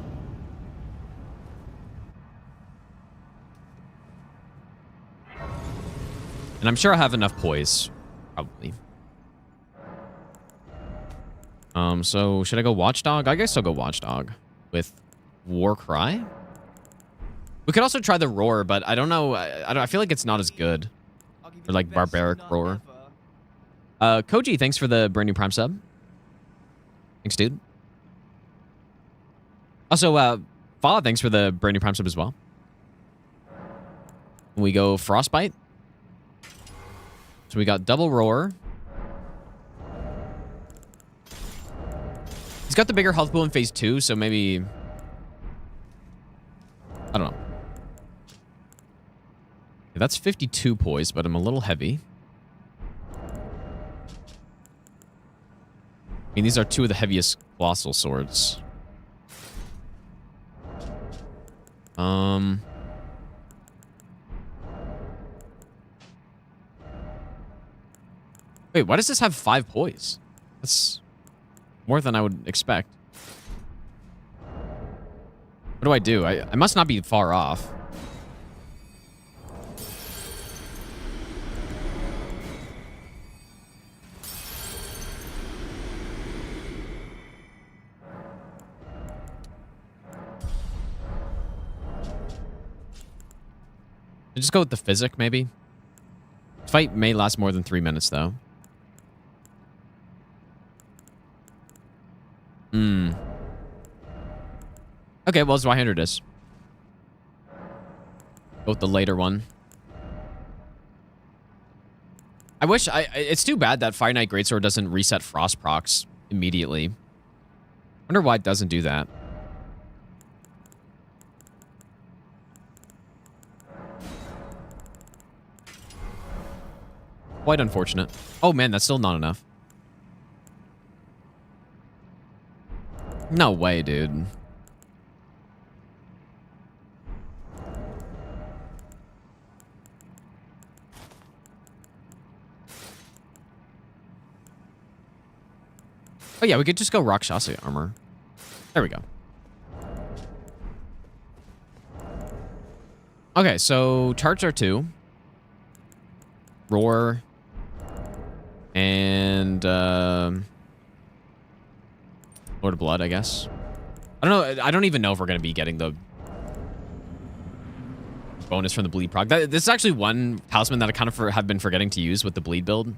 And I'm sure I have enough poise, probably. So should I go Watchdog? I guess I'll go Watchdog with Warcry. We could also try the Roar, but I don't know. I feel like it's not as good. Or like Barbaric Roar. Koji, thanks for the brand new Prime sub. Thanks, dude. Also, Fa, thanks for the brand new Prime sub as well. We go Frostbite. So we got double Roar. He's got the bigger health pool in phase 2, so maybe... I don't know. Yeah, that's 52 poise, but I'm a little heavy. I mean, these are two of the heaviest Colossal Swords. Wait, why does this have 5 poise? That's more than I would expect. What do? I must not be far off. I'll just go with the Physic, maybe. This fight may last more than 3 minutes, though. Okay, well, Zweihander is. Go with the later one. I wish it's too bad that Fire Knight Greatsword doesn't reset Frost procs immediately. Wonder why it doesn't do that. Quite unfortunate. Oh man, that's still not enough. No way, dude. Oh yeah, we could just go Rakshasa armor. There we go. Okay, so charge R2. Roar. And Lord of Blood, I guess. I don't know. I don't even know if we're going to be getting the bonus from the bleed proc. This is actually one talisman that I kind of have been forgetting to use with the bleed build.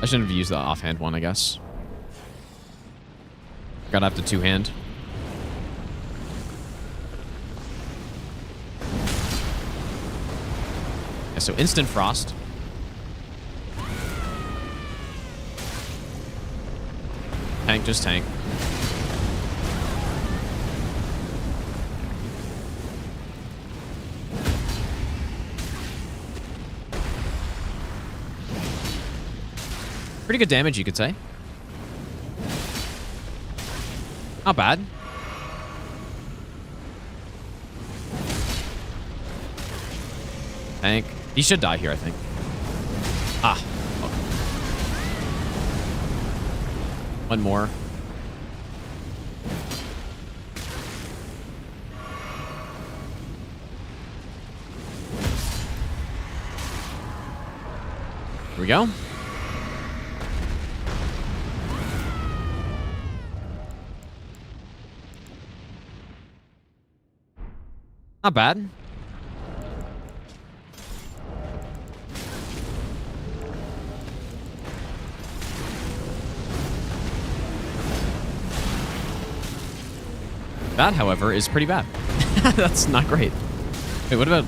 I shouldn't have used the offhand one, I guess. Gotta have to two-hand. Yeah, so instant frost. Tank, just tank. Pretty good damage, you could say. Not bad. Tank. He should die here, I think. Ah. Okay. One more. Here we go. Not bad. That, however, is pretty bad. That's not great. Wait, what about...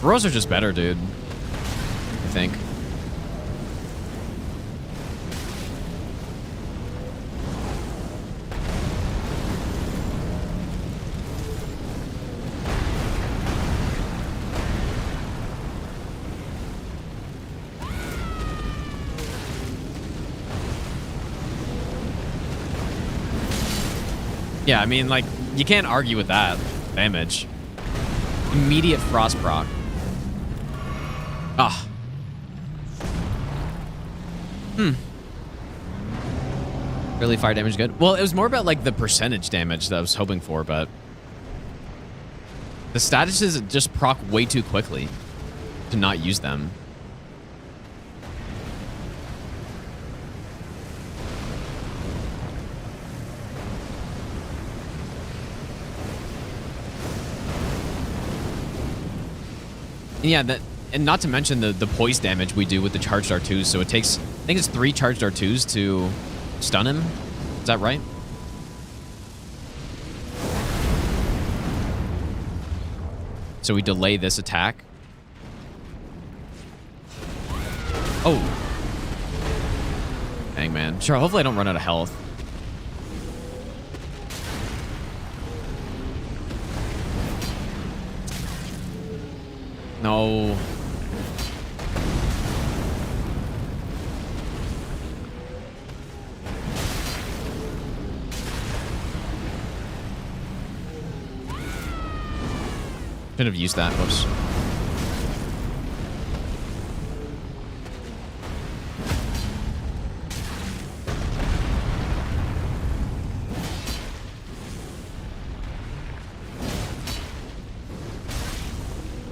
Bros are just better, dude. I think. Yeah, I mean, like, you can't argue with that damage. Immediate frost proc. Ah. Really, fire damage good? Well, it was more about, like, the percentage damage that I was hoping for, but... The statuses just proc way too quickly to not use them. Yeah, that, and not to mention the poise damage we do with the charged R2s. So it takes, I think it's 3 charged R2s to stun him. Is that right? So we delay this attack. Oh. Dang, man. Sure, hopefully I don't run out of health. No. Should have used that. Whoops.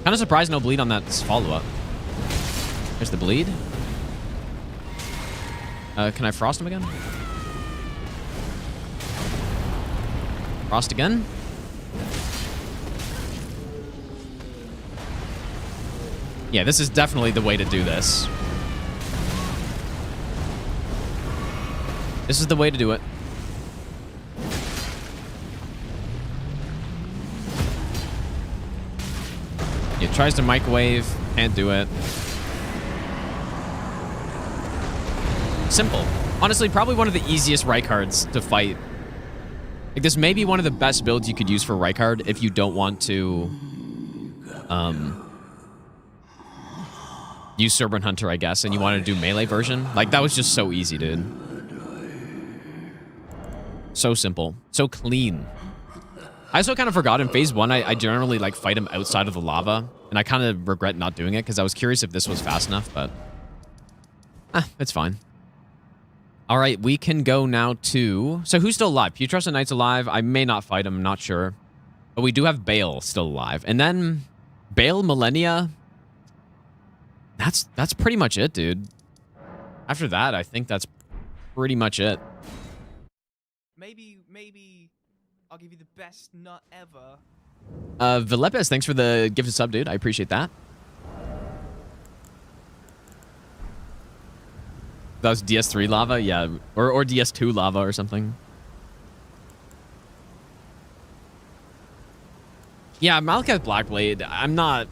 Kind of surprised no bleed on that follow-up. There's the bleed. Can I frost him again? Frost again? Yeah, this is definitely the way to do this. This is the way to do it. It tries to microwave, can't do it. Simple. Honestly, probably one of the easiest Reinhardts to fight. Like, this may be one of the best builds you could use for Reinhardt if you don't want to use Serpent Hunter, I guess, and you want to do melee version. Like, that was just so easy, dude. So simple. So clean. I also kind of forgot in phase 1, I generally like fight him outside of the lava, and I kind of regret not doing it because I was curious if this was fast enough, but it's fine. All right, we can go now to... So who's still alive? Putros and Knight's alive. I may not fight him, I'm not sure. But we do have Bayle still alive. And then Bayle, Malenia. That's pretty much it, dude. After that, I think that's pretty much it. Maybe I'll give you the best nut ever. Vilepes, thanks for the gifted sub, dude. I appreciate that. That was DS3 lava? Yeah. Or DS2 lava or something. Yeah, Malakath Blackblade, I'm not...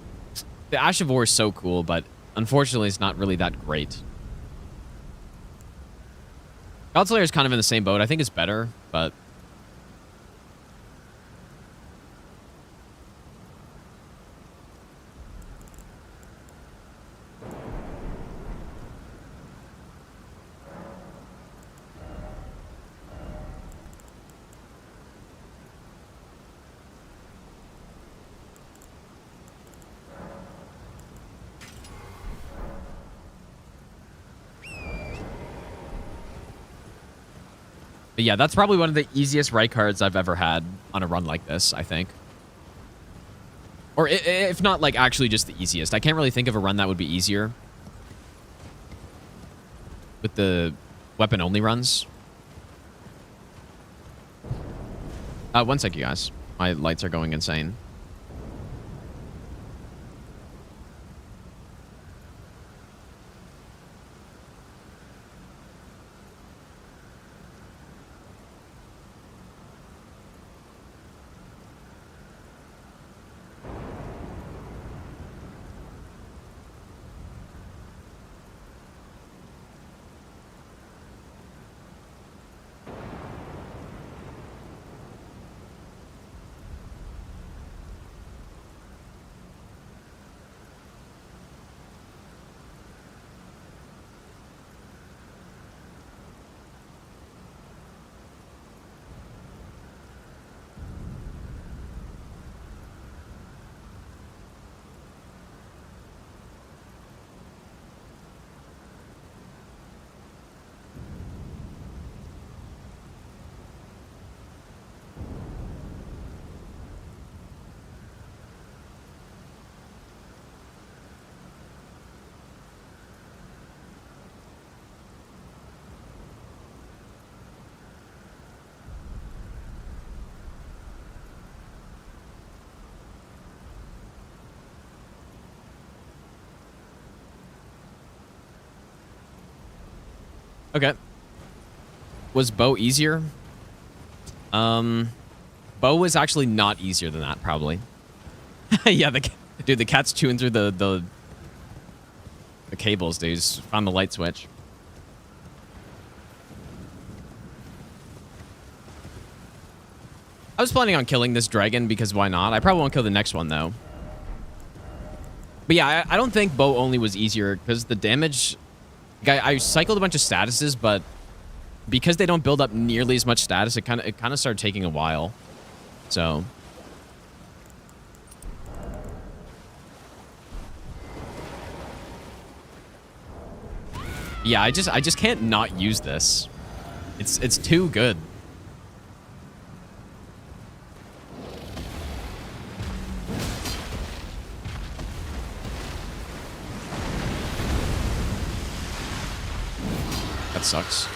The Ash of War is so cool, but unfortunately it's not really that great. Godslayer is kind of in the same boat. I think it's better, but... But yeah, that's probably one of the easiest right cards I've ever had on a run like this, I think. Or if not, like, actually just the easiest. I can't really think of a run that would be easier with the weapon-only runs. 1 sec, you guys. My lights are going insane. Okay. Was bow easier? Bow was actually not easier than that, probably. Yeah, dude, the cat's chewing through the cables, dude. Just found the light switch. I was planning on killing this dragon because why not? I probably won't kill the next one, though. But yeah, I don't think bow only was easier because the damage... I cycled a bunch of statuses, but because they don't build up nearly as much status, it kind of started taking a while. So... yeah, I just can't not use this. It's too good. That sucks.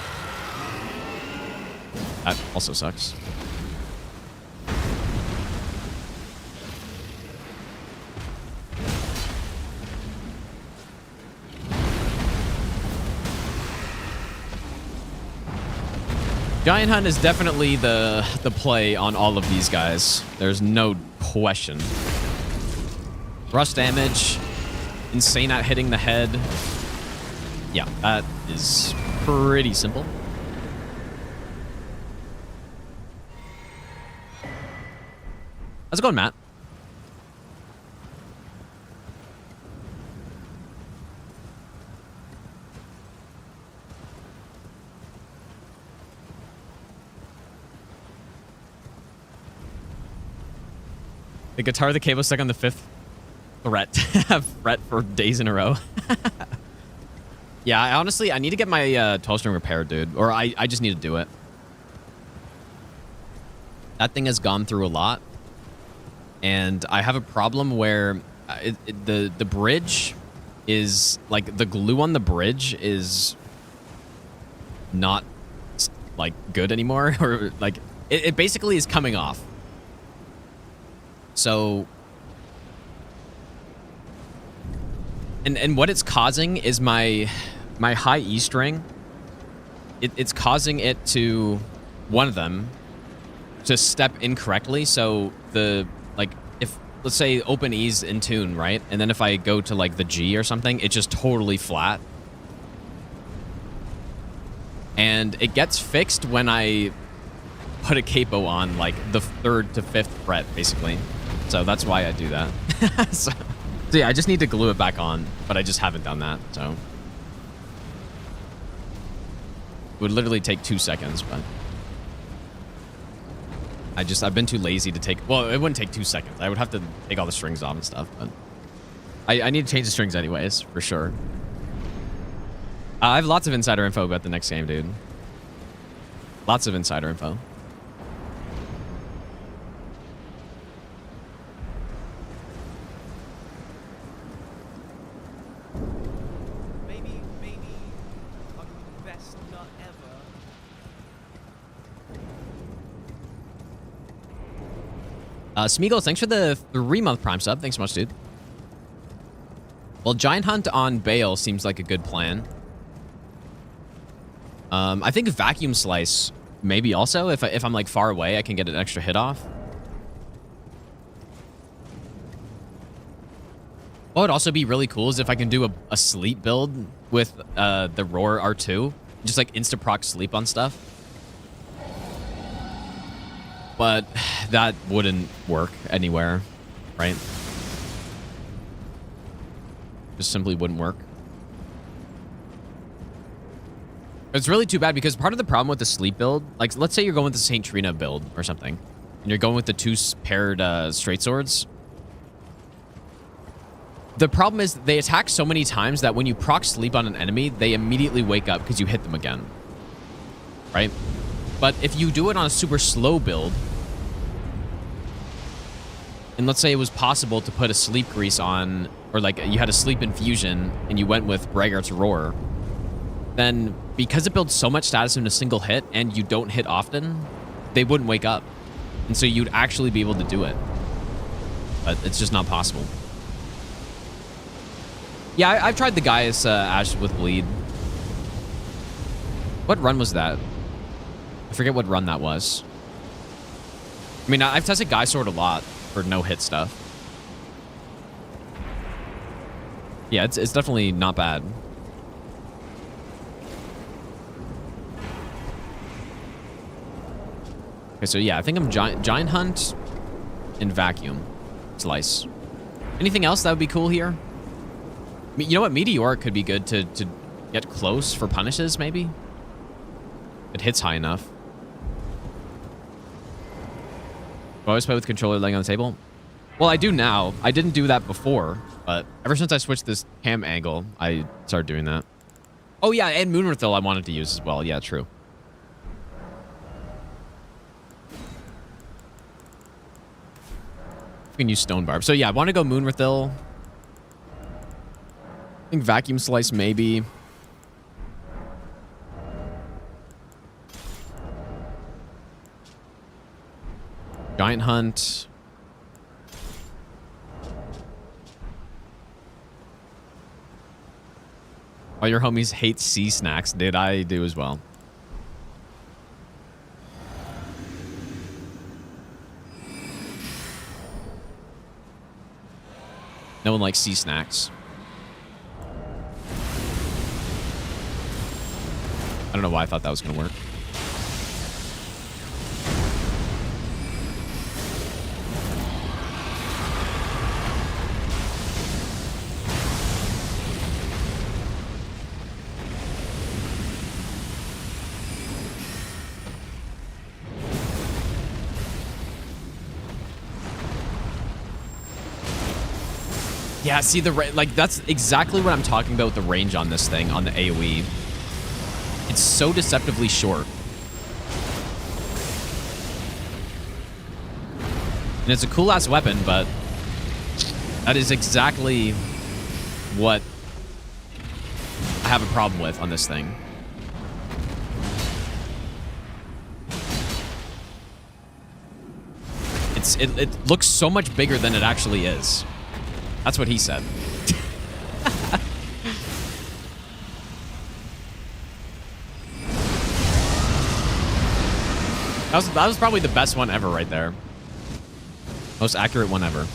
That also sucks. Giant Hunt is definitely the play on all of these guys. There's no question. Rust damage, insane at hitting the head. Yeah, that is pretty simple. How's it going, Matt? The guitar, the cable stuck on the 5th fret. Fret for days in a row. Yeah, honestly, I need to get my 12-string repaired, dude. Or I just need to do it. That thing has gone through a lot. And I have a problem where the bridge is... like, the glue on the bridge is not, like, good anymore. Or, like, it basically is coming off. So... And what it's causing is my high E string. It's causing it to, one of them, to step incorrectly. So the, like, if, let's say open E's in tune, right? And then if I go to like the G or something, it's just totally flat. And it gets fixed when I put a capo on like the 3rd to 5th fret, basically. So that's why I do that. So yeah, I just need to glue it back on, but I just haven't done that, so. It would literally take 2 seconds, but. I've been too lazy to take, well, it wouldn't take 2 seconds. I would have to take all the strings off and stuff, but. I need to change the strings anyways, for sure. I have lots of insider info about the next game, dude. Lots of insider info. Maybe I'll give you the best nut ever. Smeagol, thanks for the 3-month Prime sub. Thanks so much, dude. Well, Giant Hunt on Bayle seems like a good plan. I think Vacuum Slice maybe also. If I'm like far away, I can get an extra hit off. What would also be really cool is if I can do a sleep build with the Roar R2. Just like insta-proc sleep on stuff. But that wouldn't work anywhere, right? Just simply wouldn't work. It's really too bad because part of the problem with the sleep build, like let's say you're going with the Saint Trina build or something, and you're going with the 2 paired straight swords. The problem is they attack so many times that when you proc sleep on an enemy, they immediately wake up because you hit them again, right? But if you do it on a super slow build, and let's say it was possible to put a sleep grease on, or like you had a sleep infusion and you went with Braggart's Roar, then because it builds so much status in a single hit and you don't hit often, they wouldn't wake up. And so you'd actually be able to do it. But it's just not possible. Yeah, I've tried the Gaius Ash with Bleed. What run was that? I forget what run that was. I mean, I've tested Guy Sword a lot for no-hit stuff. Yeah, it's definitely not bad. Okay, so yeah, I think I'm Giant Hunt and Vacuum Slice. Anything else that would be cool here? I mean, you know what? Meteoric could be good to get close for punishes, maybe? It hits high enough. Do I always play with controller laying on the table? Well, I do now. I didn't do that before, but ever since I switched this cam angle, I started doing that. Oh yeah, and Moonrathil I wanted to use as well. Yeah, true. We can use Stone Barb. So yeah, I want to go Moonrathil. I think Vacuum Slice maybe. Giant Hunt. All your homies hate sea snacks. Dude, I do as well. No one likes sea snacks. I don't know why I thought that was going to work. Yeah, see, like, that's exactly what I'm talking about with the range on this thing, on the AoE. It's so deceptively short. And it's a cool-ass weapon, but that is exactly what I have a problem with on this thing. It looks so much bigger than it actually is. That's what he said. That was probably the best one ever right there. Most accurate one ever.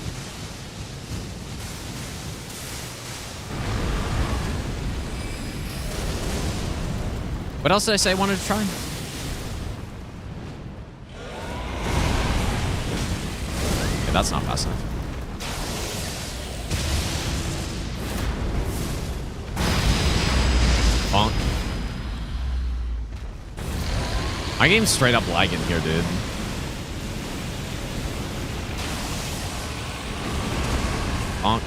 What else did I say I wanted to try? Okay, that's not fast enough. Bonk. My game's straight up lagging here, dude. Bonk.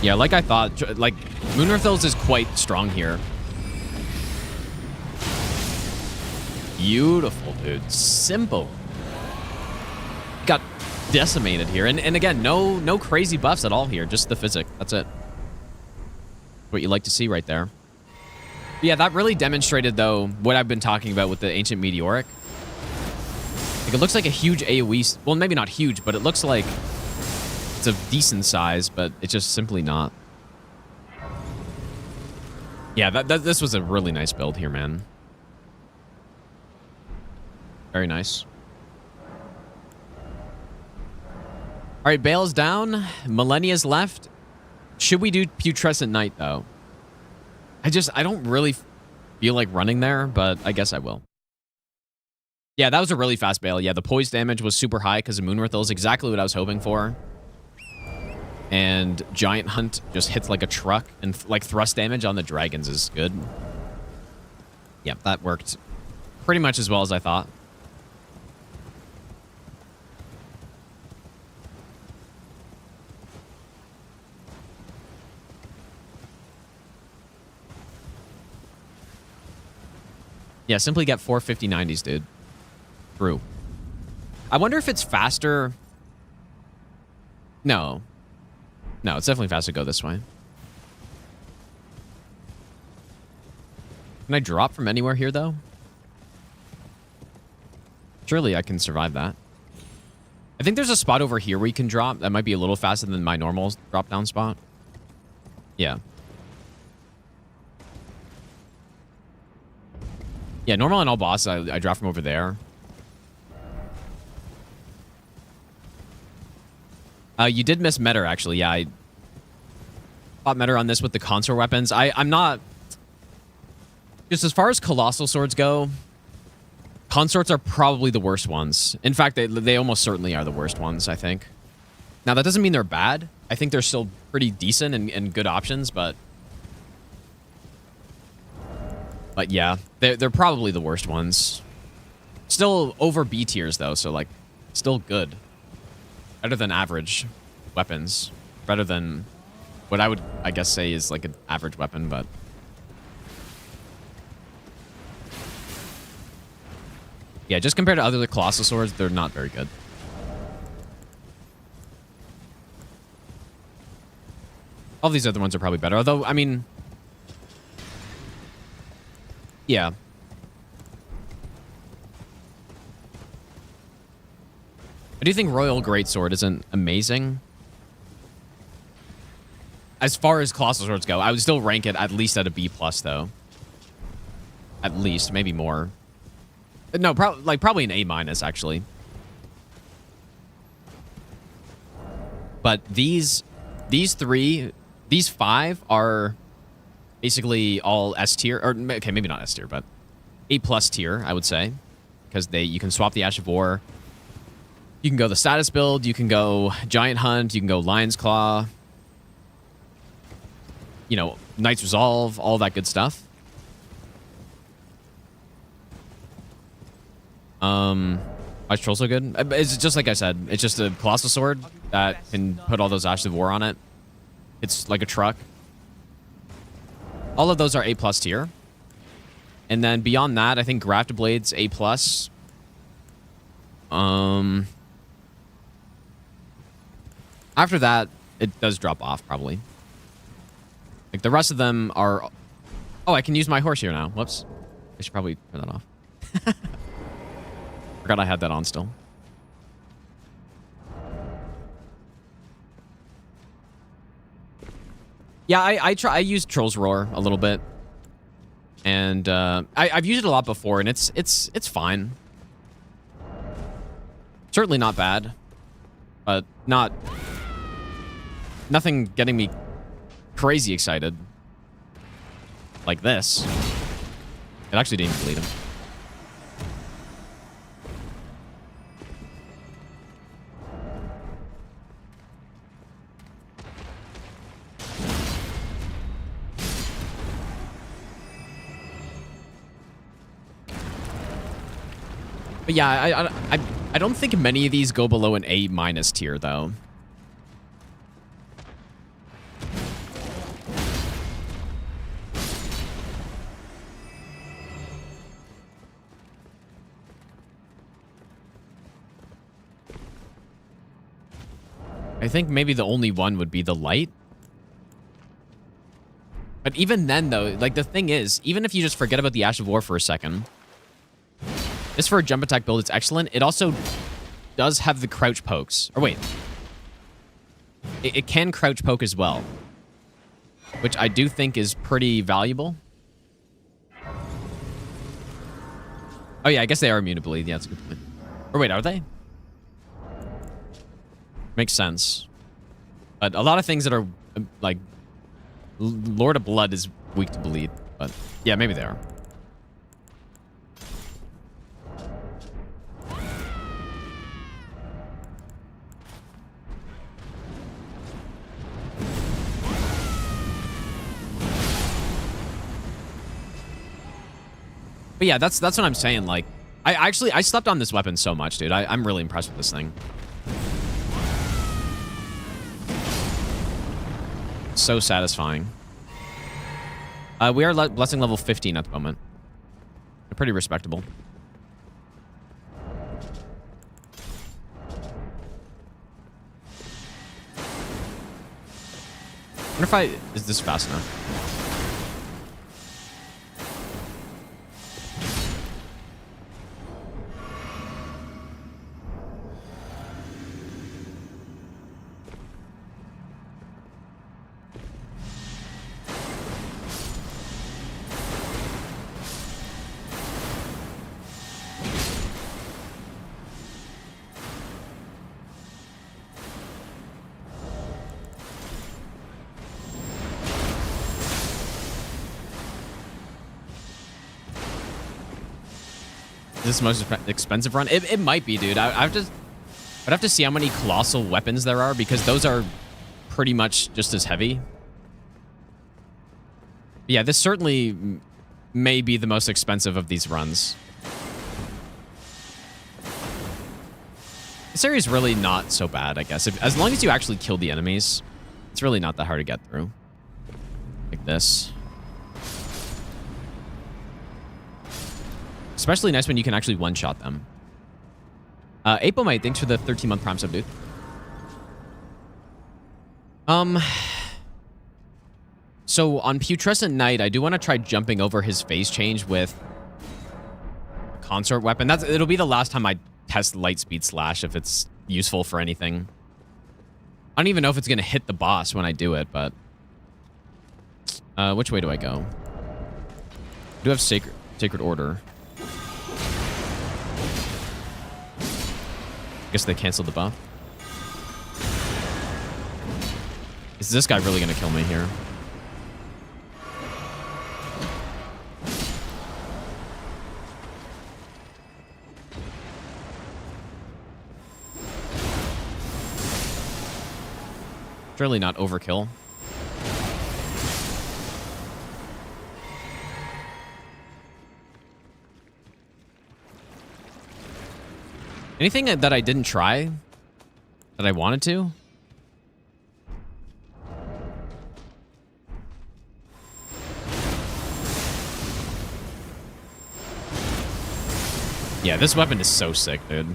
Yeah, like I thought, like, Moonrithos is quite strong here. Beautiful, dude. Simple. Got decimated here. And again, no crazy buffs at all here. Just the physic. That's it. What you like to see right there. But yeah, that really demonstrated, though, what I've been talking about with the Ancient Meteoric. Like, it looks like a huge AoE... Well, maybe not huge, but it looks like it's of decent size, but it's just simply not. Yeah, this was a really nice build here, man. Very nice. All right, Bayle's down. Malenia's left. Should we do Putrescent Knight, though? I don't really feel like running there, but I guess I will. Yeah, that was a really fast Bayle. Yeah, the poise damage was super high because of Moonrithos. Exactly what I was hoping for. And Giant Hunt just hits like a truck. And like thrust damage on the dragons is good. Yeah, that worked pretty much as well as I thought. Yeah, simply get 450/90s, dude. True. I wonder if it's faster. No. No, it's definitely faster to go this way. Can I drop from anywhere here, though? Surely I can survive that. I think there's a spot over here where you can drop. That might be a little faster than my normal drop-down spot. Yeah. Yeah, normal on all boss, I drop from over there. You did miss Metter, actually. Yeah, I fought Metter on this with the consort weapons. I'm not... Just as far as Colossal swords go, consorts are probably the worst ones. In fact, they almost certainly are the worst ones, I think. Now, that doesn't mean they're bad. I think they're still pretty decent and good options, but... But yeah, they're probably the worst ones. Still over B tiers, though, so, like, still good. Better than average weapons. Better than what I would, I guess, say is, like, an average weapon, but... Yeah, just compared to other Colossal swords, they're not very good. All these other ones are probably better, although, I mean... Yeah. I do think Royal Greatsword isn't amazing. As far as Colossal swords go, I would still rank it at least at a B+, though. At least, maybe more. No, probably an A-, actually. But these five are... basically all S tier, or okay, maybe not S tier, but A+ tier, I would say, because you can swap the Ash of War. You can go the status build. You can go Giant Hunt. You can go Lion's Claw. You know, Knight's Resolve, all that good stuff. Why is Troll so good? It's just like I said. It's just a Colossal sword that can put all those Ash of War on it. It's like a truck. All of those are A+ tier. And then beyond that, I think Grafted Blade's A+. After that, it does drop off, probably. Like, the rest of them are... Oh, I can use my horse here now. Whoops. I should probably turn that off. Forgot I had that on still. Yeah, I used Troll's Roar a little bit, and I've used it a lot before, and it's fine. Certainly not bad, but nothing getting me crazy excited like this. It actually didn't even bleed him. But yeah, I don't think many of these go below an A- tier, though. I think maybe the only one would be the light. But even then, though, like, the thing is, even if you just forget about the Ash of War for a second, this for a jump attack build, it's excellent. It also does have the crouch pokes. Or wait. It can crouch poke as well, which I do think is pretty valuable. Oh, yeah, I guess they are immune to bleed. Yeah, that's a good point. Or wait, are they? Makes sense. But a lot of things that are, like, Lord of Blood is weak to bleed. But, yeah, maybe they are. But yeah, that's what I'm saying. Like, I slept on this weapon so much, dude. I'm really impressed with this thing. So satisfying. We are blessing level 15 at the moment. They're pretty respectable. I wonder if is this fast enough? Is this the most expensive run? It might be, dude. I'd have to see how many colossal weapons there are, because those are pretty much just as heavy. Yeah, this certainly may be the most expensive of these runs. This area is really not so bad, I guess. As long as you actually kill the enemies, it's really not that hard to get through. Like this. Especially nice when you can actually one-shot them. Apomite, thanks for the 13-month Prime sub, dude. So on Putrescent Knight, I do want to try jumping over his phase change with a consort weapon. It'll be the last time I test Lightspeed Slash if it's useful for anything. I don't even know if it's going to hit the boss when I do it, but... which way do I go? I do have Sacred Order. Guess they canceled the buff. Is this guy really going to kill me here? Surely not overkill. Anything that I didn't try that I wanted to? Yeah, this weapon is so sick, dude.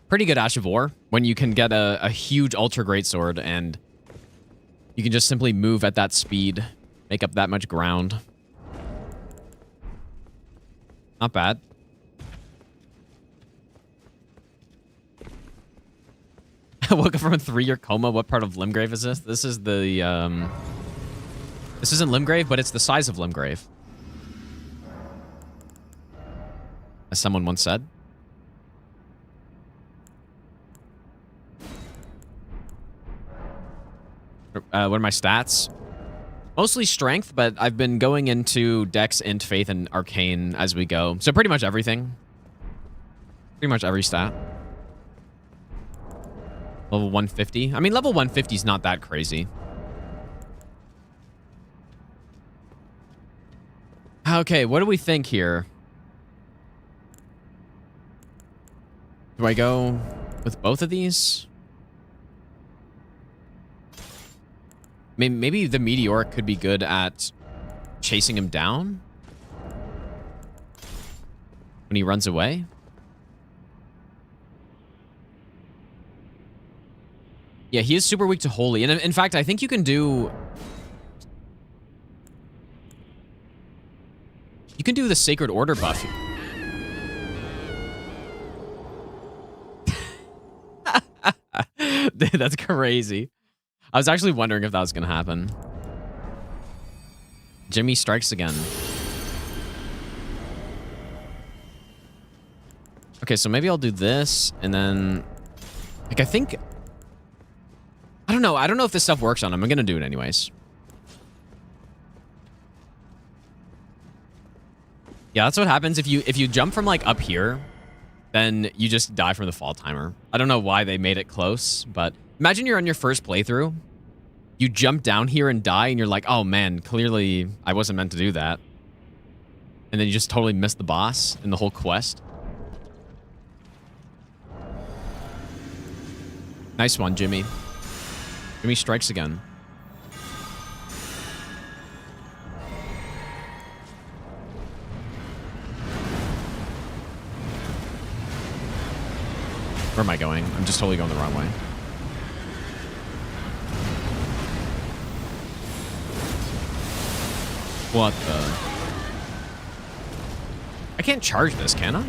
Pretty good Ash of War when you can get a huge Ultra Greatsword and you can just simply move at that speed, make up that much ground. Not bad. I woke up from a 3-year coma. What part of Limgrave is this? This is the, this isn't Limgrave, but it's the size of Limgrave. As someone once said. What are my stats? Mostly strength, but I've been going into Dex, Int, Faith, and Arcane as we go. So pretty much everything. Pretty much every stat. Level 150. I mean, level 150 is not that crazy. Okay, what do we think here? Do I go with both of these? Maybe the Meteoric could be good at chasing him down when he runs away. Yeah, he is super weak to holy. And in fact, I think you can do... You can do the Sacred Order buff. Dude, that's crazy. I was actually wondering if that was going to happen. Jimmy strikes again. Okay, so maybe I'll do this, and then... Like, I think... I don't know. I don't know if this stuff works on him. I'm going to do it anyways. Yeah, that's what happens if you jump from, like, up here, then you just die from the fall timer. I don't know why they made it close, but imagine you're on your first playthrough. You jump down here and die, and you're like, oh, man, clearly I wasn't meant to do that. And then you just totally miss the boss and the whole quest. Nice one, Jimmy. Jimmy strikes again. Where am I going? I'm just totally going the wrong way. What the? I can't charge this, can I?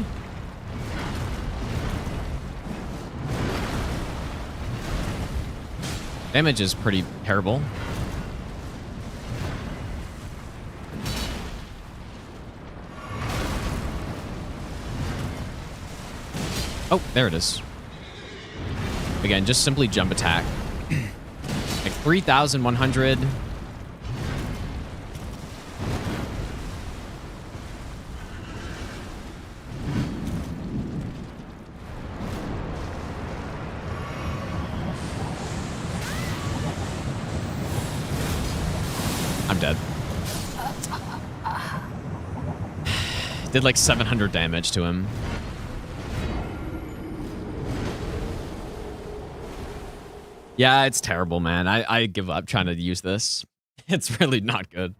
Damage is pretty terrible. Oh, there it is. Again, just simply jump attack. Like 3,100. I'm dead. Did like 700 damage to him. Yeah, it's terrible, man. I give up trying to use this. It's really not good.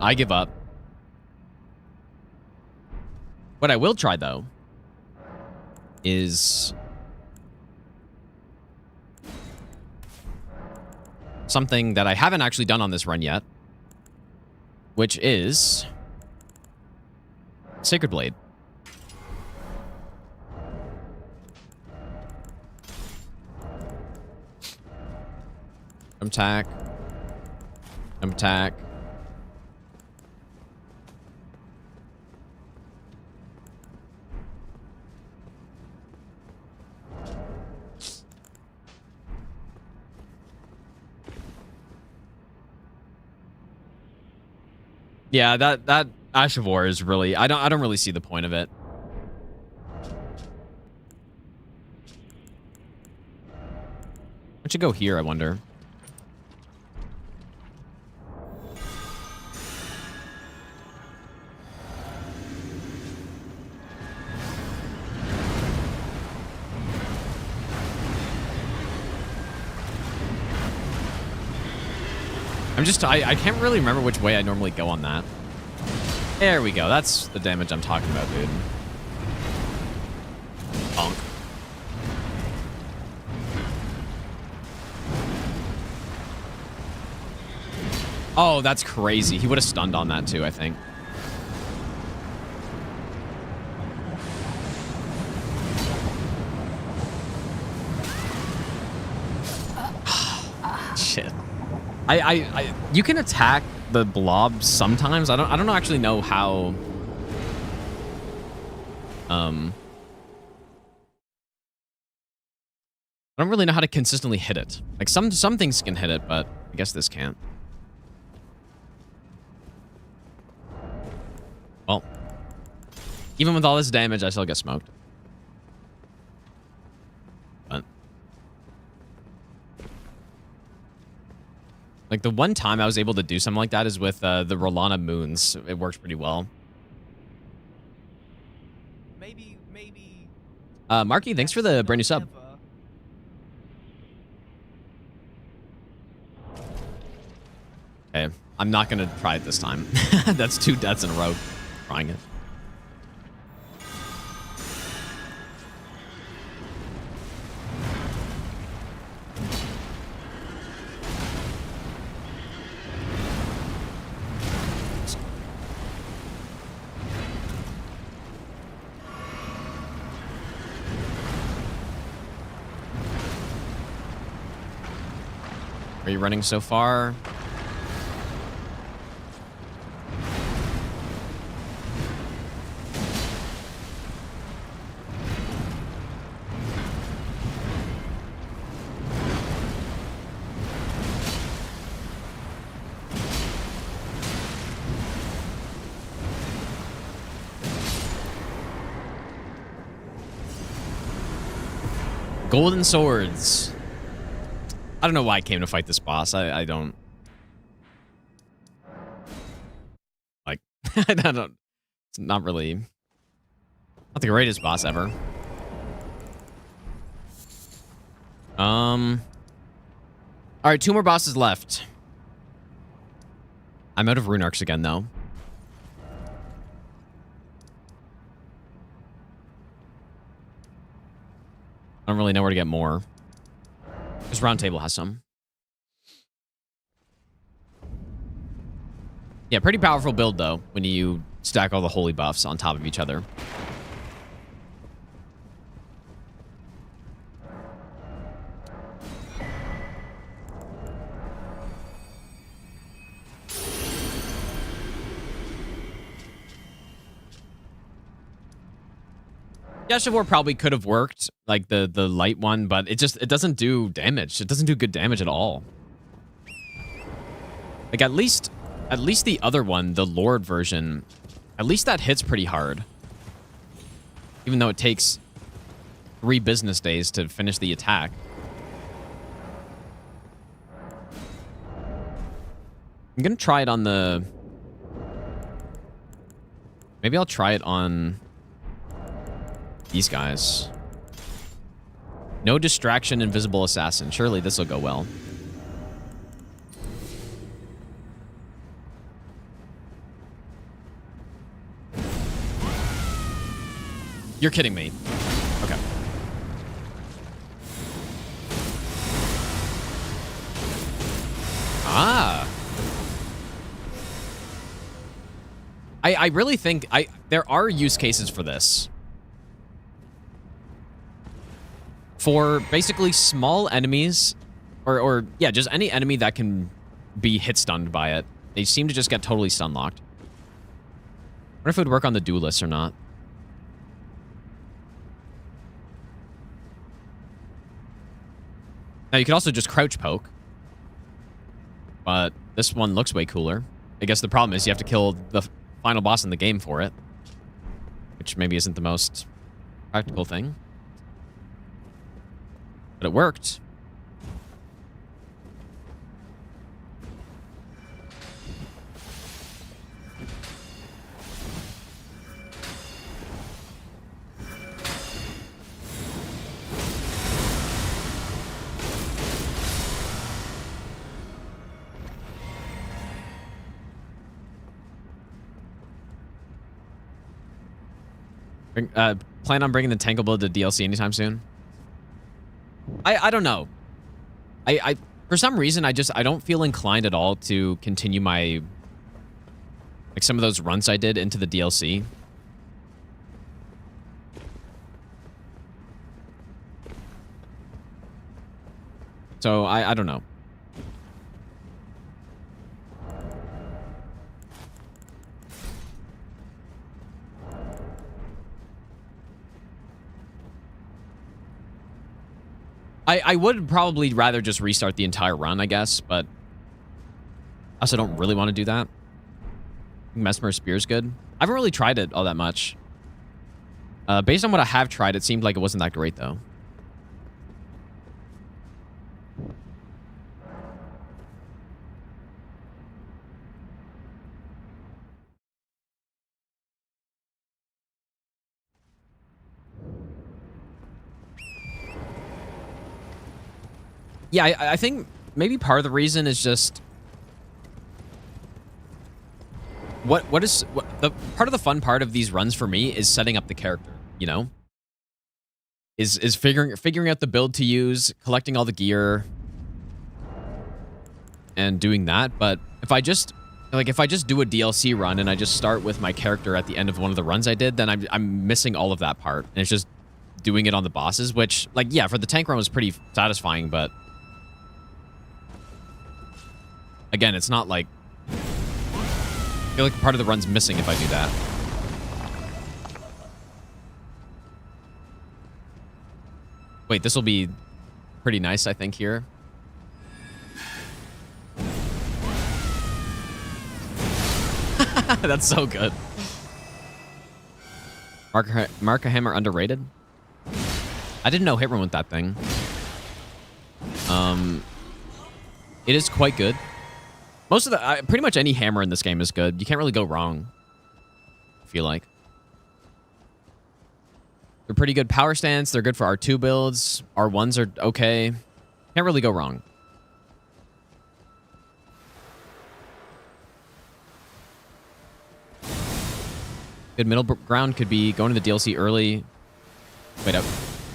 I give up. What I will try, though, is something that I haven't actually done on this run yet, which is Sacred Blade. Attack. Attack. Yeah, that Ash of War is really I don't really see the point of it. Why don't you go here, I wonder? I can't really remember which way I normally go on that. There we go. That's the damage I'm talking about, dude. Bonk. Oh, that's crazy. He would have stunned on that too, I think. Shit. You can attack the blob sometimes. I don't actually know how. I don't really know how to consistently hit it. Like some things can hit it, but I guess this can't. Well, even with all this damage, I still get smoked. But like the one time I was able to do something like that is with the Rolana Moons. It works pretty well. Maybe. Marky, thanks for the brand new sub. Okay, I'm not gonna try it this time. That's 2 deaths in a row. Trying it. are you running so far? Golden swords. I don't know why I came to fight this boss. I don't like. I don't. It's not really. Not the greatest boss ever. All right, 2 more bosses left. I'm out of rune arcs again, though. I don't really know where to get more. This round table has some. Yeah, pretty powerful build, though, when you stack all the holy buffs on top of each other. Dash of War probably could have worked, like the light one, but it doesn't do damage. It doesn't do good damage at all. Like at least the other one, the Lord version, at least that hits pretty hard. Even though it takes 3 business days to finish the attack. I'm gonna try it on the... Maybe I'll try it on... these guys. No distraction, invisible assassin. Surely this will go well. You're kidding me. Okay. Ah. I really think there are use cases for this. For basically small enemies, or yeah, just any enemy that can be hit stunned by it. They seem to just get totally stun locked. I wonder if it would work on the duelists or not. Now you could also just crouch poke. But this one looks way cooler. I guess the problem is you have to kill the final boss in the game for it. Which maybe isn't the most practical thing. But it worked. Plan on bringing the Tangle Build to DLC anytime soon? I don't know. I for some reason I don't feel inclined at all to continue my like some of those runs I did into the DLC. So I don't know. I would probably rather just restart the entire run, I guess, but I also don't really want to do that. Mesmer Spear's good. I haven't really tried it all that much. Based on what I have tried, it seemed like it wasn't that great, though. Yeah, I think maybe part of the reason is just what the part of the fun part of these runs for me is setting up the character, you know? Is figuring out the build to use, collecting all the gear and doing that. But if I just do a DLC run and I just start with my character at the end of one of the runs I did, then I'm missing all of that part. And it's just doing it on the bosses, which like yeah, for the tank run was pretty satisfying, but Again, it's not like... I feel like part of the run's missing if I do that. Wait, this will be pretty nice, I think, here. That's so good. Marker Hammer underrated? I didn't know hit run with that thing. It is quite good. Most of the... pretty much any hammer in this game is good. You can't really go wrong, I feel like. They're pretty good power stance. They're good for R2 builds. R1s are okay. Can't really go wrong. Good middle ground could be going to the DLC early. Wait up.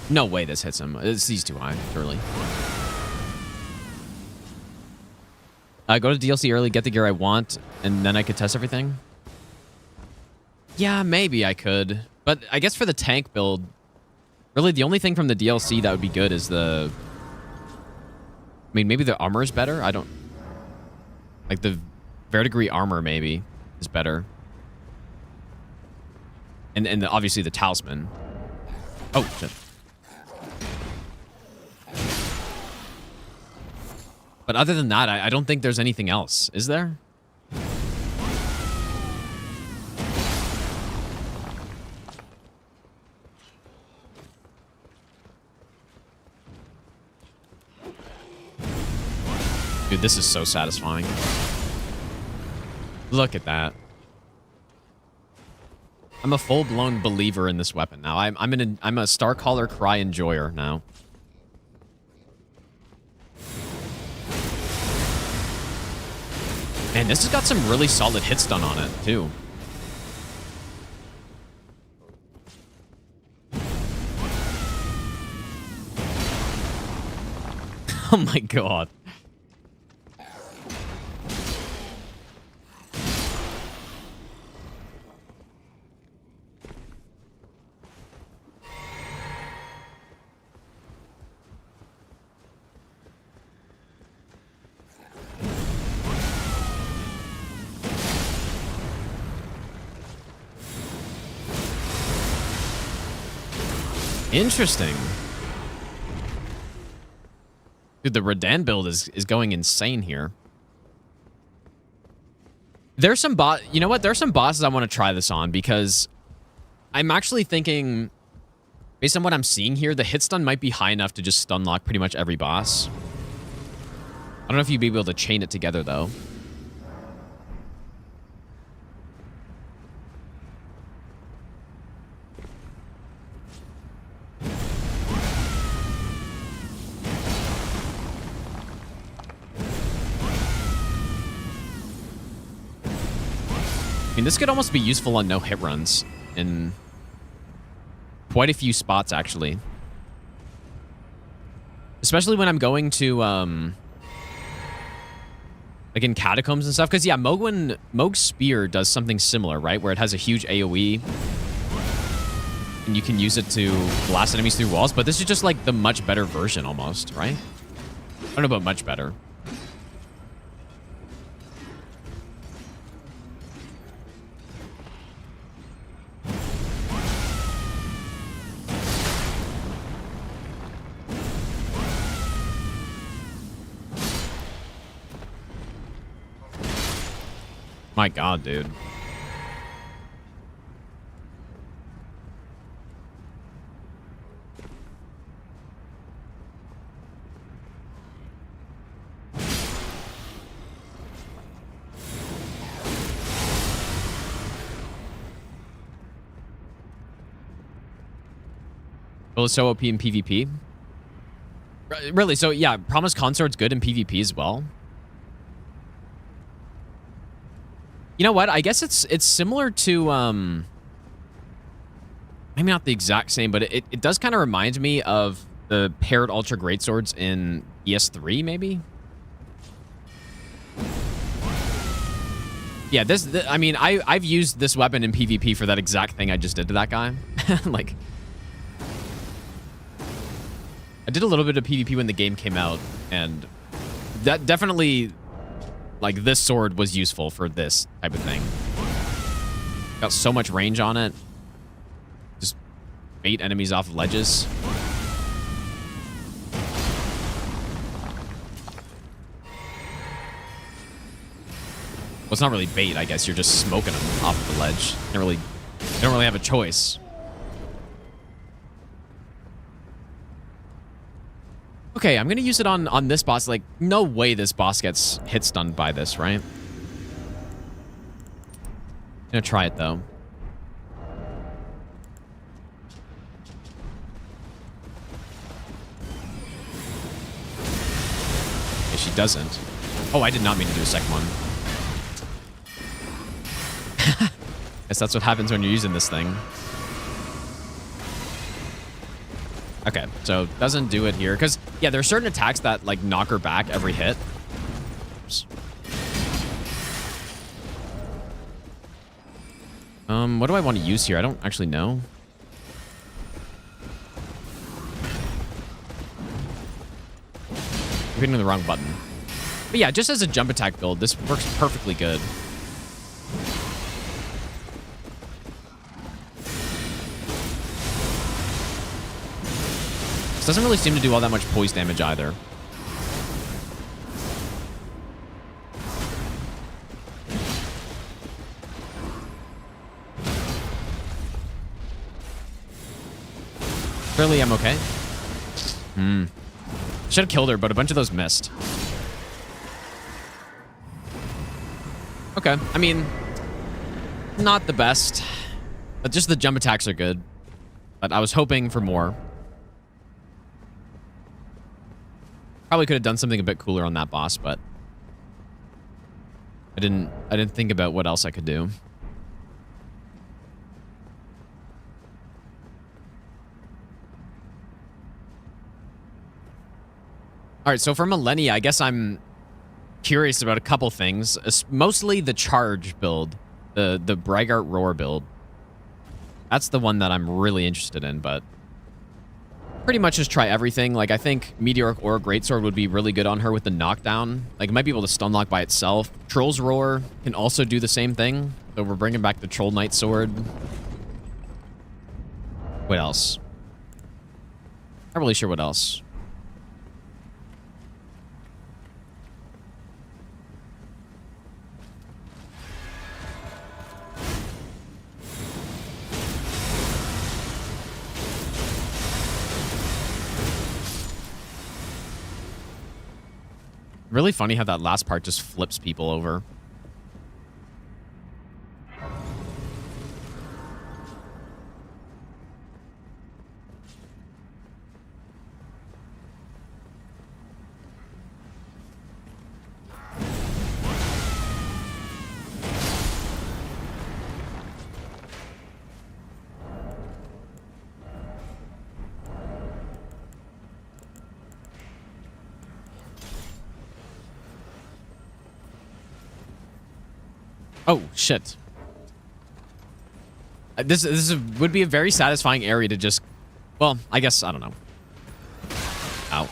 No way this hits him. He's too high, surely. Go to DLC early, get the gear I want, and then I could test everything? Yeah, maybe I could. But I guess for the tank build, really the only thing from the DLC that would be good is the... I mean, maybe the armor is better? I don't... Like, the verdigris armor, maybe, is better. And obviously the talisman. Oh, shit. But other than that, I don't think there's anything else. Is there? Dude, this is so satisfying. Look at that. I'm a full-blown believer in this weapon now. I'm a Starcaller Cry enjoyer now. Man, this has got some really solid hit stun on it, too. Oh my god. Interesting. Dude, the Radan build is going insane here. There's some you know what? There's some bosses I want to try this on because I'm actually thinking, based on what I'm seeing here, the hit stun might be high enough to just stun lock pretty much every boss. I don't know if you'd be able to chain it together though. I mean, this could almost be useful on no hit runs in quite a few spots, actually. Especially when I'm going to, like in catacombs and stuff. Because, yeah, Mohg's spear does something similar, right? Where it has a huge AoE. And you can use it to blast enemies through walls. But this is just like the much better version, almost, right? I don't know about much better. My god, dude. Well, it's so OP in PvP. Really, so yeah, Promised Consort's good in PvP as well. You know what? I guess it's similar to maybe not the exact same, but it does kind of remind me of the paired Ultra Greatswords in ES3, maybe. Yeah, I mean, I've used this weapon in PvP for that exact thing I just did to that guy. Like, I did a little bit of PvP when the game came out, and that definitely like, this sword was useful for this type of thing. Got so much range on it. Just bait enemies off ledges. Well, it's not really bait, I guess. You're just smoking them off the ledge. You don't really have a choice. Okay, I'm gonna use it on this boss. Like, no way this boss gets hit stunned by this, right? Gonna try it though. Okay, she doesn't. Oh, I did not mean to do a second one. Guess that's what happens when you're using this thing. Okay, so doesn't do it here. Because, yeah, there are certain attacks that, like, knock her back every hit. Oops. What do I want to use here? I don't actually know. I'm hitting the wrong button. But yeah, just as a jump attack build, this works perfectly good. This doesn't really seem to do all that much poise damage either. Clearly, I'm okay. Should have killed her, but a bunch of those missed. Okay, I mean, not the best. But just the jump attacks are good. But I was hoping for more. Probably could have done something a bit cooler on that boss, but I didn't think about what else I could do. All right, so for Malenia, I guess I'm curious about a couple things. Mostly the charge build, the Braggart Roar build. That's the one that I'm really interested in, but pretty much just try everything. Like, I think Meteoric or Greatsword would be really good on her with the knockdown. Like, it might be able to stun lock by itself. Troll's Roar can also do the same thing. So we're bringing back the Troll Knight Sword. What else? Not really sure what else. Really funny how that last part just flips people over. Oh, shit. Would be a very satisfying area to just... Well, I guess, I don't know. Ow.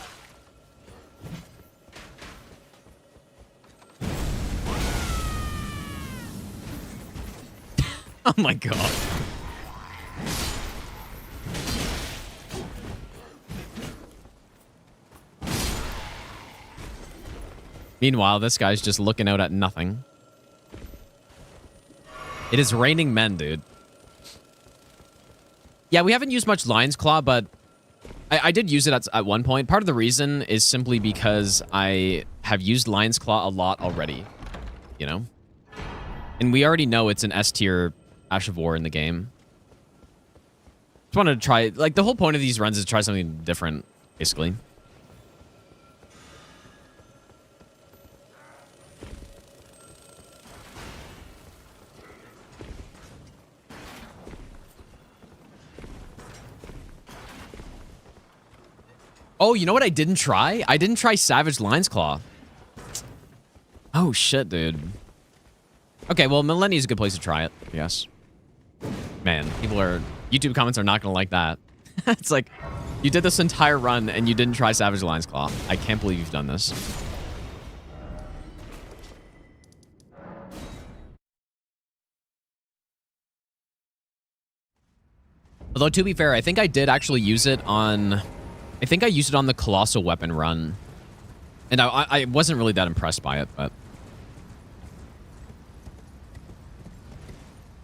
Oh my god. Meanwhile, this guy's just looking out at nothing. It is raining men, dude. Yeah, we haven't used much Lion's Claw, but I did use it at one point. Part of the reason is simply because I have used Lion's Claw a lot already, you know? And we already know it's an S tier Ash of War in the game. Just wanted to try, like, the whole point of these runs is to try something different, basically. Oh, you know what I didn't try? I didn't try Savage Lion's Claw. Oh, shit, dude. Okay, well, Malenia is a good place to try it, I guess. Man, YouTube comments are not going to like that. It's like, you did this entire run and you didn't try Savage Lion's Claw. I can't believe you've done this. Although, to be fair, I think I did actually use it on... I think I used it on the Colossal weapon run. And I wasn't really that impressed by it, but...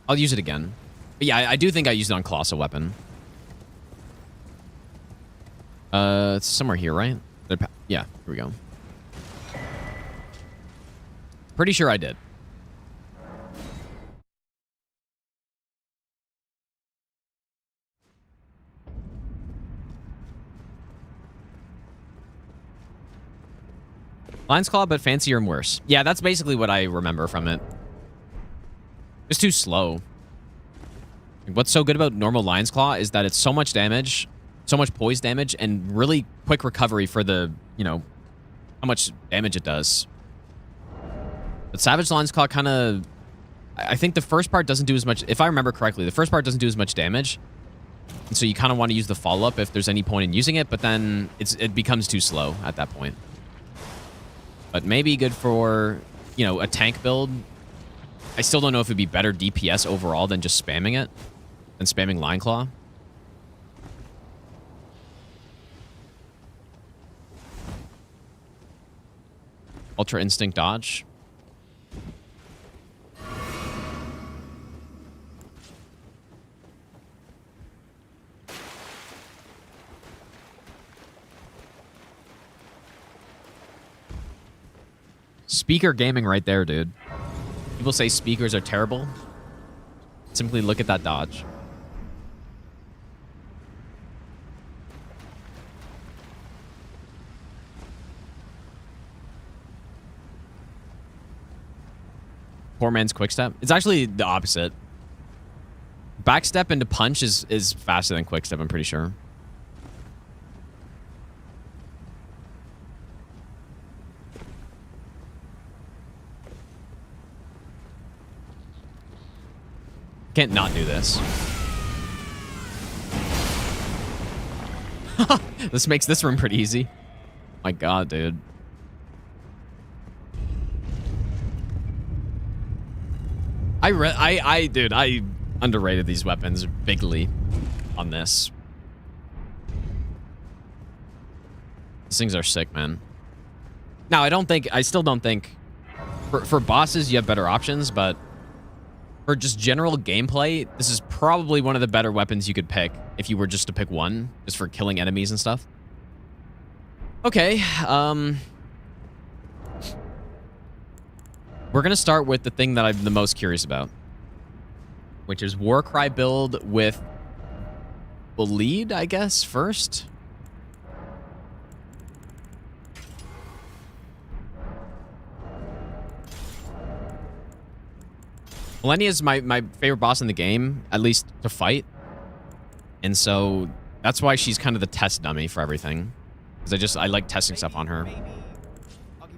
I'll use it again. But yeah, I do think I used it on Colossal weapon. It's somewhere here, right? Yeah, here we go. Pretty sure I did. Lion's Claw, but fancier and worse. Yeah, that's basically what I remember from it. It's too slow. What's so good about normal Lion's Claw is that it's so much damage, so much poise damage, and really quick recovery for the, you know, how much damage it does. But Savage Lion's Claw kind of... I think the first part doesn't do as much... If I remember correctly, the first part doesn't do as much damage. And so you kind of want to use the follow-up if there's any point in using it, but then it becomes too slow at that point. But maybe good for, you know, a tank build. I still don't know if it'd be better DPS overall than just spamming it. Than spamming Lion Claw. Ultra Instinct Dodge. Speaker gaming right there, dude. People say speakers are terrible. Simply look at that dodge. Poor man's quickstep. It's actually the opposite. Backstep into punch is faster than quickstep, I'm pretty sure. Can't not do this. This makes this room pretty easy. My god, dude. Dude, I underrated these weapons bigly on this. These things are sick, man. Now, I still don't think for bosses you have better options, but for just general gameplay, this is probably one of the better weapons you could pick if you were just to pick one, just for killing enemies and stuff. Okay, we're gonna start with the thing that I'm the most curious about, which is Warcry build with Bleed, I guess, first. Malenia is my favorite boss in the game, at least to fight. And so that's why she's kind of the test dummy for everything. Because I like testing stuff on her.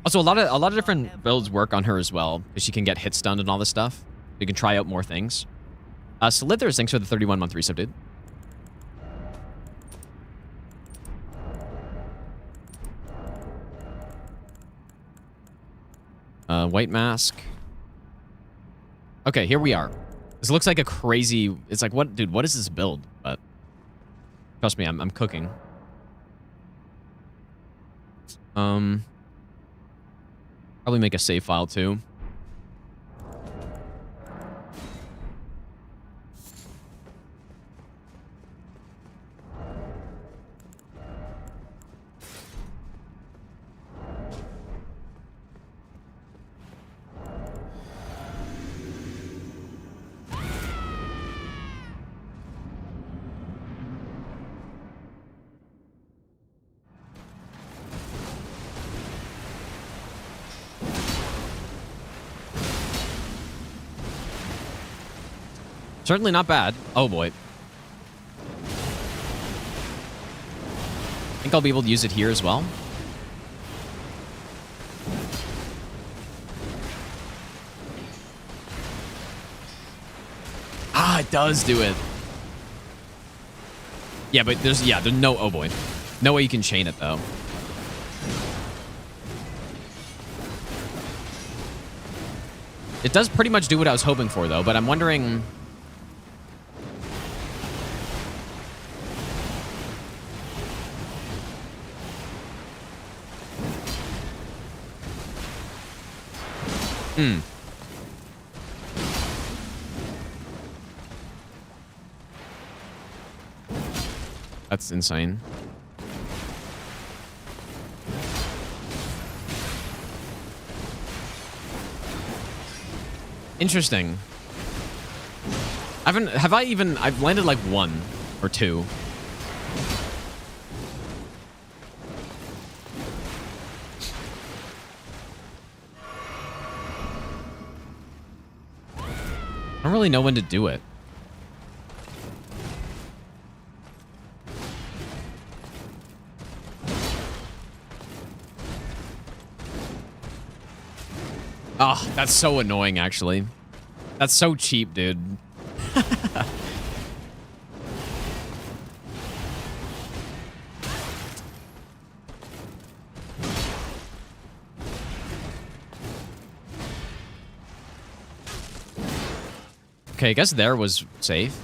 Also, a lot of different builds work on her as well, because she can get hit stunned and all this stuff. You can try out more things. Slithers, thanks for the 31-month resub, dude. White mask. Okay, here we are. This looks like a crazy... It's like, what, dude, what is this build? But trust me, I'm cooking. Probably make a save file too. Certainly not bad. Oh boy. I think I'll be able to use it here as well. Ah, it does do it. Yeah, but there's no, oh boy. No way you can chain it though. It does pretty much do what I was hoping for though, but I'm wondering... Hmm. That's insane. Interesting. I've landed like 1 or 2. I don't really know when to do it. Oh, that's so annoying, actually. That's so cheap, dude. Okay, I guess there was safe.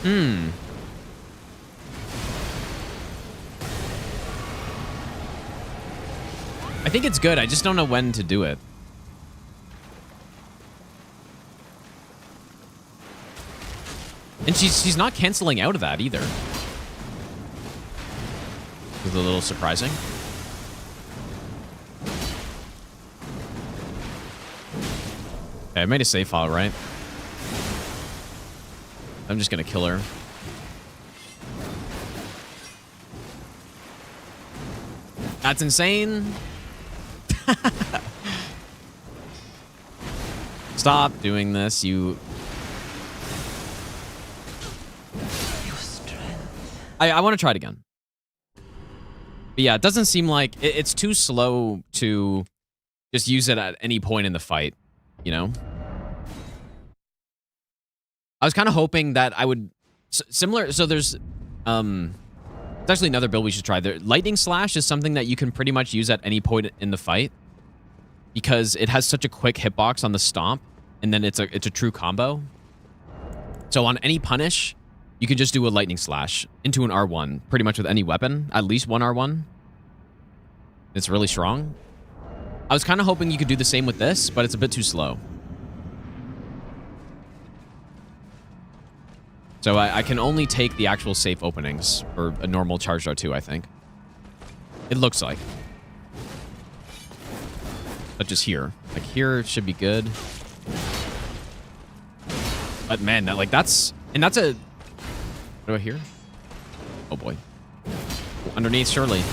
Hmm. I think it's good. I just don't know when to do it. And she's not canceling out of that either. It's a little surprising. Okay, I made a save file, right? I'm just gonna kill her. That's insane. Stop doing this, you... I want to try it again. But yeah, it doesn't seem like... It's too slow to just use it at any point in the fight, you know? I was kind of hoping that I would... Similar... So there's... It's actually another build we should try. The Lightning Slash is something that you can pretty much use at any point in the fight, because it has such a quick hitbox on the stomp, and then it's a true combo. So on any punish, you can just do a Lightning Slash into an R1, pretty much with any weapon, at least one R1. It's really strong. I was kind of hoping you could do the same with this, but it's a bit too slow. So I can only take the actual safe openings for a normal charged R2, I think. It looks like. But just here. Like, here it should be good. But man, that, like, that's... And that's a... What do I hear? Oh, boy. Underneath, surely.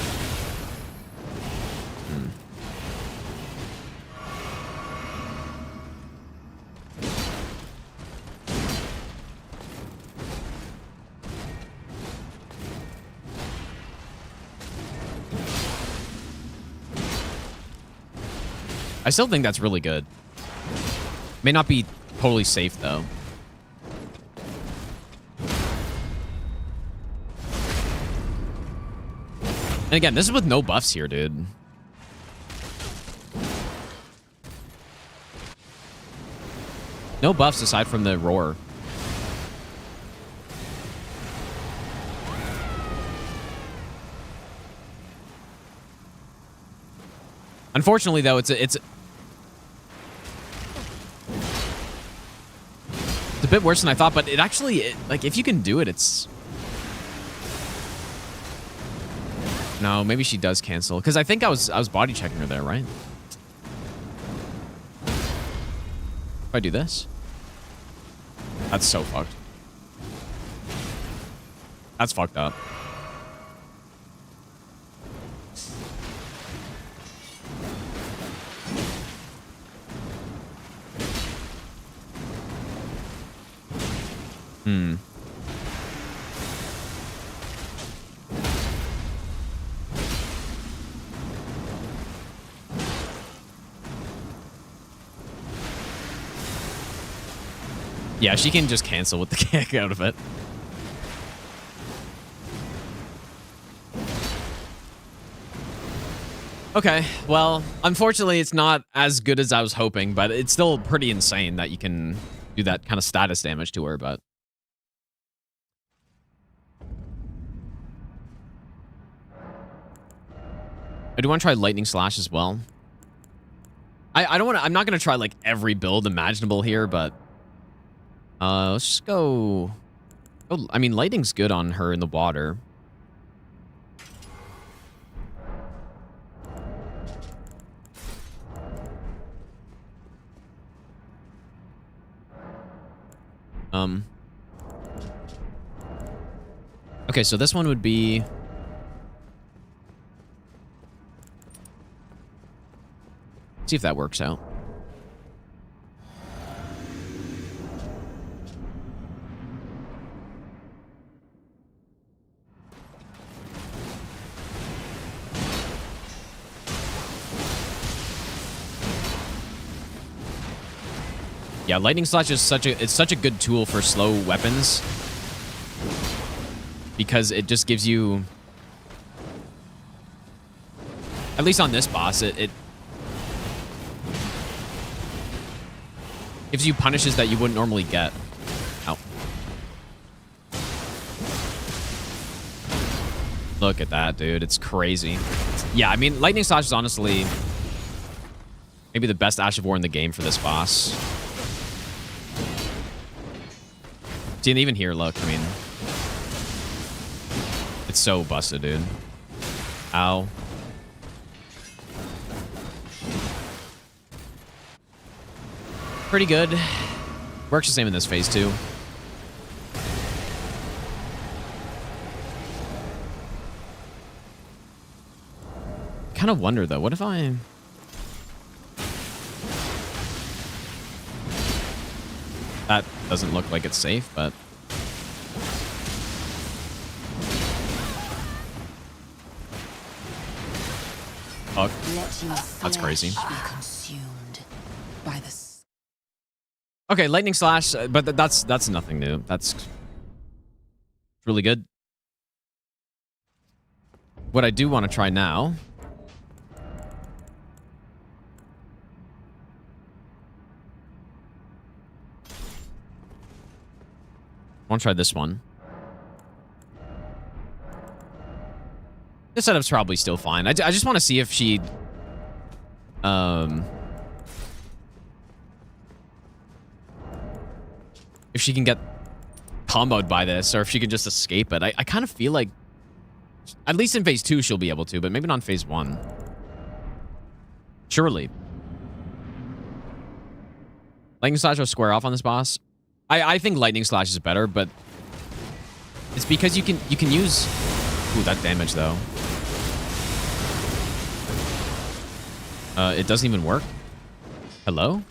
I still think that's really good. May not be totally safe, though. And again, this is with no buffs here, dude. No buffs aside from the roar. Unfortunately, though, it's a bit worse than I thought, but it actually, like, if you can do it, it's... No, maybe she does cancel, because I think I was body checking her there, right? If I do this? That's so fucked. That's fucked up. Hmm. Yeah, she can just cancel with the kick out of it. Okay, well, unfortunately, it's not as good as I was hoping, but it's still pretty insane that you can do that kind of status damage to her, but... I do want to try Lightning Slash as well. I don't want to... I'm not going to try, like, every build imaginable here, but... let's just go... Oh, I mean, Lightning's good on her in the water. Okay, so this one would be... See if that works out. Yeah, Lightning Slash is such a good tool for slow weapons. Because it just gives you... At least on this boss, it gives you punishes that you wouldn't normally get. Ow. Look at that, dude. It's crazy. Yeah, I mean, Lightning Slash is honestly maybe the best Ash of War in the game for this boss. See, and even here, look, I mean... It's so busted, dude. Ow. Pretty good. Works the same in this phase, too. Kind of wonder, though. What if I... That doesn't look like it's safe, but... Fuck. That's crazy. Okay, Lightning Slash, but that's nothing new. That's really good. What I do want to try now... I want to try this one. This setup's probably still fine. I just want to see if she... if she can get comboed by this, or if she can just escape it. I kind of feel like... At least in phase 2 she'll be able to, but maybe not in phase 1. Surely. Lightning Slash will square off on this boss. I think Lightning Slash is better, but it's because you can use... Ooh, that damage, though. It doesn't even work. Hello?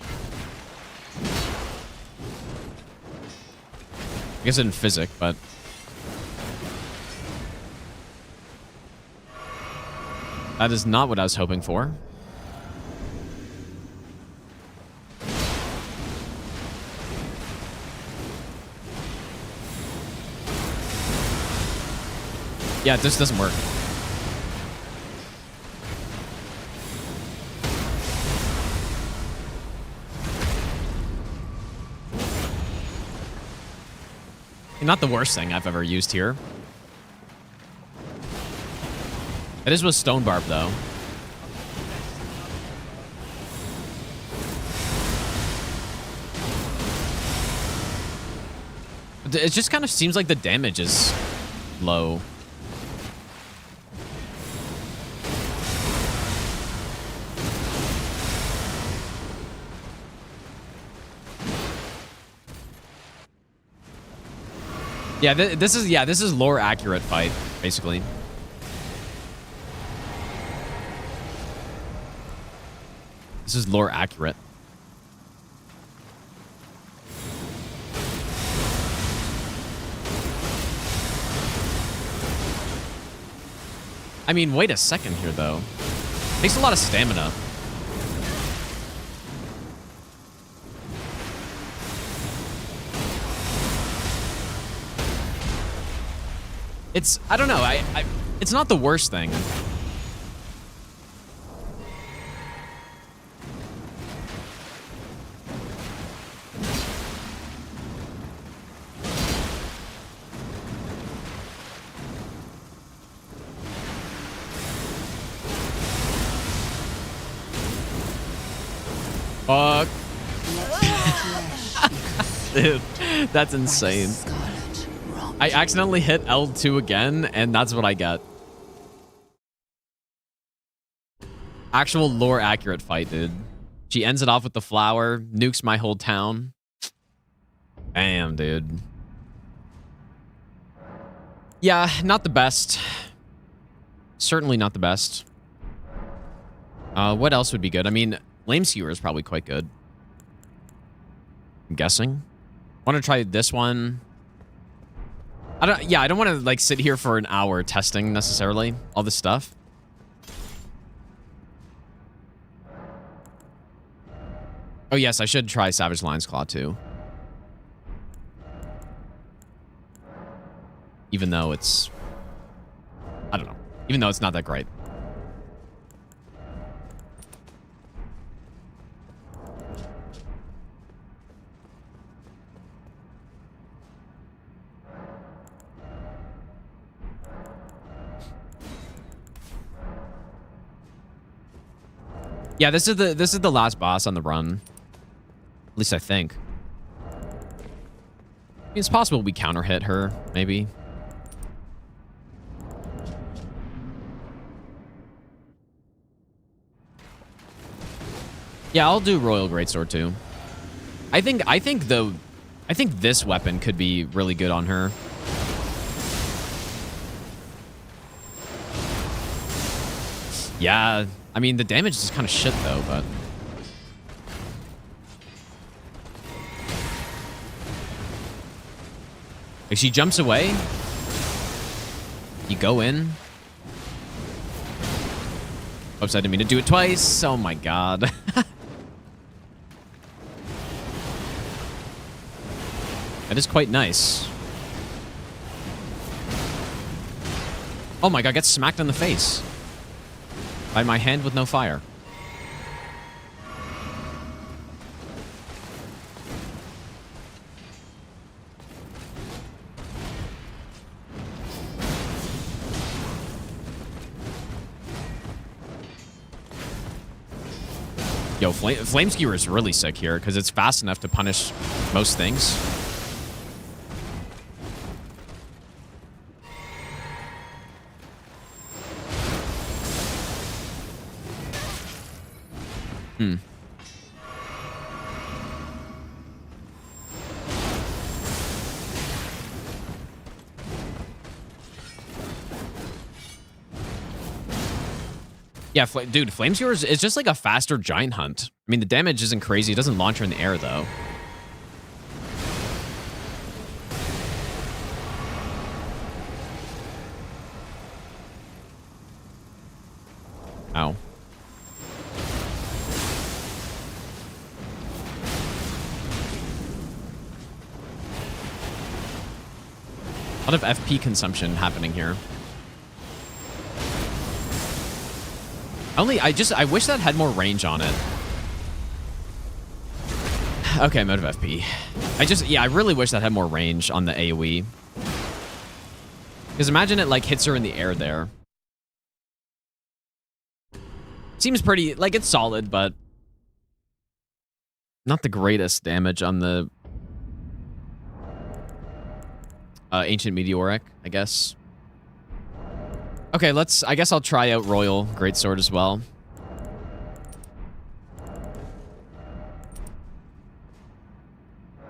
I guess in physic, but... That is not what I was hoping for. Yeah, this doesn't work. Not the worst thing I've ever used here. It is with Stone Barb, though. It just kind of seems like the damage is low. Yeah, this is lore accurate fight, basically. This is lore accurate. I mean, wait a second here, though. Takes a lot of stamina. It's, I don't know, it's not the worst thing. Fuck. Dude, that's insane. I accidentally hit L2 again, and that's what I get. Actual lore accurate fight, dude. She ends it off with the flower, nukes my whole town. Damn, dude. Yeah, not the best. Certainly not the best. What else would be good? I mean, Flame Skewer is probably quite good. I'm guessing. Want to try this one. I don't want to like sit here for an hour testing necessarily all this stuff. Oh yes, I should try Savage Lion's Claw too. Even though it's, I don't know. Even though it's not that great. Yeah, this is the last boss on the run. At least I think. I mean, it's possible we counter hit her, maybe. Yeah, I'll do Royal Greatsword too. I think this weapon could be really good on her. Yeah, I mean the damage is kind of shit though, but if she jumps away, you go in. Oops, I didn't mean to do it twice. Oh my god. That is quite nice. Oh my god, gets smacked in the face by my hand with no fire. Yo, Flame Skewer is really sick here because it's fast enough to punish most things. Yeah, dude, Flame Skewer is just like a faster Giant Hunt. I mean, the damage isn't crazy. It doesn't launch her in the air, though. Ow. A lot of FP consumption happening here. I wish that had more range on it. Okay, mode of FP. I really wish that had more range on the AoE. Because imagine it like hits her in the air there. Seems pretty, like it's solid, but not the greatest damage on the Ancient Meteoric, I guess. Okay, I guess I'll try out Royal Greatsword as well.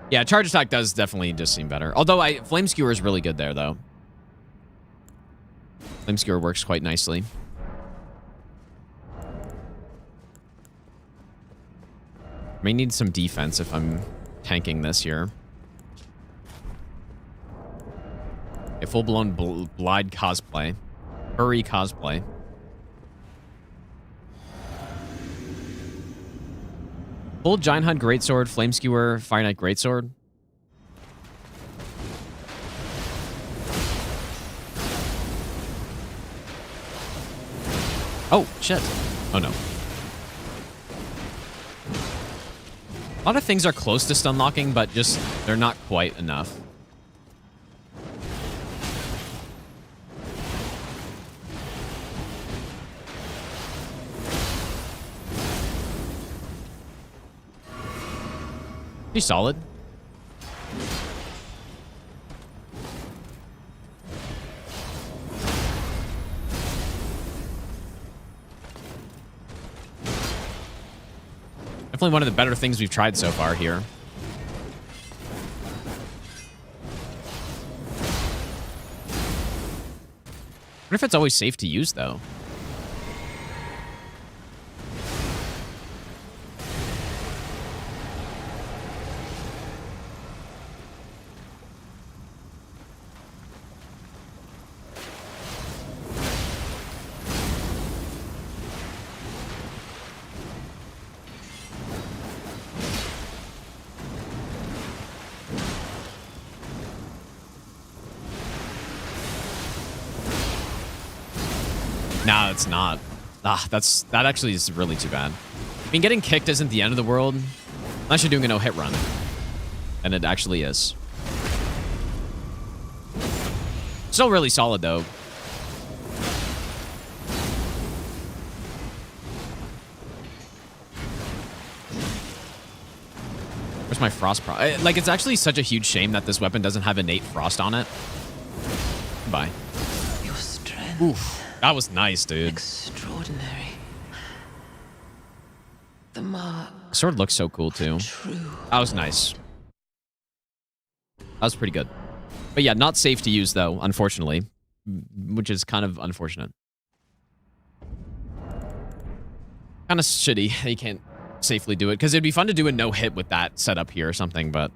Yeah, Charge Attack does definitely just seem better. Although Flame Skewer is really good there, though. Flame Skewer works quite nicely. May need some defense if I'm tanking this here. A full-blown Blide cosplay. Hurry cosplay. Full Giant Hunt Greatsword, Flame Skewer, Fire Knight Greatsword. Oh, shit. Oh, no. A lot of things are close to stun locking, but just they're not quite enough. Pretty solid. Definitely one of the better things we've tried so far here. I wonder if it's always safe to use, though. Nah, it's not. That actually is really too bad. I mean, getting kicked isn't the end of the world, unless you're doing a no-hit run. And it actually is. Still really solid, though. Where's my frost like, it's actually such a huge shame that this weapon doesn't have innate frost on it. Goodbye. Your strength. Oof. That was nice, dude. Extraordinary. The mark. Sword looks so cool, too. True. That was nice. That was pretty good. But yeah, not safe to use, though, unfortunately. Which is kind of unfortunate. Kind of shitty that you can't safely do it. Because it'd be fun to do a no-hit with that setup here or something, but...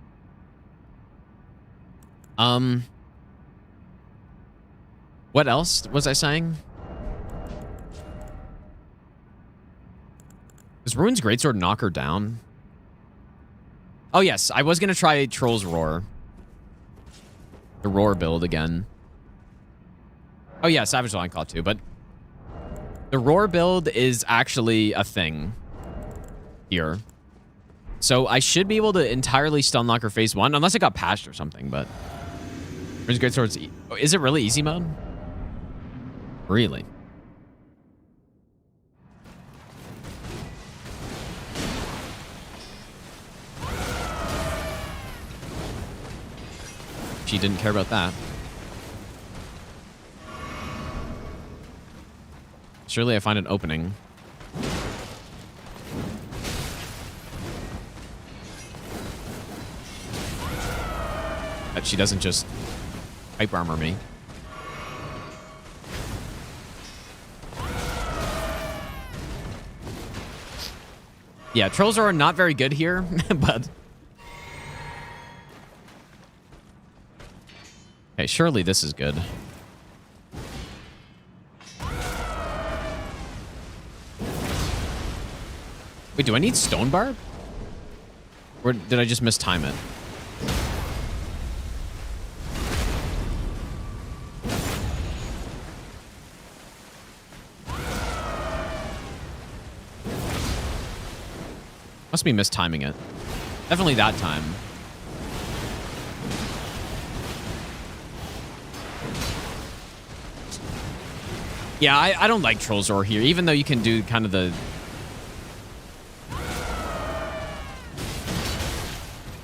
What else was I saying? Does Ruin's Greatsword knock her down? Oh, yes. I was going to try Troll's Roar. The Roar build again. Oh, yeah. Savage Line Claw too. But the Roar build is actually a thing here. So I should be able to entirely stun lock her phase 1. Unless it got patched or something. But Ruin's Greatsword's... Is it really easy mode? Really? She didn't care about that. Surely I find an opening. That she doesn't just pipe armor me. Yeah, trolls are not very good here, but... Okay, surely this is good. Wait, do I need Stone Barb? Or did I just mistime it? Must be mistiming it. Definitely that time. Yeah, I don't like Troll's Roar here, even though you can do kind of the...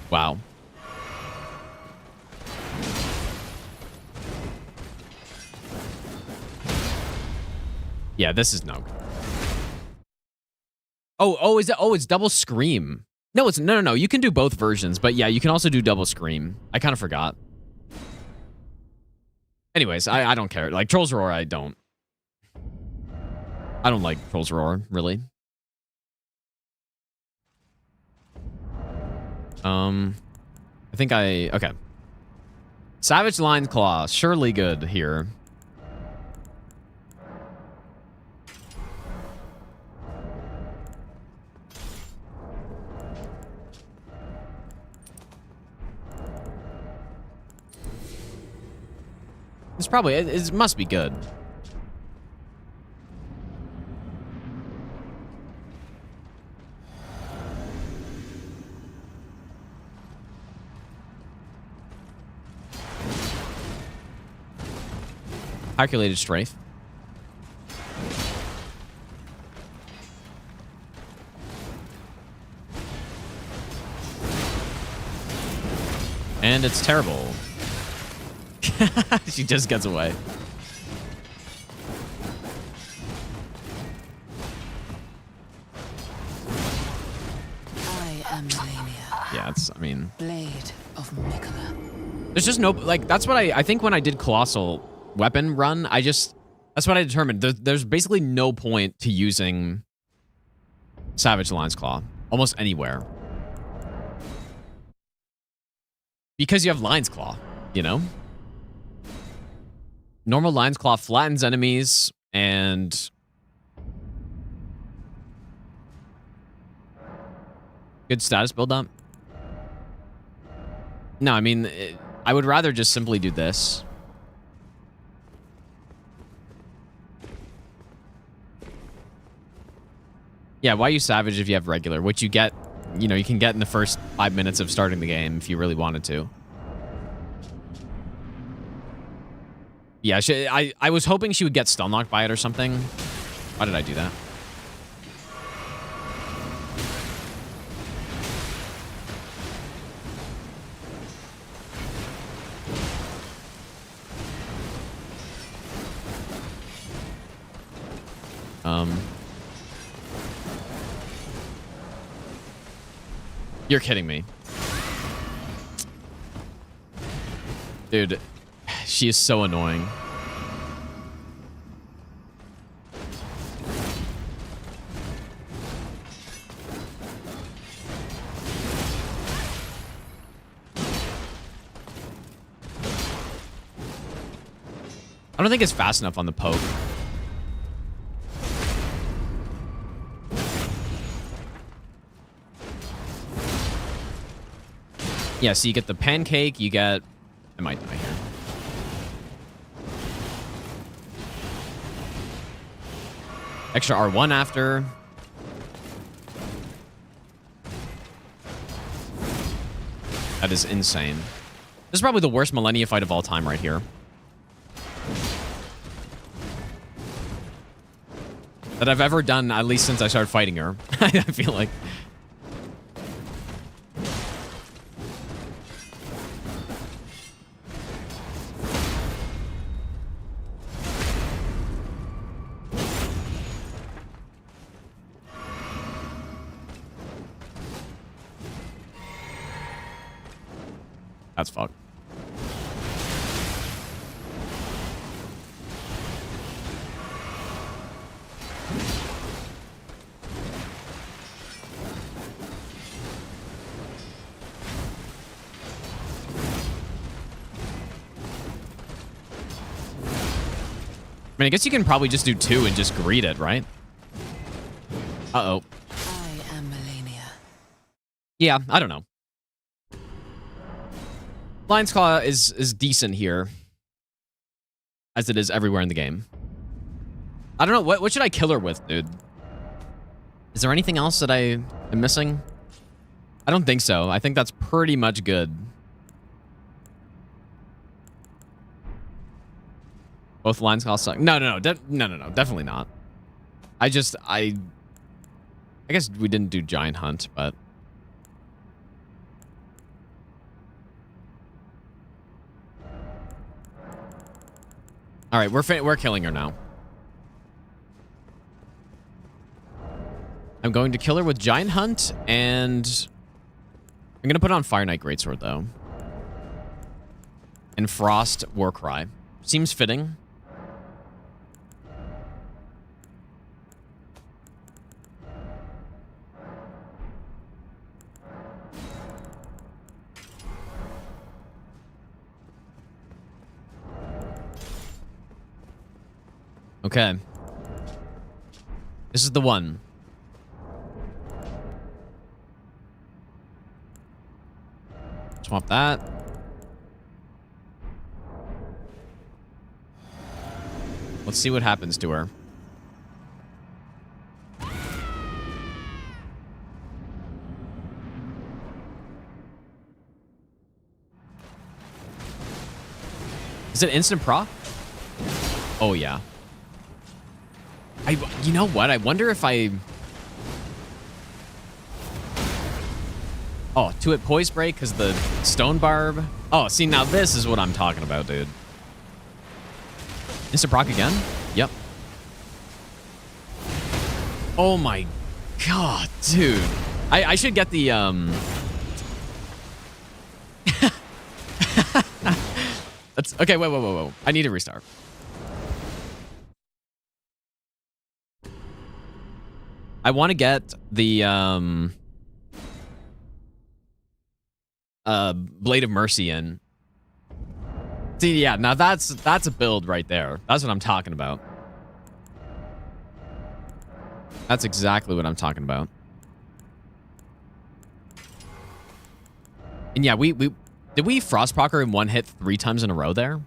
Wow. Yeah, this is no good. Oh, is it? Oh, it's double scream. No, it's no. You can do both versions, but yeah, you can also do double scream. I kind of forgot. Anyways, I don't care. Like Troll's Roar, I don't like Troll's Roar, really. I think okay. Savage Line Claw, surely good here. It's probably, it must be good. Calculated strafe. And it's terrible. She just gets away. I am Malenia, Yeah, it's, I mean... blade of Mikola. There's just no, like, that's what I think when I did Colossal weapon run, that's what I determined. There's basically no point to using Savage Lion's Claw almost anywhere. Because you have Lion's Claw, you know? Normal Lion's Claw flattens enemies and... good status build up. No, I mean, I would rather just simply do this. Yeah, why use Savage if you have regular? Which you get, you know, you can get in the first 5 minutes of starting the game if you really wanted to. Yeah, I was hoping she would get stun locked by it or something. Why did I do that? You're kidding me. Dude, she is so annoying. I don't think it's fast enough on the poke. Yeah, so you get the pancake, you get... I might die here. Extra R1 after. That is insane. This is probably the worst Malenia fight of all time right here. That I've ever done, at least since I started fighting her. I feel like... That's fucked. I mean, I guess you can probably just do 2 and just greet it, right? Uh-oh. I am Malenia. Yeah, I don't know. Lion's Claw is decent here, as it is everywhere in the game. I don't know, what should I kill her with, dude? Is there anything else that I am missing? I don't think so. I think that's pretty much good. Both Lion's Claw suck. No, definitely not. I guess we didn't do Giant Hunt, but... All right, we're killing her now. I'm going to kill her with Giant Hunt, and I'm going to put on Fire Knight Greatsword, though. And Frost Warcry. Seems fitting. Okay. This is the one. Swap that. Let's see what happens to her. Is it instant proc? Oh, yeah. You know what? I wonder if I... Oh, 2-hit poise break because the stone barb. Oh, see, now this is what I'm talking about, dude. Insta proc again? Yep. Oh my god, dude. I should get the That's okay, whoa. I need to restart. I want to get the Blade of Mercy in. See, yeah, now that's a build right there. That's what I'm talking about. That's exactly what I'm talking about. And yeah, did we frost proc her in one hit 3 times in a row there?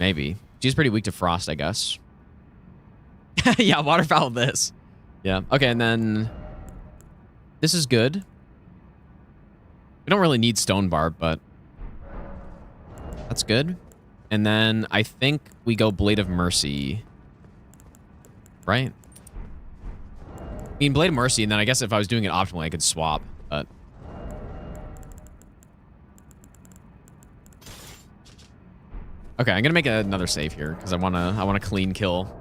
Maybe. She's pretty weak to frost, I guess. Yeah, waterfowl this. Yeah. Okay, and then this is good. We don't really need stone barb, but that's good. And then I think we go Blade of Mercy. Right? I mean, Blade of Mercy, and then I guess if I was doing it optimally, I could swap, but... Okay, I'm gonna make another save here, because I wanna clean kill.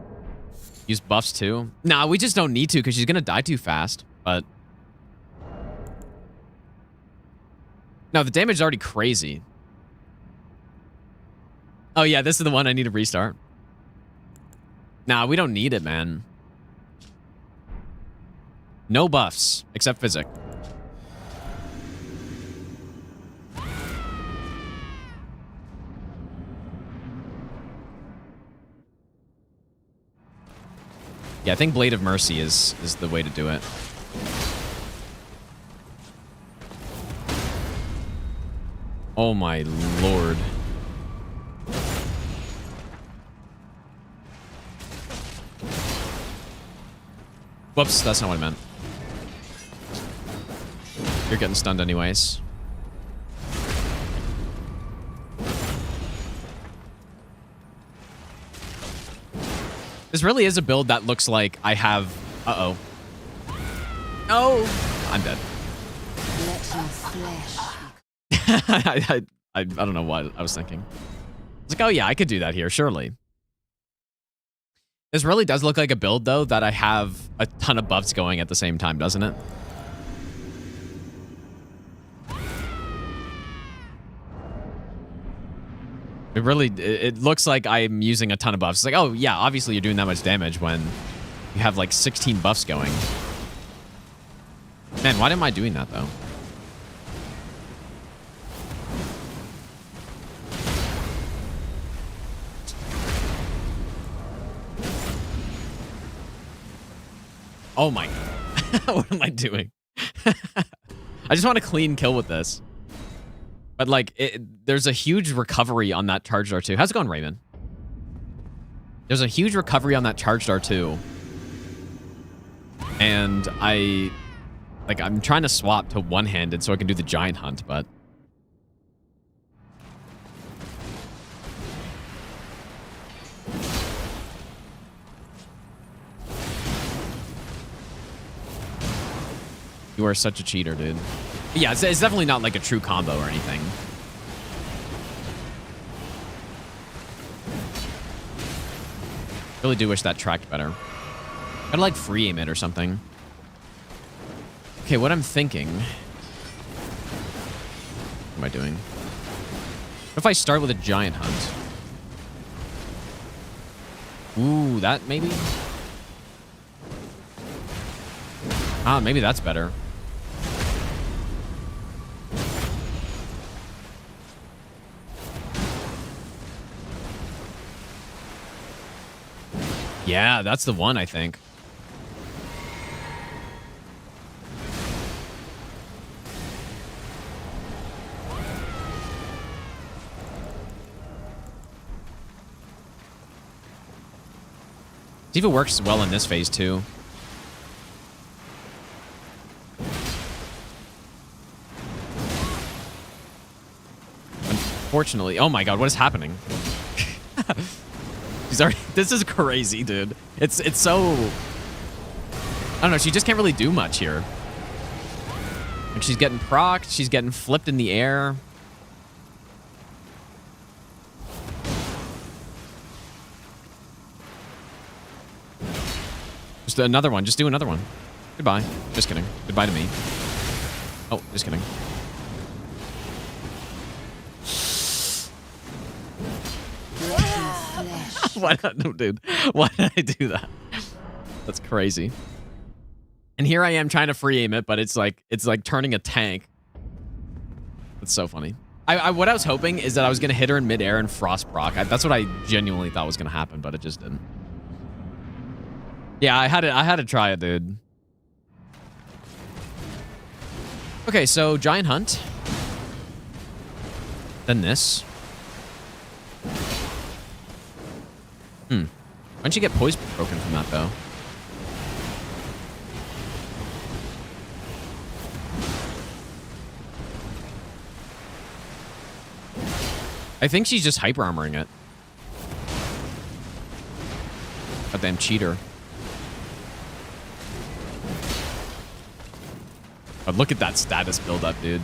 Use buffs too. Nah, we just don't need to, because she's gonna die too fast, but... No, the damage is already crazy. Oh yeah, this is the one I need to restart. Nah, we don't need it, man. No buffs, except physic. Yeah, I think Blade of Mercy is the way to do it. Oh my lord. Whoops, that's not what I meant. You're getting stunned anyways. This really is a build that looks like I have... Uh-oh. Oh! I'm dead. Let your flesh. I don't know what I was thinking. It's like, oh yeah, I could do that here, surely. This really does look like a build, though, that I have a ton of buffs going at the same time, doesn't it? It really, it looks like I'm using a ton of buffs. It's like, oh yeah, obviously you're doing that much damage when you have like 16 buffs going. Man, why am I doing that, though? Oh my... What am I doing? I just want a clean kill with this. But, like, there's a huge recovery on that charged R2. How's it going, Raymond? There's a huge recovery on that charged R2. And I'm trying to swap to one-handed so I can do the giant hunt, but... You are such a cheater, dude. But yeah, it's definitely not like a true combo or anything. Really do wish that tracked better. I'd like free aim it or something. Okay, what I'm thinking... What am I doing? What if I start with a giant hunt? Ooh, that maybe? Ah, maybe that's better. Yeah, that's the one, I think. See if it works well in this phase, too. Unfortunately... Oh my god, what is happening? He's already. This is crazy, dude. It's so. I don't know. She just can't really do much here. Like she's getting procced. She's getting flipped in the air. Just another one. Just do another one. Goodbye. Just kidding. Goodbye to me. Oh, just kidding. Why not? No, dude. Why did I do that? That's crazy. And here I am trying to free aim it, but it's like turning a tank. It's so funny. What I was hoping is that I was gonna hit her in midair and frost proc. That's what I genuinely thought was gonna happen, but it just didn't. Yeah, I had to try it, dude. Okay, so giant hunt. Then this. Why don't you get poise broken from that, though? I think she's just hyper armoring it. Goddamn cheater. But look at that status build up, dude.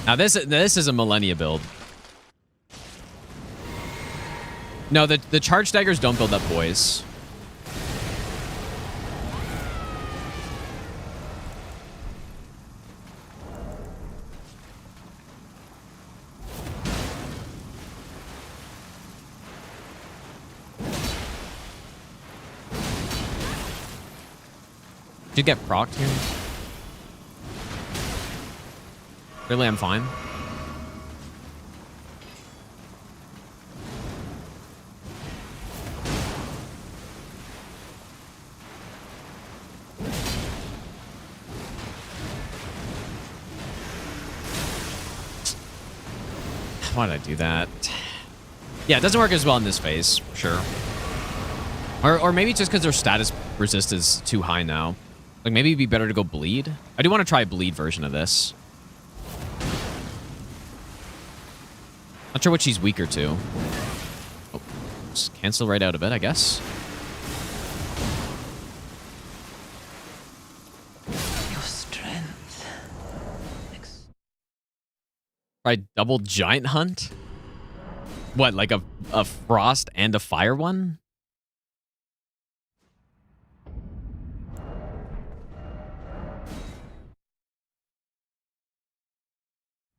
Now this is a Malenia build. No, the charge daggers don't build up poise. Did you get procced here? Really, I'm fine. Why did I do that? Yeah, it doesn't work as well in this phase, for sure. Or maybe just because their status resist is too high now. Like, maybe it'd be better to go bleed. I do want to try a bleed version of this. Not sure what she's weaker to. Oh, just cancel right out of it, I guess. Your strength. Try double giant hunt? What, like a frost and a fire one?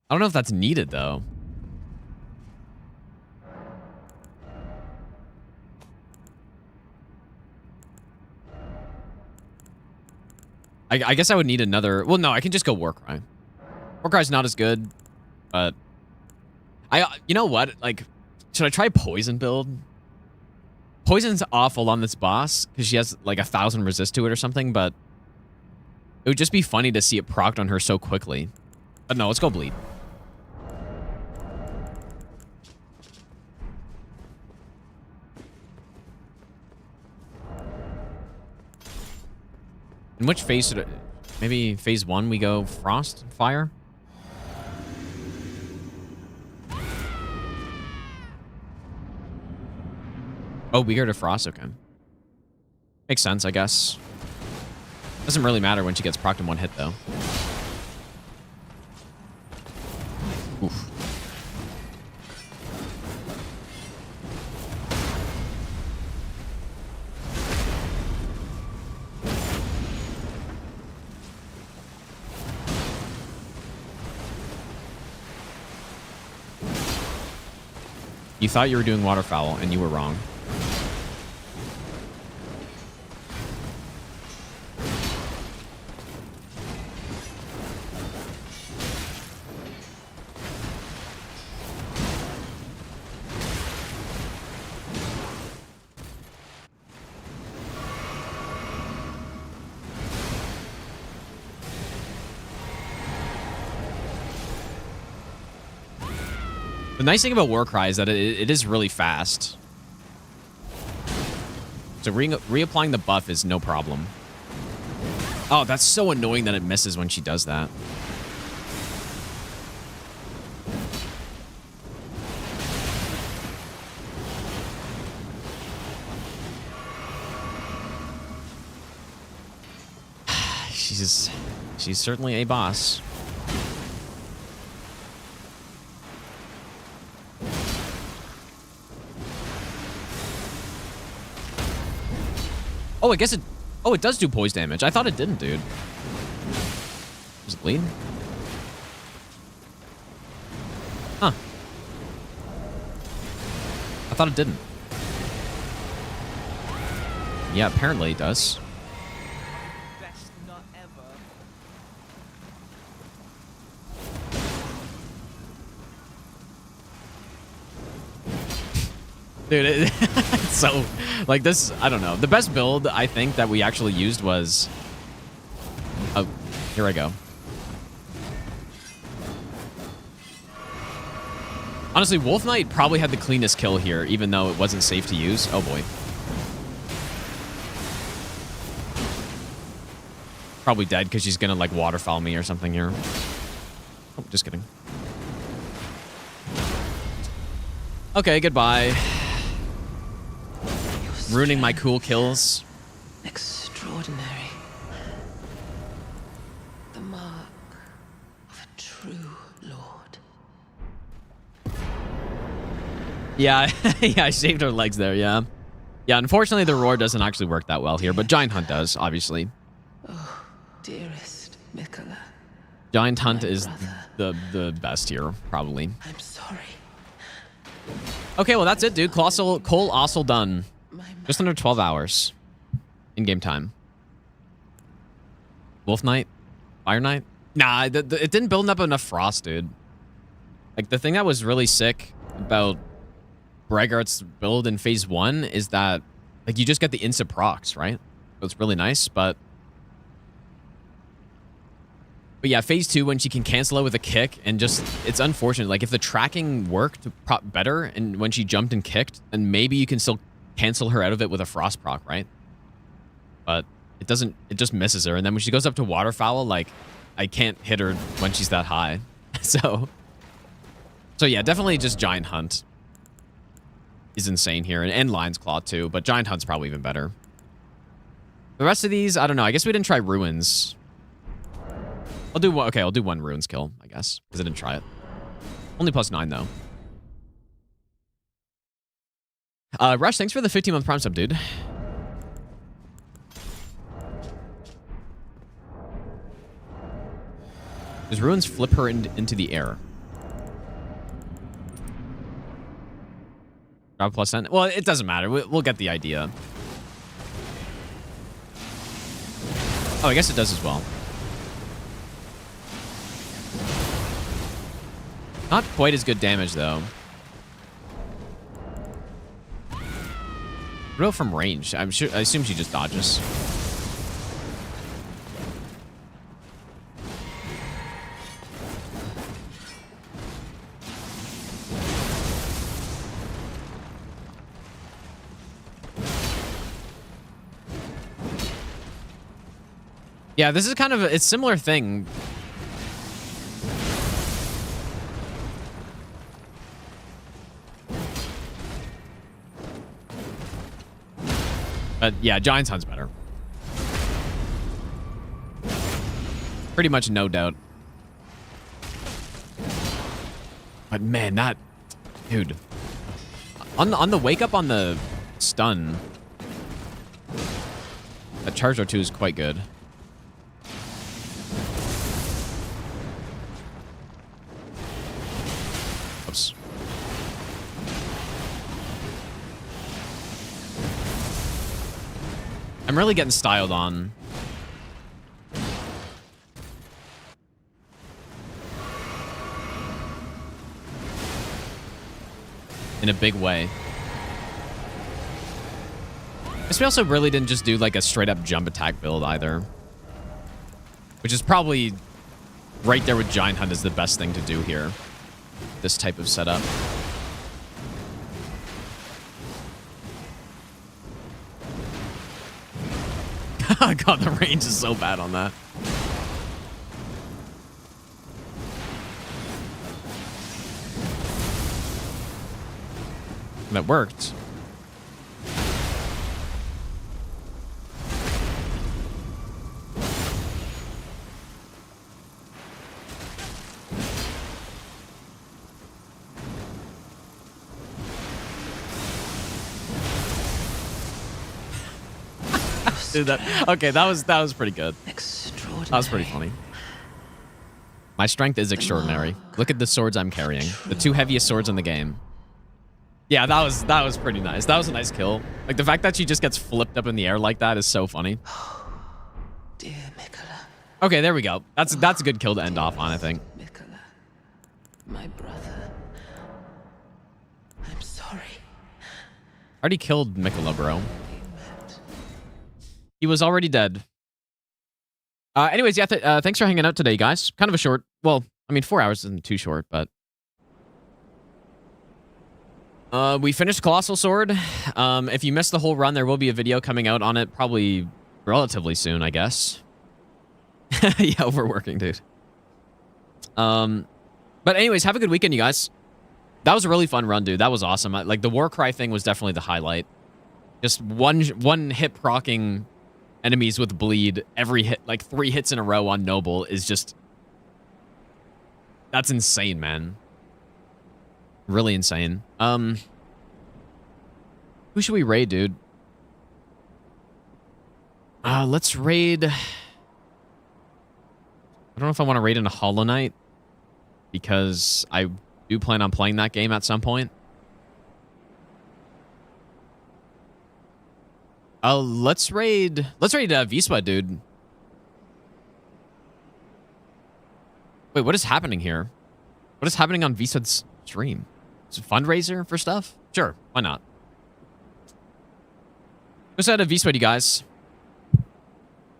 I don't know if that's needed, though. I guess I would need another... Well, no, I can just go Warcry. Warcry's not as good, but... You know what? Like, should I try Poison build? Poison's awful on this boss, because she has, like, 1,000 resist to it or something, but... It would just be funny to see it procced on her so quickly. But no, let's go bleed. In which phase should it... Maybe phase 1 we go frost, fire? Oh, weaker to frost, okay. Makes sense, I guess. Doesn't really matter when she gets procced in one hit, though. Oof. You thought you were doing waterfowl, and you were wrong. The nice thing about Warcry is that it is really fast. So reapplying the buff is no problem. Oh, that's so annoying that it misses when she does that. she's certainly a boss. Oh, I guess it... Oh, it does do poise damage. I thought it didn't, dude. Does it bleed? Huh. I thought it didn't. Yeah, apparently it does. Best nut ever. Dude, it's so... Like, this... I don't know. The best build, I think, that we actually used was... Oh, here I go. Honestly, Wolf Knight probably had the cleanest kill here, even though it wasn't safe to use. Oh, boy. Probably dead because she's gonna, like, waterfowl me or something here. Oh, just kidding. Okay, goodbye. Ruining my cool kills. Extraordinary. The mark of a true lord. Yeah, yeah, I shaved her legs there, yeah. Yeah, unfortunately, the roar doesn't actually work that well here, but Giant Hunt does, obviously. Oh, dearest Mikola. Giant Hunt My is brother. the best here, probably. I'm sorry. Okay, well, that's it, dude. Colossal done. My Just under 12 hours in-game time. Wolf Knight? Fire Knight? Nah, it didn't build up enough frost, dude. Like, the thing that was really sick about Bragart's build in Phase 1 is that, like, you just get the insta procs, right? So it's really nice, but yeah, Phase 2, when she can cancel it with a kick, and just, it's unfortunate. Like, if the tracking worked better, and when she jumped and kicked, then maybe you can still cancel her out of it with a frost proc, right? But it doesn't, it just misses her. And then when she goes up to waterfowl, like, I can't hit her when she's that high. So yeah, definitely just Giant Hunt is insane here, and Lion's Claw too, but Giant Hunt's probably even better. The rest of these, I don't know. I guess we didn't try Ruins. I'll do one Ruins kill, I guess, because I didn't try it. Only +9 though. Rush, thanks for the 15-month Prime sub, dude. Does Ruins flip her into the air? Drop +10? Well, it doesn't matter. We'll get the idea. Oh, I guess it does as well. Not quite as good damage, though. Real from range. I assume she just dodges. Yeah, this is kind of a similar thing. But yeah, Giant Hunt's better. Pretty much no doubt. But man, that... Dude. On the wake up on the stun, that charge R2 is quite good. Oops. I'm really getting styled on. In a big way. Guess we also really didn't just do like a straight up jump attack build either. Which is probably right there with Giant Hunt is the best thing to do here. This type of setup. God, the range is so bad on that. That worked. Dude, okay, that was pretty good. Extraordinary. That was pretty funny. My strength is extraordinary. Look at the swords I'm carrying. The 2 heaviest swords in the game. Yeah, that was pretty nice. That was a nice kill. Like, the fact that she just gets flipped up in the air like that is so funny. Dear Mikola. Okay, there we go. That's a good kill to end off on, I think. Mikola, my brother. I'm sorry. Already killed Mikola, bro. We met. He was already dead. Anyways, yeah, thanks for hanging out today, guys. Kind of a short, well, I mean, 4 hours isn't too short, but... we finished Colossal Sword. If you missed the whole run, there will be a video coming out on it probably relatively soon, I guess. Yeah, overworking, dude. But anyways, have a good weekend, you guys. That was a really fun run, dude. That was awesome. Like, the Warcry thing was definitely the highlight. Just one hit procking enemies with bleed every hit, like 3 hits in a row on Noble is just... That's insane, man. Really insane. Who should we raid, dude? Let's raid... I don't know if I want to raid in a Hollow Knight, because I do plan on playing that game at some point. Let's raid Vispa, dude. Wait, what is happening here? What is happening on Vispa's stream? Is it a fundraiser for stuff? Sure, why not? What's out of Vispa, you guys?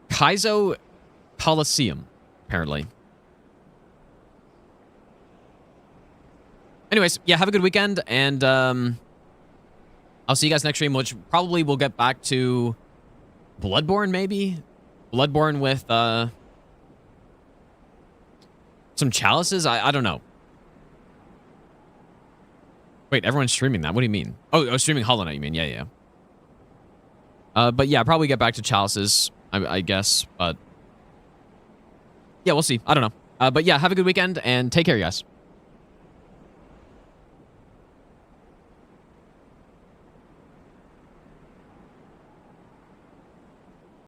Kaizo Coliseum, apparently. Anyways, yeah, have a good weekend, and I'll see you guys next stream, which probably we'll get back to Bloodborne, maybe? Bloodborne with some chalices? I don't know. Wait, everyone's streaming that. What do you mean? Oh, streaming Hollow Knight, you mean? Yeah. But yeah, probably get back to chalices, I guess. But yeah, we'll see. I don't know. But yeah, have a good weekend, and take care, you guys.